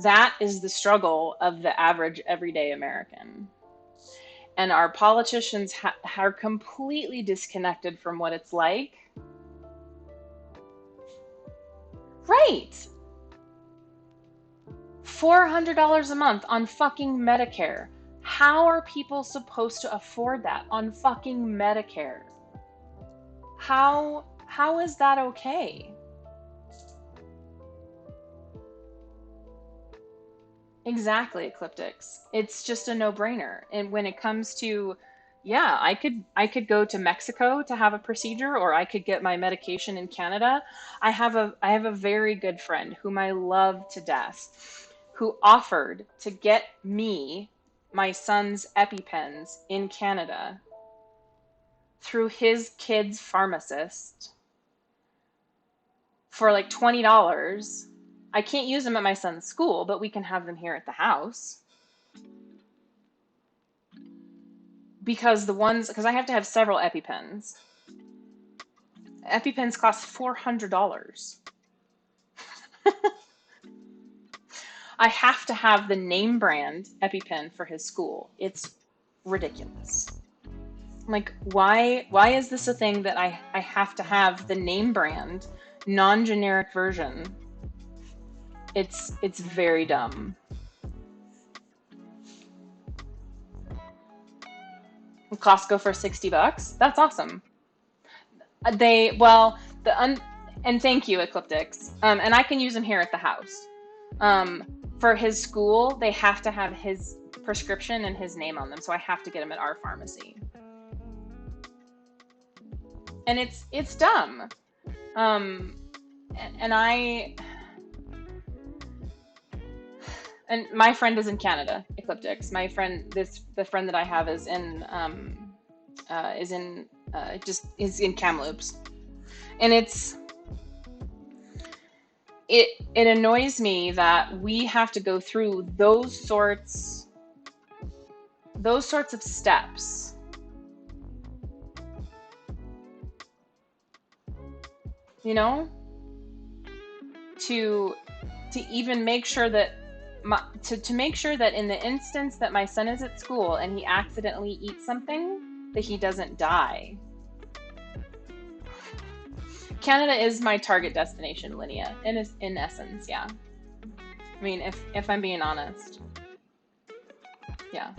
That is the struggle of the average everyday American. And our politicians are completely disconnected from what it's like. Right. $400 a month on fucking Medicare. How are people supposed to afford that on fucking Medicare? How is that okay? Exactly, Ecliptics. It's just a no-brainer. And when it comes to, yeah, I could go to Mexico to have a procedure, or I could get my medication in Canada. I have a very good friend whom I love to death, who offered to get me my son's EpiPens in Canada through his kid's pharmacist for like $20. I can't use them at my son's school, but we can have them here at the house. Because I have to have several EpiPens. EpiPens cost $400. I have to have the name brand EpiPen for his school. It's ridiculous. Like, why is this a thing that I have to have the name brand, non-generic version? It's very dumb. Costco for $60. That's awesome. They well the un and thank you, Ecliptics. And I can use them here at the house. Um, for his school, they have to have his prescription and his name on them, so I have to get them at our pharmacy. And it's dumb. Um, and I and my friend is in Canada, Ecliptics. My friend, the friend that I have is in Kamloops, and it annoys me that we have to go through those sorts of steps, you know, to even make sure that to make sure that in the instance that my son is at school and he accidentally eats something, that he doesn't die. Canada is my target destination, Linnea, in essence, yeah. I mean, if I'm being honest, yeah.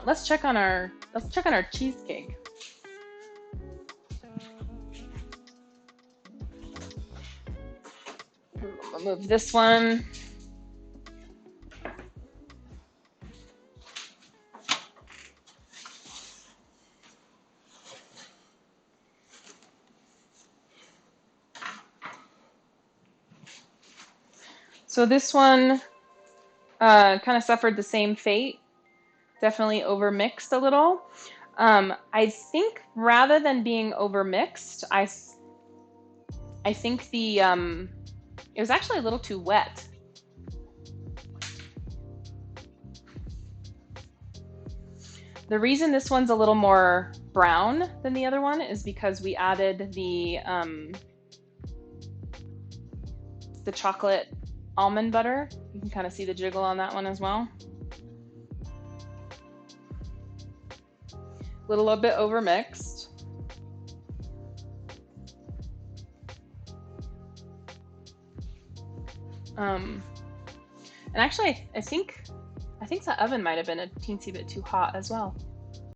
Let's check on our cheesecake. I'll move this one. So this one kind of suffered the same fate. Definitely overmixed a little. I think rather than being overmixed, I think it was actually a little too wet. The reason this one's a little more brown than the other one is because we added the chocolate almond butter. You can kind of see the jiggle on that one as well. A little bit overmixed. And actually, I think the oven might have been a teensy bit too hot as well.